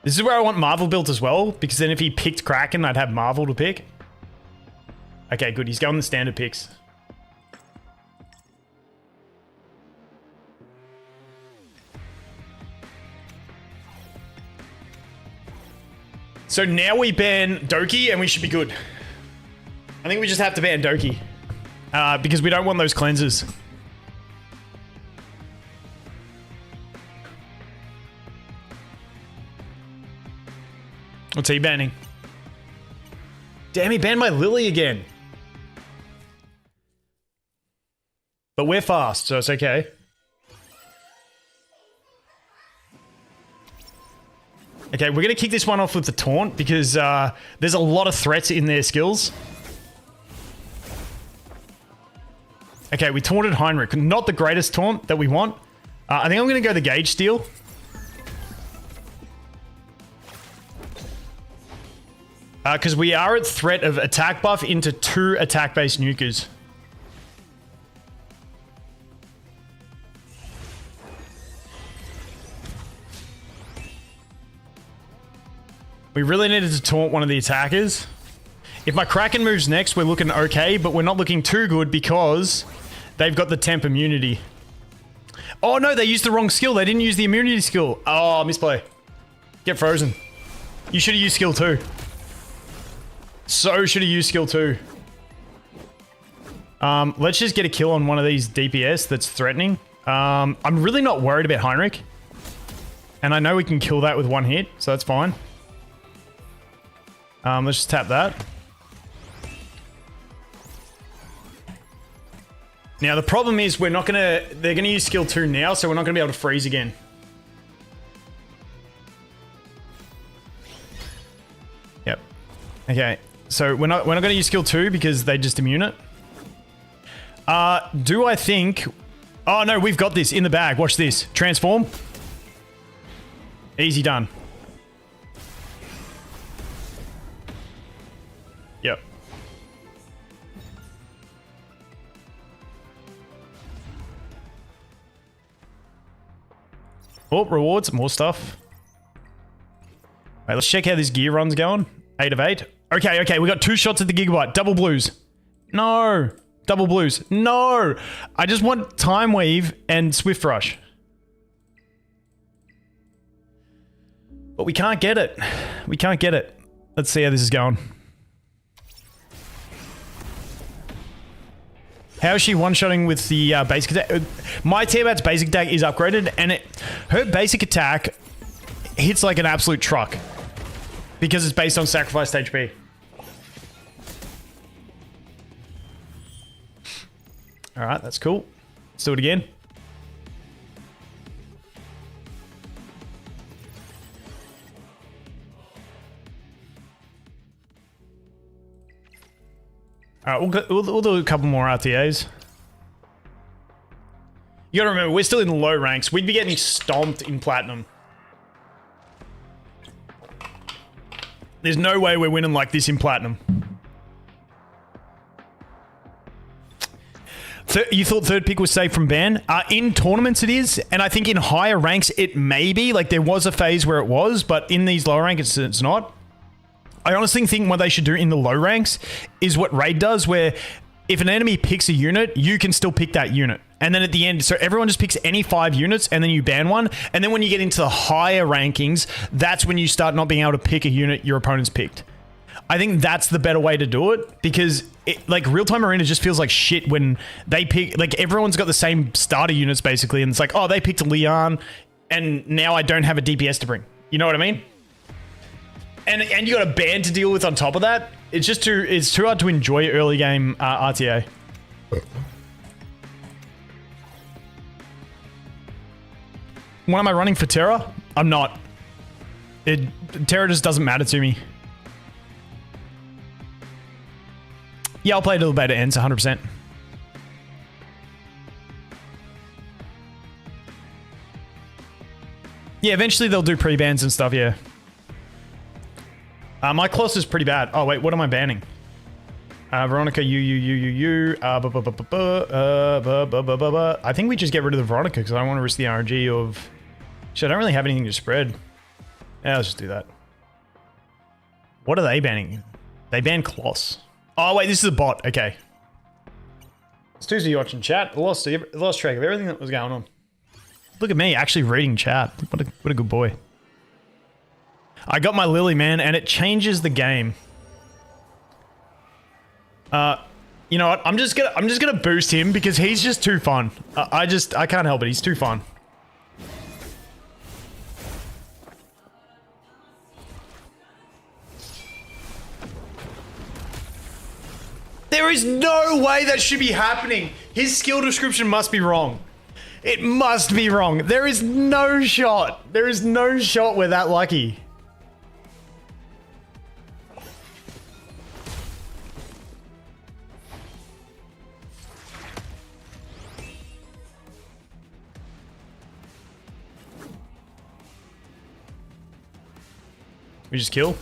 [SPEAKER 1] This is where I want Marvel built as well, because then if he picked Kraken, I'd have Marvel to pick. Okay, good. He's going the standard picks. So now we ban Doki and we should be good. I think we just have to ban Doki. Because we don't want those cleansers. What's he banning? Damn, he banned my Lily again. But we're fast, so it's okay. Okay, we're going to kick this one off with the taunt because there's a lot of threats in their skills. Okay, we taunted Heinrich. Not the greatest taunt that we want. I think I'm going to go the Gauge Steal. Because we are at threat of attack buff into 2 attack-based nukers. We really needed to taunt one of the attackers. If my Kraken moves next, we're looking okay, but we're not looking too good because they've got the temp immunity. Oh no, they used the wrong skill. They didn't use the immunity skill. Oh, misplay. Get frozen. You should have used skill 2. So should have used skill 2. Let's just get a kill on one of these DPS that's threatening. I'm really not worried about Heinrich. And I know we can kill that with 1 hit, so that's fine. Let's just tap that. Now the problem is they're gonna use skill 2 now, so we're not gonna be able to freeze again. Yep. Okay. So we're not gonna use skill 2 because they just immune it. Do I think... Oh no, we've got this in the bag. Watch this. Transform. Easy done. Yep. Oh, rewards, more stuff. Right, let's check how this gear run's going. 8 of 8. Okay, we got 2 shots at the Gigabyte. Double blues. No. Double blues. No. I just want Time Weave and Swift Rush. But we can't get it. We can't get it. Let's see how this is going. How is she one-shotting with the basic attack? My Tiamat's basic attack is upgraded, and her basic attack hits like an absolute truck. Because it's based on sacrificed HP. Alright, that's cool. Let's do it again. Alright, we'll do a couple more RTAs. You gotta remember, we're still in the low ranks. We'd be getting stomped in Platinum. There's no way we're winning like this in Platinum. You thought third pick was safe from ban? In tournaments it is, and I think in higher ranks it may be. Like there was a phase where it was, but in these lower ranks it's not. I honestly think what they should do in the low ranks is what Raid does, where if an enemy picks a unit, you can still pick that unit. And then at the end, so everyone just picks any 5 units and then you ban one. And then when you get into the higher rankings, that's when you start not being able to pick a unit your opponent's picked. I think that's the better way to do it because like real-time arena just feels like shit when they pick, like everyone's got the same starter units basically. And it's like, oh, they picked a Leon and now I don't have a DPS to bring. You know what I mean? And you got a ban to deal with on top of that. It's just it's too hard to enjoy early game RTA. When am I running for Terra? I'm not. Terra just doesn't matter to me. Yeah, I'll play till the beta ends, 100%. Yeah, eventually they'll do pre-bans and stuff, yeah. My Kloss is pretty bad. Oh, wait, what am I banning? Veronica, I think we just get rid of the Veronica because I don't want to risk the RNG of... Shit, I don't really have anything to spread. Yeah, let's just do that. What are they banning? They ban Kloss. Oh, wait, this is a bot. Okay. It's Tuesday watching chat. I lost track of everything that was going on. Look at me, actually reading chat. What a good boy. I got my Lily, man, and it changes the game. You know what? I'm just gonna boost him because he's just too fun. I can't help it. He's too fun. There is no way that should be happening. His skill description must be wrong. It must be wrong. There is no shot. There is no shot we're that lucky. We just kill?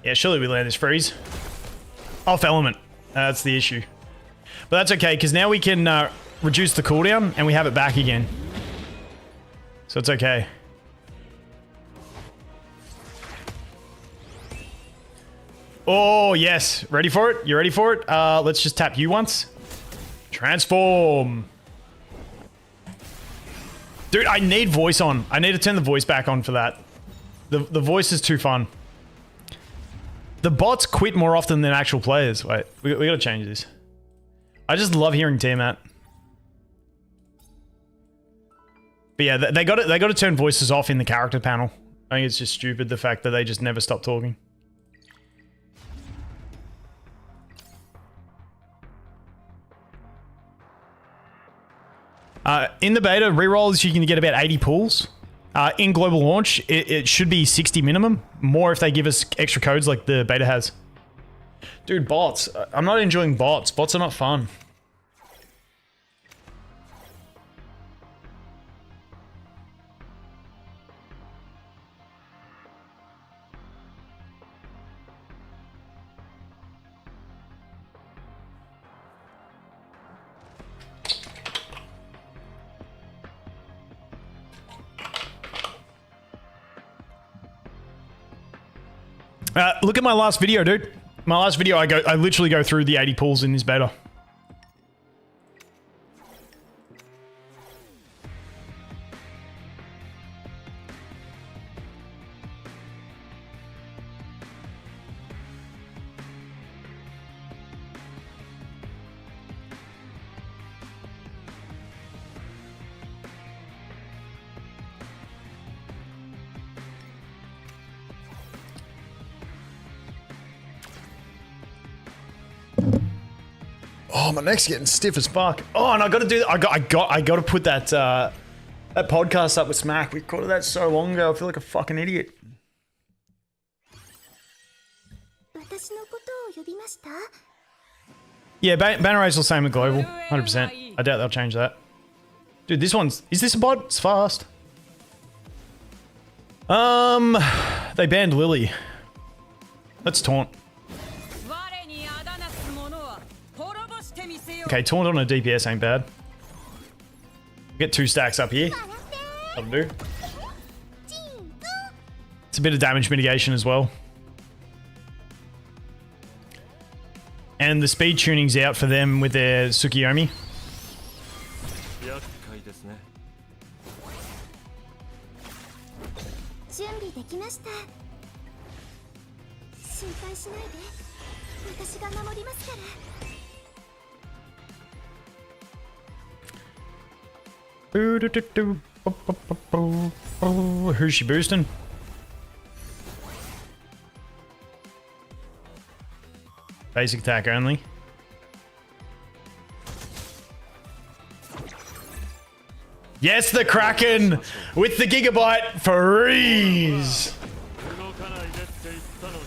[SPEAKER 1] Yeah, surely we land this freeze. Off element. That's the issue. But that's okay, because now we can reduce the cooldown and we have it back again. So it's okay. Oh, yes. Ready for it? You ready for it? Let's just tap you once. Transform. Dude, I need voice on. I need to turn the voice back on for that. The voice is too fun. The bots quit more often than actual players. Wait, we gotta change this. I just love hearing Tiamat. But yeah, they got to turn voices off in the character panel. I think it's just stupid, the fact that they just never stop talking. In the beta, rerolls you can get about 80 pulls. In global launch, it should be 60 minimum. More if they give us extra codes like the beta has. Dude, bots. I'm not enjoying bots. Bots are not fun. Look at my last video, dude. My last video, I literally go through the 80 pulls in this beta. Oh, my neck's getting stiff as fuck. Oh, and I got to do that. I got to put that that podcast up with Smack. We recorded that so long ago. I feel like a fucking idiot. Yeah, banner race will same with global, 100%. I doubt they'll change that. Dude, this one's... Is this a bot? It's fast. They banned Lily. Let's taunt. Okay, taunt on a DPS ain't bad. Get 2 stacks up here. That'll do. It's a bit of damage mitigation as well. And the speed tuning's out for them with their Tsukiyomi. Who's she boosting? Basic attack only. Yes, the Kraken with the gigabyte freeze.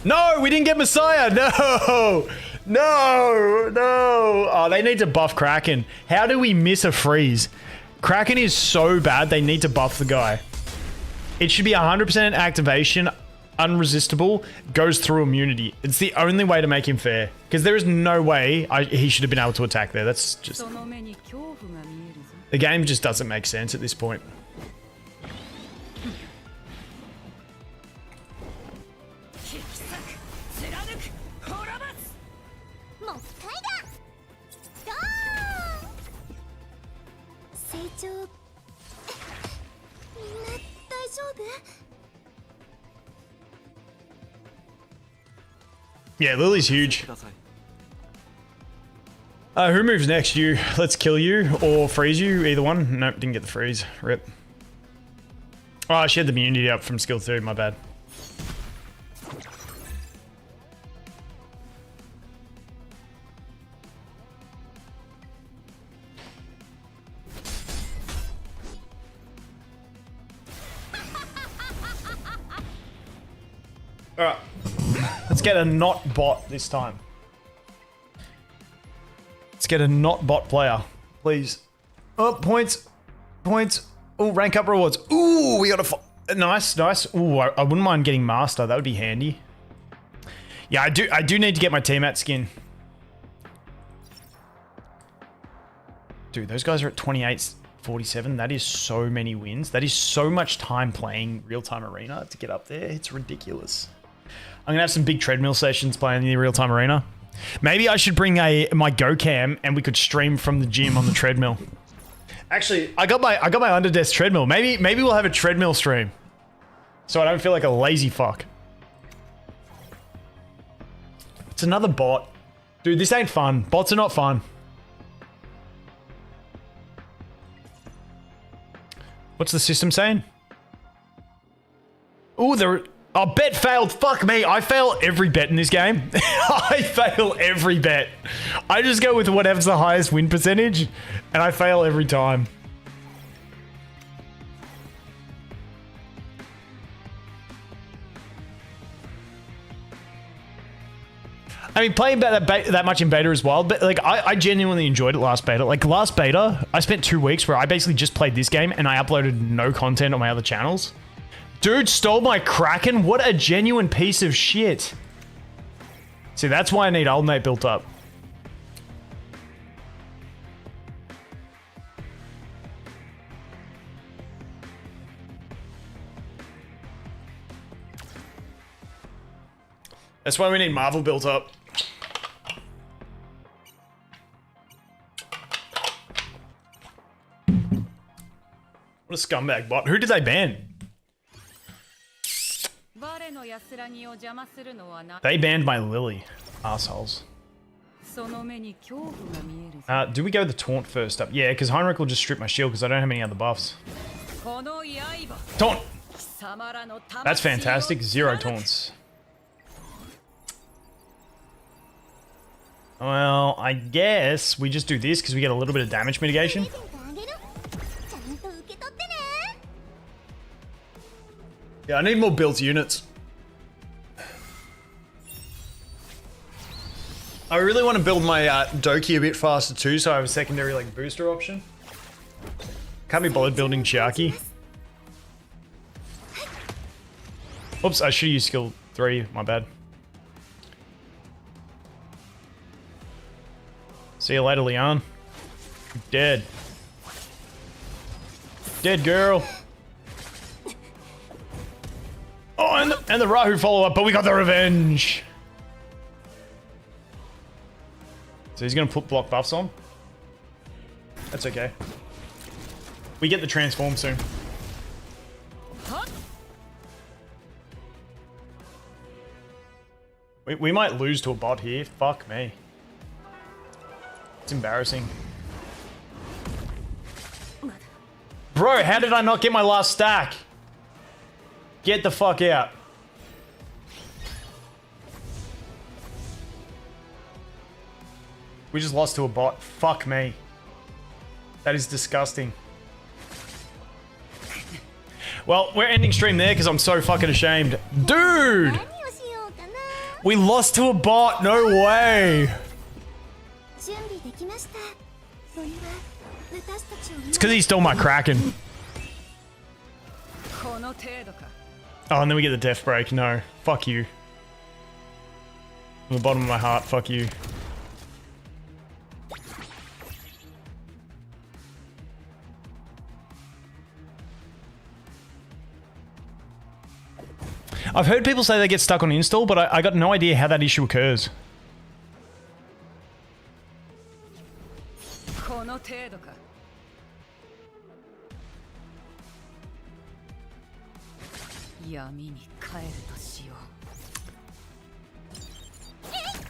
[SPEAKER 1] No, we didn't get Messiah. No, no, no. Oh, they need to buff Kraken. How do we miss a freeze? Kraken is so bad, they need to buff the guy. It should be 100% activation, unresistible, goes through immunity. It's the only way to make him fair. Because there is no way he should have been able to attack there. That's just... The game just doesn't make sense at this point. Yeah, Lily's huge. Who moves next? You. Let's kill you or freeze you. Either one. Nope, didn't get the freeze. Rip. Oh, she had the immunity up from skill 3. My bad. Alright. Let's get a not bot this time. Let's get a not bot player. Please. Oh, points. Points. Oh, rank up rewards. Ooh, we got a nice, nice. Ooh, I wouldn't mind getting master. That would be handy. Yeah, I do need to get my Tiamat skin. Dude, those guys are at 28-47. That is so many wins. That is so much time playing real-time arena to get up there. It's ridiculous. I'm gonna have some big treadmill sessions playing in the real-time arena. Maybe I should bring my Go Cam and we could stream from the gym on the treadmill. Actually, I got my underdesk treadmill. Maybe we'll have a treadmill stream, so I don't feel like a lazy fuck. It's another bot, dude. This ain't fun. Bots are not fun. What's the system saying? Ooh, oh, bet failed. Fuck me. I fail every bet in this game. I fail every bet. I just go with whatever's the highest win percentage, and I fail every time. I mean, playing that much in beta is wild, but like I genuinely enjoyed it last beta. Like last beta, I spent 2 weeks where I basically just played this game and I uploaded no content on my other channels. Dude stole my Kraken? What a genuine piece of shit. See, that's why I need ultimate built up. That's why we need Marvel built up. What a scumbag bot. Who did they ban? They banned my Lily. Assholes. Do we go the taunt first up? Yeah, because Heinrich will just strip my shield because I don't have any other buffs. Taunt! That's fantastic. 0 taunts. Well, I guess we just do this because we get a little bit of damage mitigation. Yeah, I need more built units. I really want to build my Doki a bit faster too, so I have a secondary like booster option. Can't be bothered building Chiaki. Oops, I should use skill 3, my bad. See you later, Leon. Dead. Dead girl. Oh, and the Rahu follow-up, but we got the revenge. So he's gonna put block buffs on. That's okay. We get the transform soon. We might lose to a bot here. Fuck me. It's embarrassing. Bro, how did I not get my last stack? Get the fuck out. We just lost to a bot. Fuck me. That is disgusting. Well, we're ending stream there because I'm so fucking ashamed. Dude! We lost to a bot. No way. It's because he stole my Kraken. Oh, and then we get the death break. No. Fuck you. From the bottom of my heart, fuck you. I've heard people say they get stuck on install, but I got no idea how that issue occurs.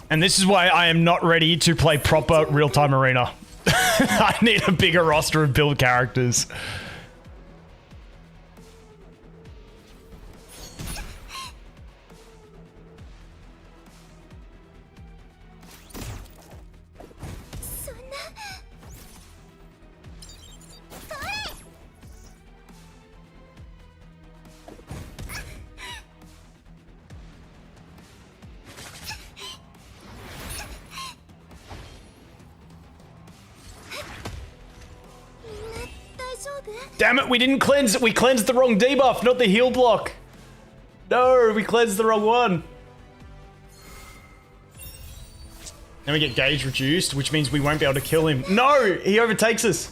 [SPEAKER 1] And this is why I am not ready to play proper real-time arena. I need a bigger roster of build characters. Damn it, we didn't cleanse. We cleansed the wrong debuff, not the heal block. No, we cleansed the wrong one. Then we get gauge reduced, which means we won't be able to kill him. No, he overtakes us.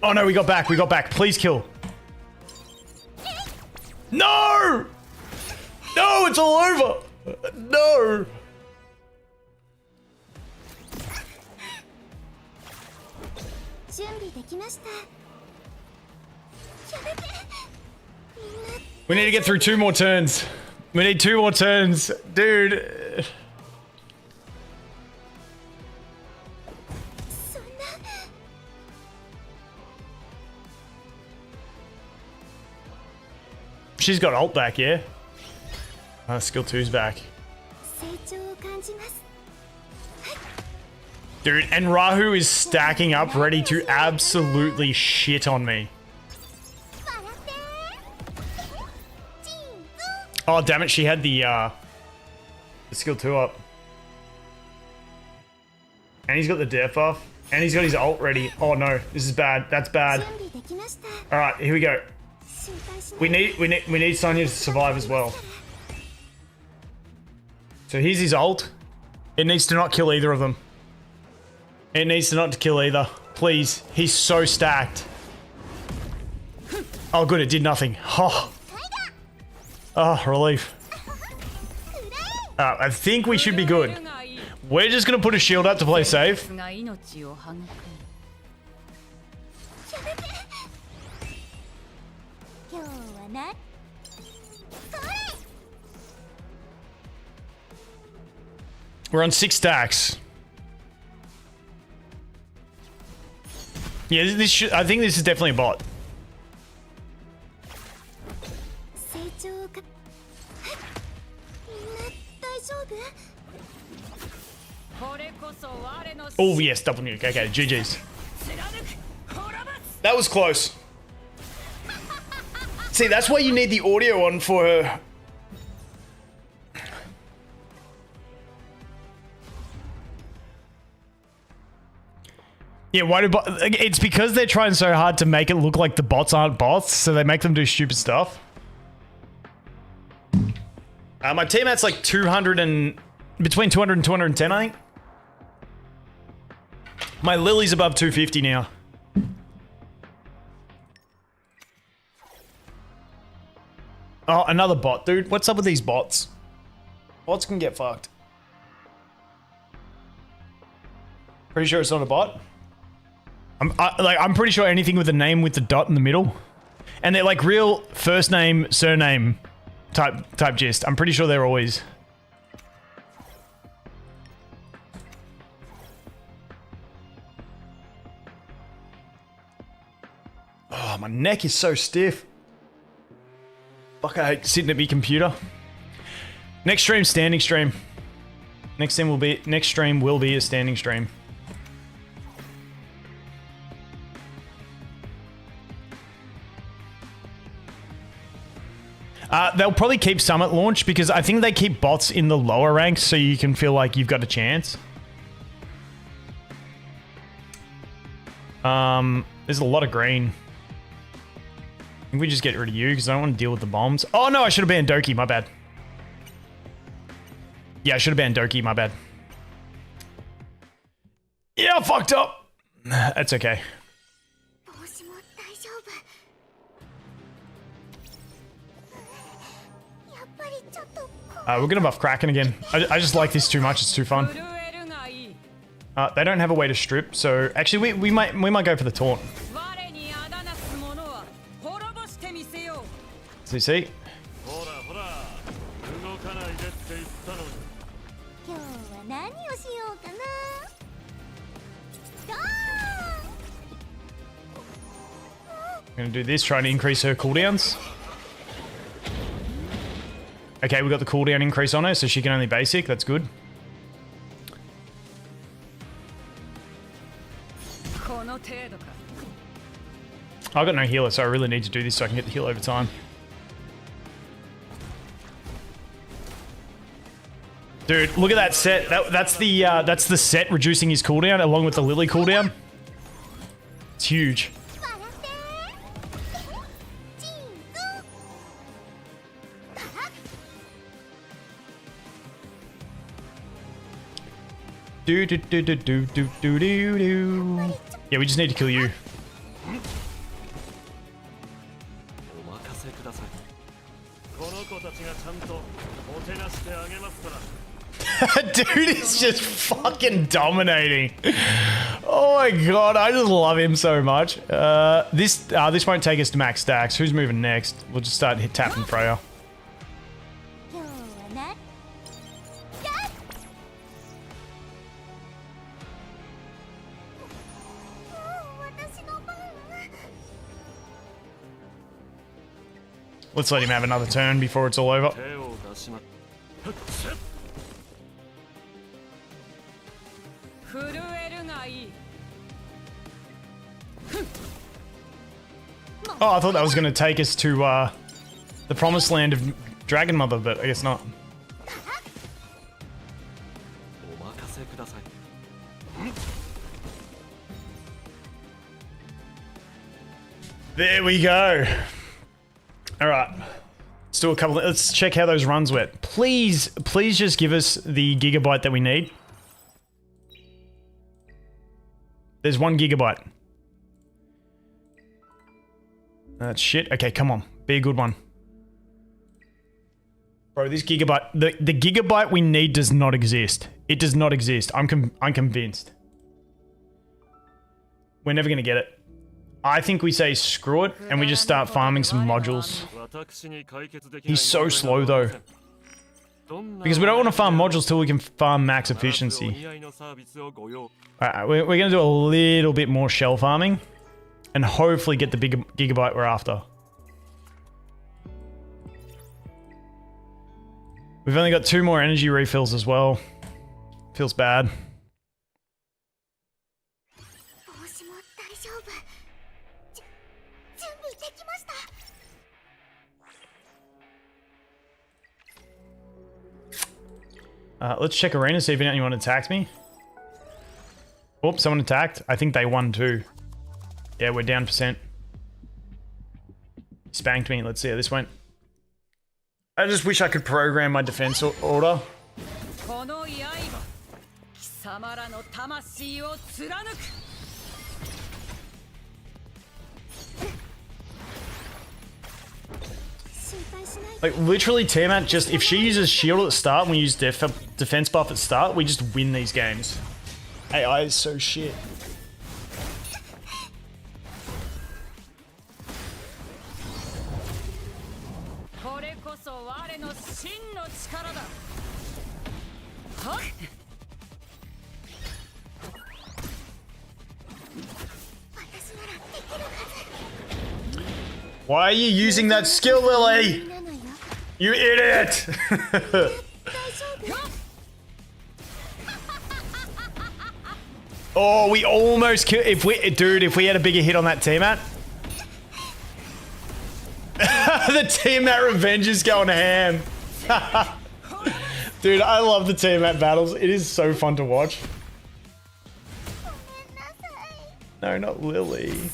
[SPEAKER 1] Oh no, we got back. We got back. Please kill. No! No, it's all over. No. We need to get through 2 more turns. We need 2 more turns. Dude. She's got ult back, yeah? Skill 2's back. Dude, and Rahu is stacking up, ready to absolutely shit on me. Oh, damn it, she had the skill 2 up. And he's got the death buff. And he's got his ult ready. Oh no, this is bad. That's bad. Alright, here we go. We need Sonya to survive as well. So here's his ult. It needs to not kill either of them. It needs to not kill either. Please. He's so stacked. Oh good, it did nothing. Oh, relief. I think we should be good. We're just gonna put a shield up to play safe. We're on 6 stacks. Yeah, I think this is definitely a bot. Oh yes, double nuke. Okay, GG's. That was close. See, that's why you need the audio on for her. Yeah, why do it's because they're trying so hard to make it look like the bots aren't bots, so they make them do stupid stuff. My Tiamat's like 200 and between 200 and 210, I think. My Lily's above 250 now. Oh, another bot, dude. What's up with these bots? Bots can get fucked. Pretty sure it's not a bot. I'm pretty sure anything with a name with the dot in the middle, and they're like real first name, surname type gist. I'm pretty sure they're always. Oh, my neck is so stiff. Fuck, I hate sitting at my computer. Next stream, standing stream. Next stream will be a standing stream. They'll probably keep some at launch because I think they keep bots in the lower ranks so you can feel like you've got a chance. There's a lot of green. I think we just get rid of you because I don't want to deal with the bombs. Oh no, I should have banned Doki, my bad. Yeah, I should have banned Doki, my bad. Yeah, I fucked up. That's okay. We're gonna buff Kraken again. I just like this too much. It's too fun. They don't have a way to strip, so actually we might go for the taunt. CC.
[SPEAKER 2] ほらほら動かないでって言ったのに。
[SPEAKER 3] 今日は何をしようかな。
[SPEAKER 1] I'm gonna do this, trying to increase her cooldowns. Okay, we got the cooldown increase on her, so she can only basic. That's good. I got no healer, so I really need to do this so I can get the heal over time. Dude, look at that set. That's the set reducing his cooldown along with the Lily cooldown. It's huge. Do do do do do do do do do. Yeah, we just need to kill you.
[SPEAKER 2] お任せください。この子たちがちゃんともてなしてあげますから。
[SPEAKER 1] Dude is just fucking dominating. Oh my god, I just love him so much. This won't take us to max stacks. Who's moving next? We'll just start tapping Freya. Let's let him have another turn before it's all over.
[SPEAKER 2] 手を出しま。
[SPEAKER 1] Oh, I thought that was going to take us to the promised land of Dragon Mother, but I guess not.
[SPEAKER 2] お任せください。
[SPEAKER 1] There we go. All right. Let's do a couple. Let's check how those runs went. Please just give us the gigabyte that we need. There's 1 gigabyte. That's shit. Okay, come on. Be a good one. Bro, this gigabyte... The gigabyte we need does not exist. It does not exist. I'm convinced. We're never going to get it. I think we say screw it and we just start farming some modules. He's so slow though. Because we don't want to farm modules till we can farm max efficiency. Alright, we're going to do a little bit more shell farming. And hopefully get the big gigabyte we're after. We've only got 2 more energy refills as well. Feels bad. Let's check arena, see if anyone attacked me. Oh, someone attacked. I think they won too. Yeah, we're down %. Spanked me. Let's see how this went. I just wish I could program my defense order. Like, literally, Tiamat just... If she uses shield at the start and we use defense buff at the start, we just win these games. AI is so shit. Why are you using that skill, Lily? You idiot! Oh, we almost killed. If we had a bigger hit on that Tiamat. The Tiamat revenge is going ham. Dude, I love the Tiamat battles. It is so fun to watch. No, not Lily.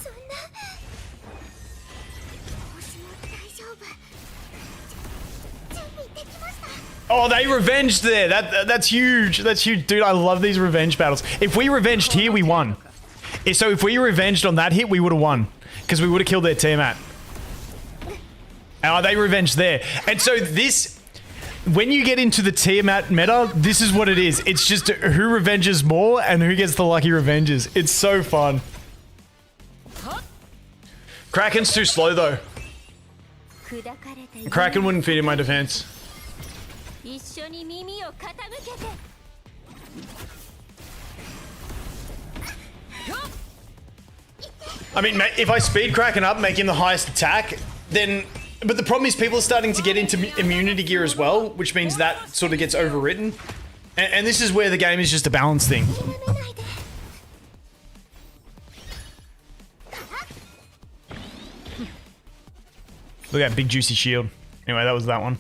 [SPEAKER 1] Oh, they revenged there. That's huge. That's huge. Dude, I love these revenge battles. If we revenged here, we won. So if we revenged on that hit, we would have won. Because we would have killed their Tiamat. Oh, they revenged there. And so this... When you get into the Tiamat meta, this is what it is. It's just who revenges more and who gets the lucky revenges. It's so fun. Kraken's too slow, though. Kraken wouldn't fit in my defense. I mean, if I speed Kraken up, make him the highest attack, then... But the problem is people are starting to get into immunity gear as well, which means that sort of gets overwritten. And this is where the game is just a balance thing. Look at that big juicy shield. Anyway, that was that one.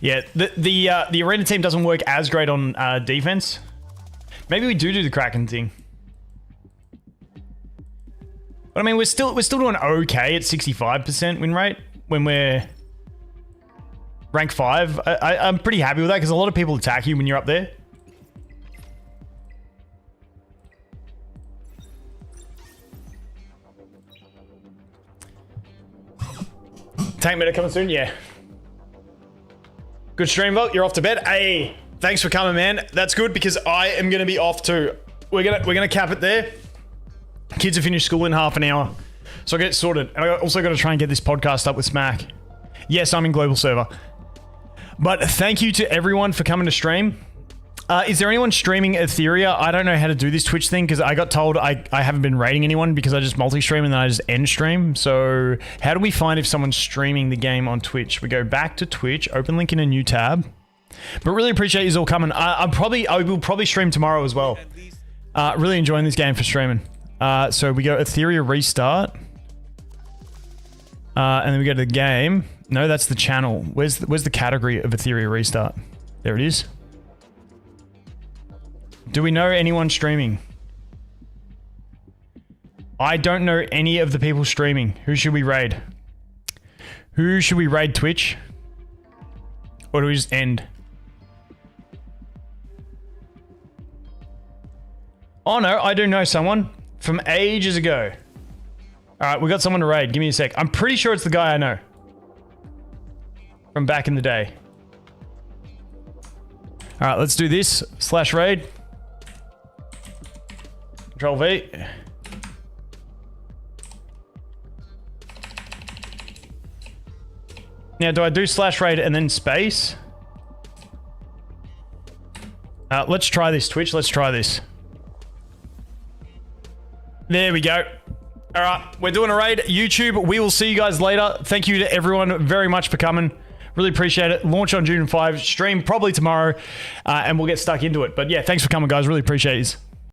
[SPEAKER 1] Yeah, the arena team doesn't work as great on defense. Maybe we do the Kraken thing. But I mean, we're still doing okay at 65% win rate when we're rank 5. I'm pretty happy with that because a lot of people attack you when you're up there. Tank meta coming soon, yeah. Good stream, Vote. You're off to bed. Hey, thanks for coming, man. That's good because I am gonna be off too. We're gonna cap it there. Kids have finished school in half an hour, so I get sorted. And I also got to try and get this podcast up with Smack. Yes, I'm in global server. But thank you to everyone for coming to stream. Is there anyone streaming Etheria? I don't know how to do this Twitch thing because I got told I haven't been rating anyone because I just multi-stream and then I just end stream. So how do we find if someone's streaming the game on Twitch? We go back to Twitch, open link in a new tab. But really appreciate you all coming. I will probably stream tomorrow as well. Really enjoying this game for streaming. So we go Etheria restart. And then we go to the game. No, that's the channel. Where's the category of Etheria restart? There it is. Do we know anyone streaming? I don't know any of the people streaming. Who should we raid? Who should we raid Twitch? Or do we just end? Oh no, I do know someone from ages ago. Alright, we got someone to raid. Give me a sec. I'm pretty sure it's the guy I know. From back in the day. Alright, let's do this. /raid. Control V. Now, do I do /raid and then space? Let's try this, Twitch. Let's try this. There we go. All right, we're doing a raid. YouTube, we will see you guys later. Thank you to everyone very much for coming. Really appreciate it. Launch on June 5. Stream probably tomorrow, and we'll get stuck into it. But yeah, thanks for coming, guys. Really appreciate it.